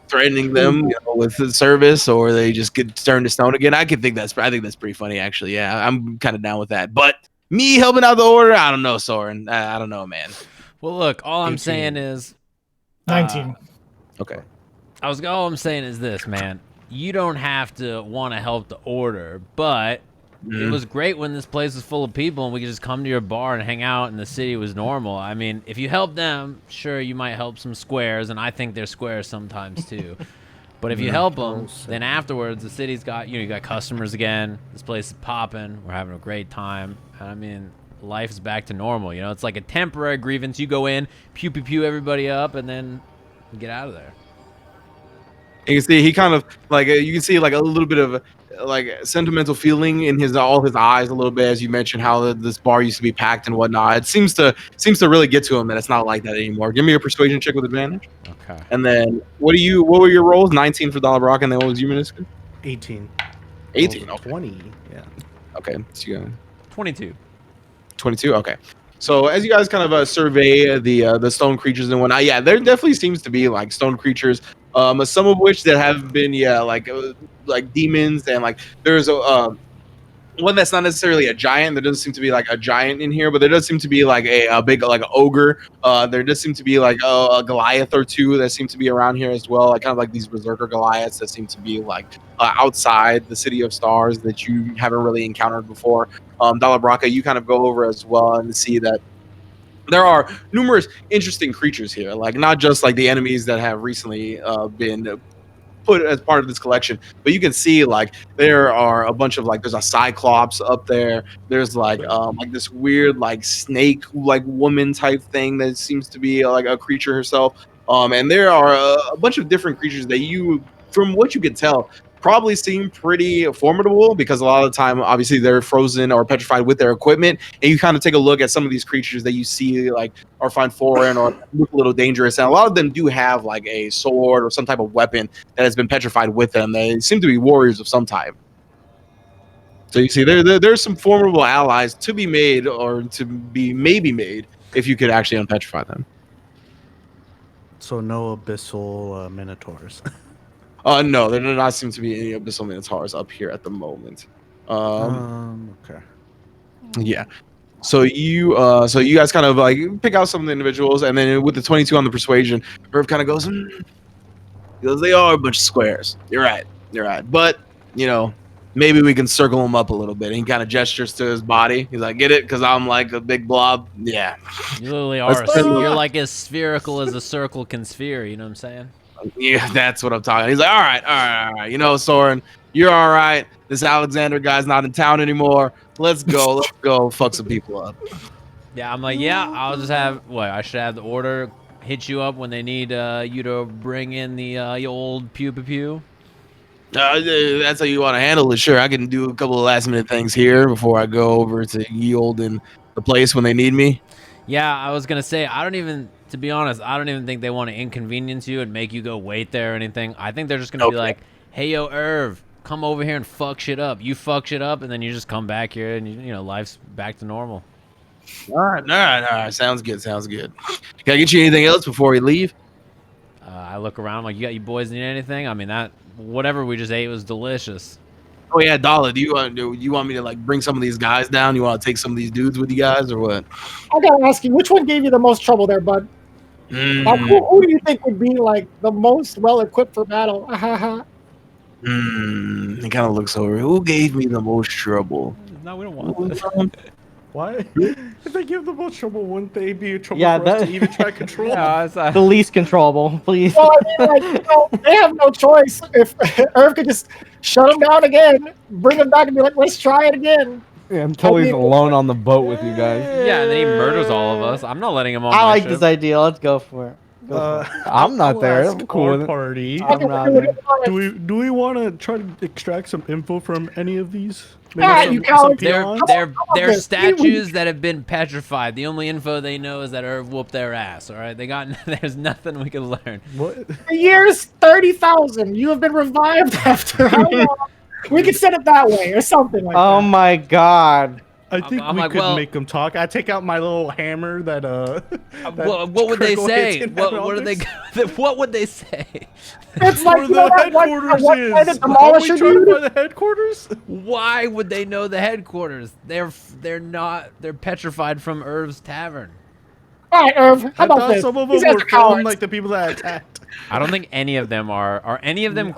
threatening them with the service, or they just get turned to stone again. I think that's pretty funny, actually. Yeah, I'm kind of down with that. But me helping out the order, I don't know, Soren. I don't know, man. Well, look, all I'm 18. saying is 19. Okay. all I'm saying is this, man. You don't have to want to help the order, but it was great when this place was full of people and we could just come to your bar and hang out and the city was normal. I mean, if you help them, sure, you might help some squares, and I think they're squares sometimes too. But if you help them, then afterwards the city's got, you got customers again. This place is popping. We're having a great time. And I mean, life's back to normal. It's like a temporary grievance. You go in, pew everybody up, and then get out of there. You can see he kind of like you can see like a little bit of like sentimental feeling in all his eyes a little bit as you mentioned how this bar used to be packed and whatnot. It seems to really get to him that it's not like that anymore. Give me a persuasion check with advantage. Okay. And then what were your rolls? 19 for Dala Brakka, and then what was you, Minoscus? 18. 18. Okay. 20. Yeah. Okay. So you got 22. 22. Okay. So as you guys kind of survey the stone creatures and whatnot, yeah, there definitely seems to be like stone creatures, some of which that have been like demons, and like there's a one that's not necessarily a giant. There doesn't seem to be like a giant in here, but there does seem to be like a big like ogre. There does seem to be like a Goliath or two that seem to be around here as well, like kind of like these berserker Goliaths that seem to be like outside the City of Stars that you haven't really encountered before. Dala Brakka, you kind of go over as well and see that there are numerous interesting creatures here, like not just like the enemies that have recently been put as part of this collection, but you can see like there are a bunch of like there's a cyclops up there. There's like this weird like snake like woman type thing that seems to be like a creature herself. And there are a bunch of different creatures that you, from what you can tell, probably seem pretty formidable because a lot of the time, obviously, they're frozen or petrified with their equipment. And you kind of take a look at some of these creatures that you see like or find foreign or look a little dangerous. And a lot of them do have like a sword or some type of weapon that has been petrified with them. They seem to be warriors of some type. So you see, there's some formidable allies to be made or to be maybe made if you could actually unpetrify them. So no abyssal minotaurs. No, there do not seem to be any abyssal minotaurs up here at the moment. Okay. Yeah. So you guys kind of like pick out some of the individuals, and then with the 22 on the persuasion, Irv kind of goes, he goes, they are a bunch of squares. You're right. But maybe we can circle them up a little bit. And he kind of gestures to his body. He's like, get it? Because I'm like a big blob. Yeah. You literally Let's are. turn them You're up. like as spherical as a circle can sphere. You know what I'm saying? Yeah, that's what I'm talking. He's like, all right. Soren, you're all right. This Alexander guy's not in town anymore. Let's go fuck some people up. Yeah, I'm like, yeah. I'll just have what I should have the order hit you up when they need you to bring in the old pew pew pew. That's how you want to handle it. Sure, I can do a couple of last minute things here before I go over to ye olden the place when they need me. Yeah, I was gonna say to be honest, I don't even think they want to inconvenience you and make you go wait there or anything. I think they're just gonna be like, hey yo, Irv, come over here and fuck shit up. You fuck shit up, and then you just come back here, and life's back to normal. All right. Sounds good. Can I get you anything else before we leave? I look around, I'm like, you boys need anything? I mean, that whatever we just ate was delicious. Oh yeah, Dala, do you want me to like bring some of these guys down? You want to take some of these dudes with you guys or what? I gotta ask you, which one gave you the most trouble there, bud? Like, who do you think would be like the most well equipped for battle? He kind of looks over. Who gave me the most trouble? No, we don't want this. Why? If they give the most trouble, wouldn't they be a trouble Yeah, for us that- to even try control? The least controllable, please. Well, I mean, like, they have no choice. If Irv could just shut them down again, bring them back and be like, let's try it again. Yeah, until he's alone on the boat with you guys. Yeah, and then he murders all of us. I'm not letting him on I my like ship. this idea. Let's go for it. Go for it. I'm not I'll there. ask I'm cool our with it. party. I'm not there. Do we want to try to extract some info from any of these? Ah, you cowards. They're this? statues that have been petrified. The only info they know is that Irv whooped their ass. All right, there's nothing we can learn. What? For years, 30,000. You have been revived after how long? We could set it that way or something like Oh that. my god. I think I'm we like, could well- make them talk. I take out my little hammer that What would they Crickle say? hits in What their are they? elders. What would they say? It's like, Where you know the that one, headquarters what kind is. of Are we demolisher trying to dude? find the headquarters? Why would they know the headquarters? They're petrified from Irv's tavern. All right, Irv, how I about thought this? some of These them guys were are cowards. from like the people that attacked. I don't think any of them are. Are any of them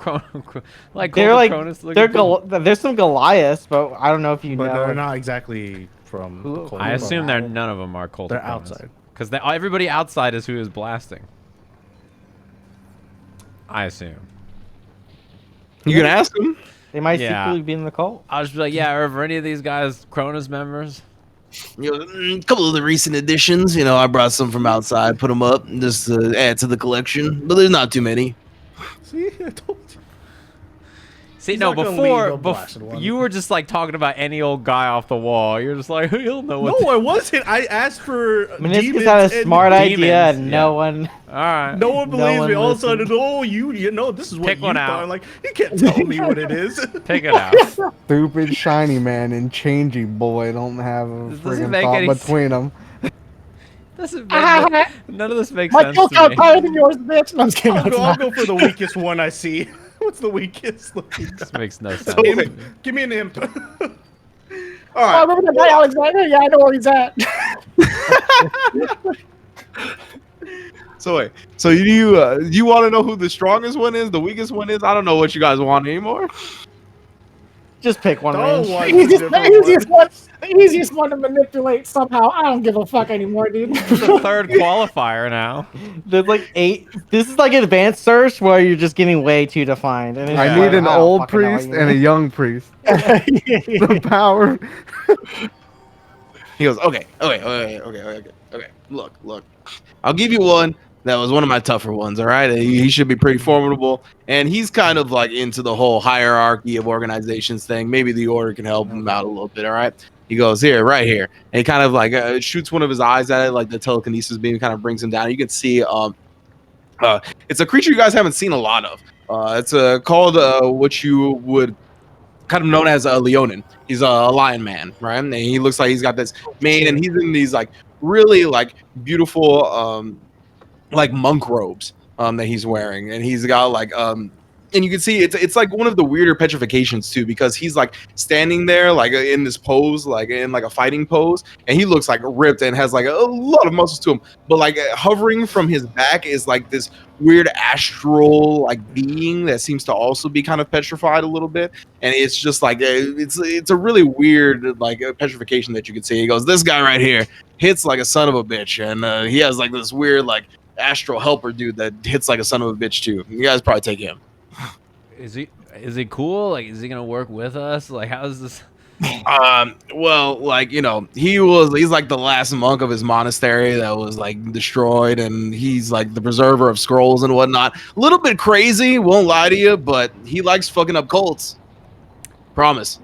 like They're like Cronus looking they're people? there's some Goliaths, but I don't know if you But know. they're not exactly from Who- the cold. I assume They're- none of them are cult. They're outside. Because everybody outside is who is blasting. I assume. You can ask him. They might Yeah. secretly be in the cult. I'll just be like, yeah, are any of these guys Cronus members? A couple of the recent additions. I brought some from outside, put them up just to add to the collection. But there's not too many. See, I told you. See, He's no, not gonna before leave a blasted one. you were just like talking about any old guy off the wall. You're just like, he'll know what. No, I wasn't. I asked for Meniscus demons had a and smart idea, demons, and yeah. no one. All right. No one No believes one me. All of a sudden, listened. oh, you know, this is what Pick you one thought. out. I'm like, you can't tell me what it is. Pick it out. Stupid shiny man and changey boy don't have a This doesn't friggin' make thought any between them. None of this makes My sense kill to count me. higher than yours, bitch. No, I'm just kidding. I'll go for the weakest one I see. What's the weakest? This makes no sense. Give me an imp. Oh, remember that guy Alexander? Yeah, I know where he's at. So wait. So you want to know who the strongest one is, the weakest one is? I don't know what you guys want anymore. Just pick one. Don't Range. want The easiest, different the easiest one. The easiest one to manipulate somehow. I don't give a fuck anymore, dude. It's the third qualifier now. There's like 8. This is like advanced search where you're just getting way too defined. And it's I just need like, an I don't old fucking know what priest you and a mean. young priest. The power. He goes, okay. Look. I'll give you one that was one of my tougher ones. All right, he should be pretty formidable, and he's kind of like into the whole hierarchy of organizations thing. Maybe the order can help him out a little bit. All right. He goes right here, and he kind of like shoots one of his eyes at it, like the telekinesis beam kind of brings him down. You can see it's a creature you guys haven't seen a lot of. It's called what you would kind of known as a Leonin. He's a lion man, right? And he looks like he's got this mane, and he's in these like really like beautiful like monk robes that he's wearing, and he's got like And you can see it's like one of the weirder petrifications too, because he's like standing there like in this pose, like in like a fighting pose, and he looks like ripped and has like a lot of muscles to him. But like hovering from his back is like this weird astral like being that seems to also be kind of petrified a little bit. And it's just like it's a really weird like petrification that you can see. He goes, "This guy right here hits like a son of a bitch," and he has like this weird like astral helper dude that hits like a son of a bitch too. You guys probably take him. Is he cool? Like, is he gonna work with us? Like, how is this? Well, like, you know, he's like the last monk of his monastery that was like destroyed, and he's like the preserver of scrolls and whatnot. A little bit crazy, won't lie to you, but he likes fucking up cults. Promise.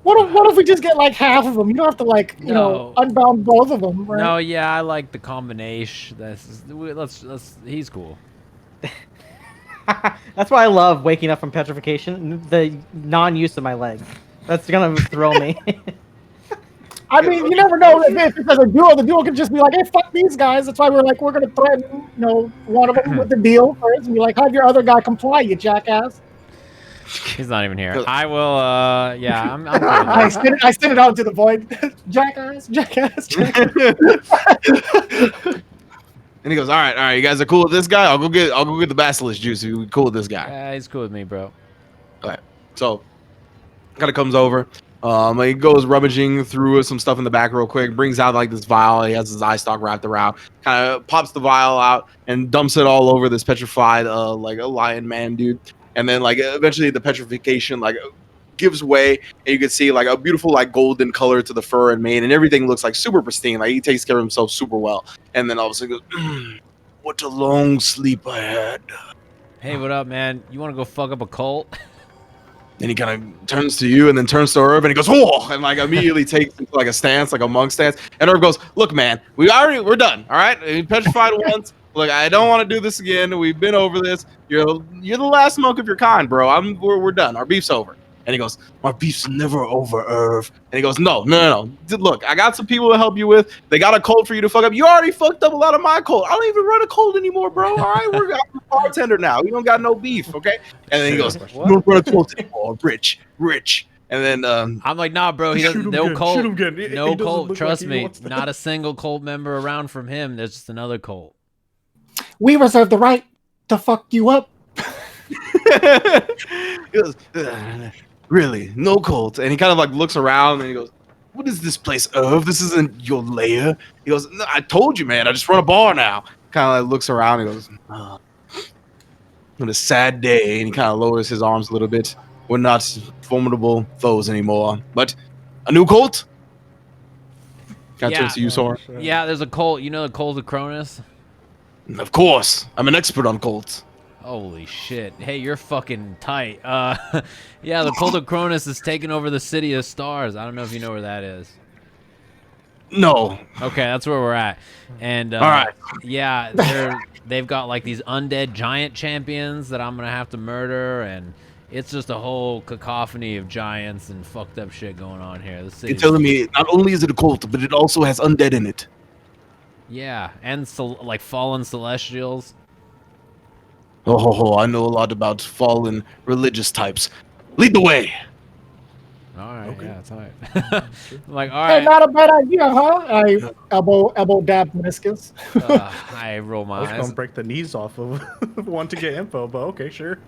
What if we just get like half of them? You don't have to like you know unbound both of them, right? No, yeah, I like the combination. Let's he's cool. That's why I love waking up from petrification. The non-use of my legs. That's gonna throw me. I mean, you never know if it's a duo. The duo could just be like, "Hey, fuck these guys." That's why we're gonna threaten, you know, one of them with the deal first, and be like, "Have your other guy comply, you jackass." He's not even here. I will. Yeah, I'm cool I with that. send it out to the void. Jackass. And he goes, all right, you guys are cool with this guy? I'll go get the basilisk juice if you're cool with this guy. Yeah, he's cool with me, bro. All right. So kind of comes over. He goes rummaging through some stuff in the back real quick, brings out like this vial. He has his eye stalk wrapped around, kind of pops the vial out and dumps it all over this petrified like a lion man dude. And then like eventually the petrification like gives way, and you can see like a beautiful like golden color to the fur and mane, and everything looks like super pristine. Like he takes care of himself super well. And then all of a sudden goes, what a long sleep I had. Hey, what up, man? You want to go fuck up a cult? And he kind of turns to you and then turns to Irv and he goes, whoa, and like immediately takes like a stance, like a monk stance. And Irv goes, look, man, we're done. All right. We petrified once. Look, I don't want to do this again. We've been over this. You're the last monk of your kind, bro. We're done. Our beef's over. And he goes, my beef's never over, Irv. And he goes, no. Look, I got some people to help you with. They got a cult for you to fuck up. You already fucked up a lot of my cult. I don't even run a cult anymore, bro. All right, we're a bartender now. We don't got no beef, okay? And then he goes, you don't run a cult anymore. Rich. And then I'm like, nah, bro. He doesn't. No cult. Shoot him again. No He doesn't cult. look Trust like he me. wants to- Not a single cult member around from him. There's just another cult. We reserve the right to fuck you up. he goes, really? No cult? And he kind of like looks around and he goes, what is this place, Irv? This isn't your lair. He goes, no, I told you, man. I just run a bar now. Kind of like looks around and goes, what a sad day. And he kind of lowers his arms a little bit. We're not formidable foes anymore. But a new cult? Kind of turns to you, Soren. Yeah, there's a cult. You know the cult of Cronus? Of course. I'm an expert on cults. Holy shit. Hey, you're fucking tight. Yeah, the cult of Cronus is taking over the city of stars. I don't know if you know where that is. No. Okay, that's where we're at. And All right. yeah, they've got like these undead giant champions that I'm gonna have to murder, and it's just a whole cacophony of giants and fucked up shit going on here. The You're city. telling me not only is it a cult, but it also has undead in it. Yeah, and like fallen celestials. Oh, I know a lot about fallen religious types. Lead the way. All right, Okay. yeah, it's all right. I'm like, all Hey, right. not a bad idea, huh? I elbow dab Minoscus. I roll I my was eyes. gonna break the knees off of want to get info, but okay, sure.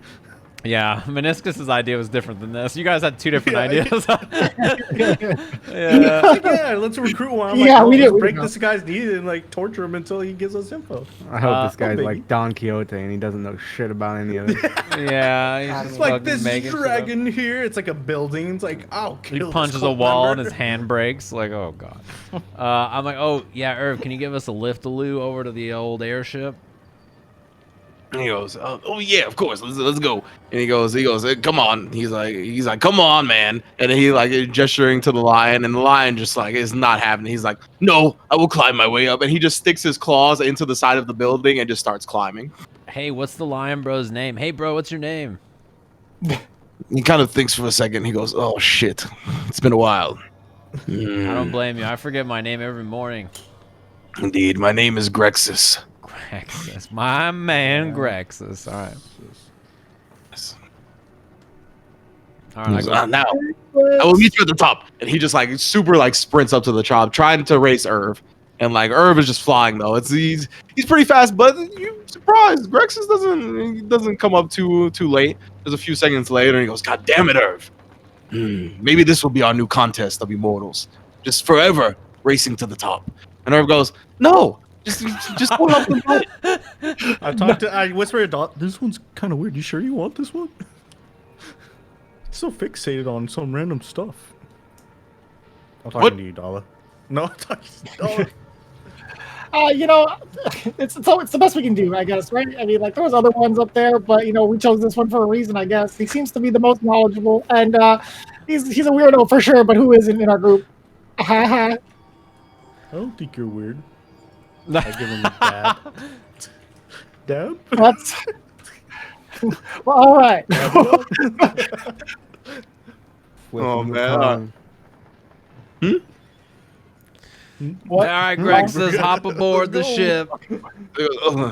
Yeah, Minoscus's idea was different than this. You guys had two different Yeah. ideas. Yeah, like, yeah, let's recruit one. I'm like, Yeah, oh, we let's did. break this guy's knee and like torture him until he gives us info. I hope this guy's biggie. like Don Quixote and he doesn't know shit about any of it. Yeah, he's It's just like fucking this making shit up. dragon here. It's like a building. It's like, I'll He kill punches this a cult wall and member. his hand breaks. Like, oh god. I'm like, oh yeah, Irv, can you give us a lift-a-loo over to the old airship? And he goes, oh yeah, of course, let's go. And he goes, come on. He's like, come on, man. And then he like gesturing to the lion, and the lion just like is not having it. He's like, no, I will climb my way up. And he just sticks his claws into the side of the building and just starts climbing. Hey, what's the lion bro's name? Hey, bro, what's your name? He kind of thinks for a second. He goes, oh shit, it's been a while. I don't blame you. I forget my name every morning. Indeed, my name is Grexus. Grexus, my man, Grexus. All right. All He right, goes, I go. now I will meet you at the top. And he just like super like sprints up to the top, trying to race Irv. And like Irv is just flying though. He's pretty fast, but you surprised. Grexus doesn't come up too late. There's a few seconds later, and he goes, God damn it, Irv. Maybe this will be our new contest of immortals. Just forever racing to the top. And Irv goes, no, just hold up the boat. I whisper to Dala, this one's kind of weird. You sure you want this one? So fixated on some random stuff. I'm talking to you, Dala. No, I'm talking to Dala. You know, it's the best we can do, I guess, right? I mean, like there was other ones up there, but you know, we chose this one for a reason, I guess. He seems to be the most knowledgeable, and he's a weirdo for sure. But who isn't in our group? I don't think you're weird. I give him a dab. Dab? That's well, all right. Oh, man. What? All right, Greg says hop aboard the ship.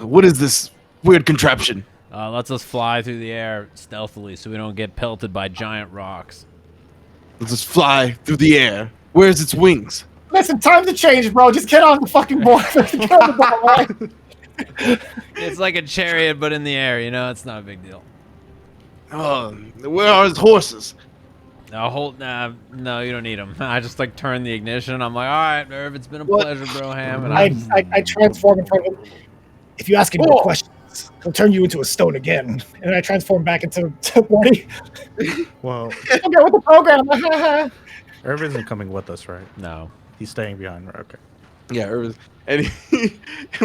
What is this weird contraption? Lets us fly through the air stealthily so we don't get pelted by giant rocks. Let's just fly through the air. Where's its wings? Listen, time to change, bro. Just get on the fucking board. Get on the board, right? It's like a chariot, but in the air. You know, it's not a big deal. Where are his horses? No, you don't need them. I just like turn the ignition. I'm like, all right, Irv, it's been a pleasure, bro, Ham. And I transform in front of him. If you ask any more questions, he'll turn you into a stone again. And then I transform back into Morty. Well, I'll get with the program. Irv isn't coming with us, right? no. He's staying behind. Right? Okay. Yeah, and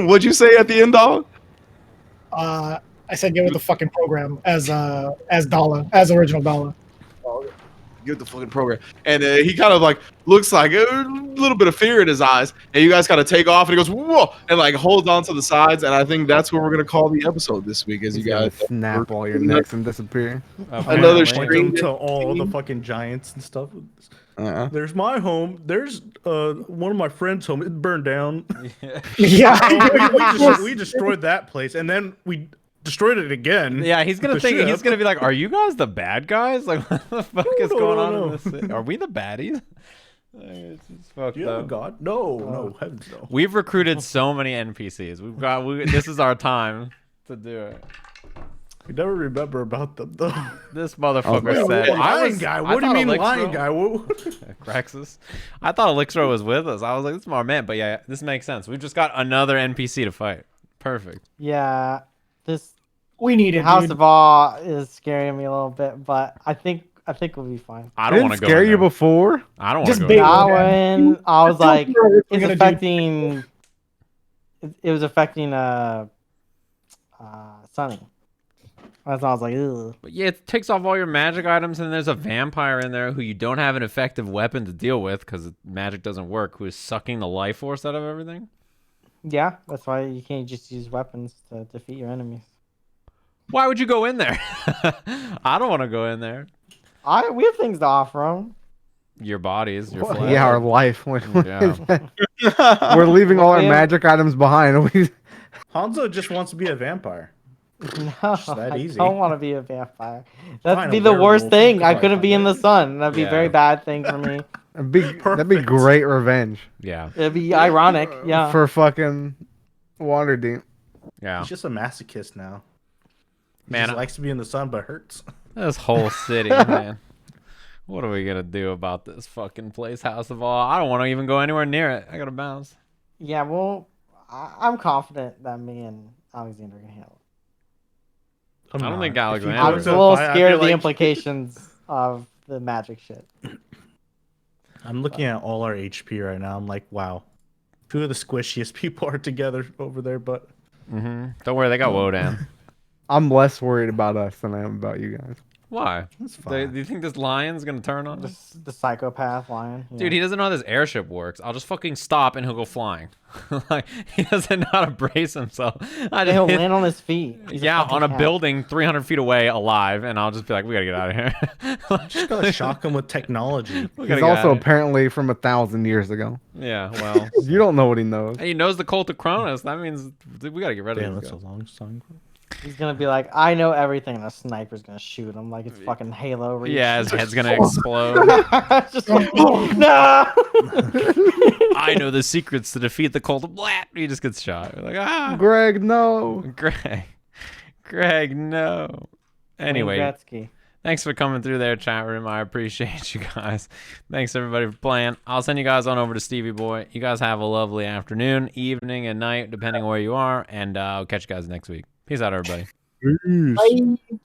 what'd you say at the end, dog? I said get with the fucking program as Dala, as original Dala. Get the fucking program. And he kind of like looks like a little bit of fear in his eyes. And you guys kind of take off, and he goes, whoa, and like holds on to the sides. And I think that's what we're gonna call the episode this week. As you guys snap all your necks and disappear. Another Point string to all the fucking giants and stuff. There's my home. There's one of my friends' home. It burned down. Yeah. we destroyed that place, and then we destroyed it again. Yeah, he's gonna The think ship. he's gonna be like, "Are you guys the bad guys? Like, what the fuck is going on no. in this city? Are we the baddies?" It's fucked Do you have a up. god? No, heavens no. We've recruited so many NPCs. This is our time to do it. We never remember about them though. This motherfucker said, Lion guy. What do you mean, lion guy? Craxus. I thought Elixir was with us. I was like, this is my man. But yeah, this makes sense. We've just got another NPC to fight. Perfect. Yeah, this We need it, House dude. of Awe is scaring me a little bit, but I think we'll be fine. I don't want Didn't to go. scare in you there. before? I don't want Just to go. bait in there. Now man. when I was like, Don't know what we're it's gonna do. affecting. It was affecting Sunny. That's why I was like, ugh. But yeah, it takes off all your magic items, and there's a vampire in there who you don't have an effective weapon to deal with because magic doesn't work, who is sucking the life force out of everything. Yeah, that's why you can't just use weapons to defeat your enemies. Why would you go in there? I don't want to go in there. We have things to offer them. Your bodies, your Well, flesh. yeah, our life. Yeah. We're leaving all our Yeah. magic items behind. Hanzo just wants to be a vampire. No, that I easy. don't want to be a vampire. That'd Fine, be a the worst werewolf. thing. I Goodbye, couldn't be in the sun. That'd be a Yeah. very bad thing for me. that'd be Perfect. great revenge Yeah. It'd be ironic. Yeah. for fucking Waterdeep. Yeah. He's just a masochist now. He Man, just likes to be in the sun, but hurts. This whole city, man. What are we gonna do about this fucking place, House of All? I don't want to even go anywhere near it. I gotta bounce. Yeah, well, I'm confident that me and Alexander can handle it. I don't think If he Alexander I'm goes a to little fight, I scared feel of the like- implications of the magic shit. I'm looking at all our HP right now. I'm like, wow. Two of the squishiest people are together over there, but Don't worry, they got Wodan. I'm less worried about us than I am about you guys. Why? that's fine. Do you think this lion's gonna turn on us? The psychopath lion. Yeah. Dude, he doesn't know how this airship works. I'll just fucking stop and he'll go flying. Like, he doesn't know how to brace himself. I He'll just land on his feet. He's yeah, fucking on a cat. building 300 feet away, alive, and I'll just be like, we gotta get out of here. Just gotta shock him with technology. We gotta He's get also outta here. apparently from 1,000 years ago. Yeah, well, You don't know what he knows. he knows the cult of Cronus. That means we gotta get rid of Damn, this that's a guy. long song. He's gonna be like, I know everything, and a sniper's gonna shoot him like it's fucking Halo Reach. Yeah, his head's gonna explode. Just like, no. I know the secrets to defeat the cult of Blat. He just gets shot. We're like, ah, Greg, no. Greg, no. Anyway, Gretzky. thanks for coming through there, chat room. I appreciate you guys. Thanks everybody for playing. I'll send you guys on over to Stevie Boy. You guys have a lovely afternoon, evening, and night, depending on where you are. And I'll catch you guys next week. Peace out, everybody. Bye.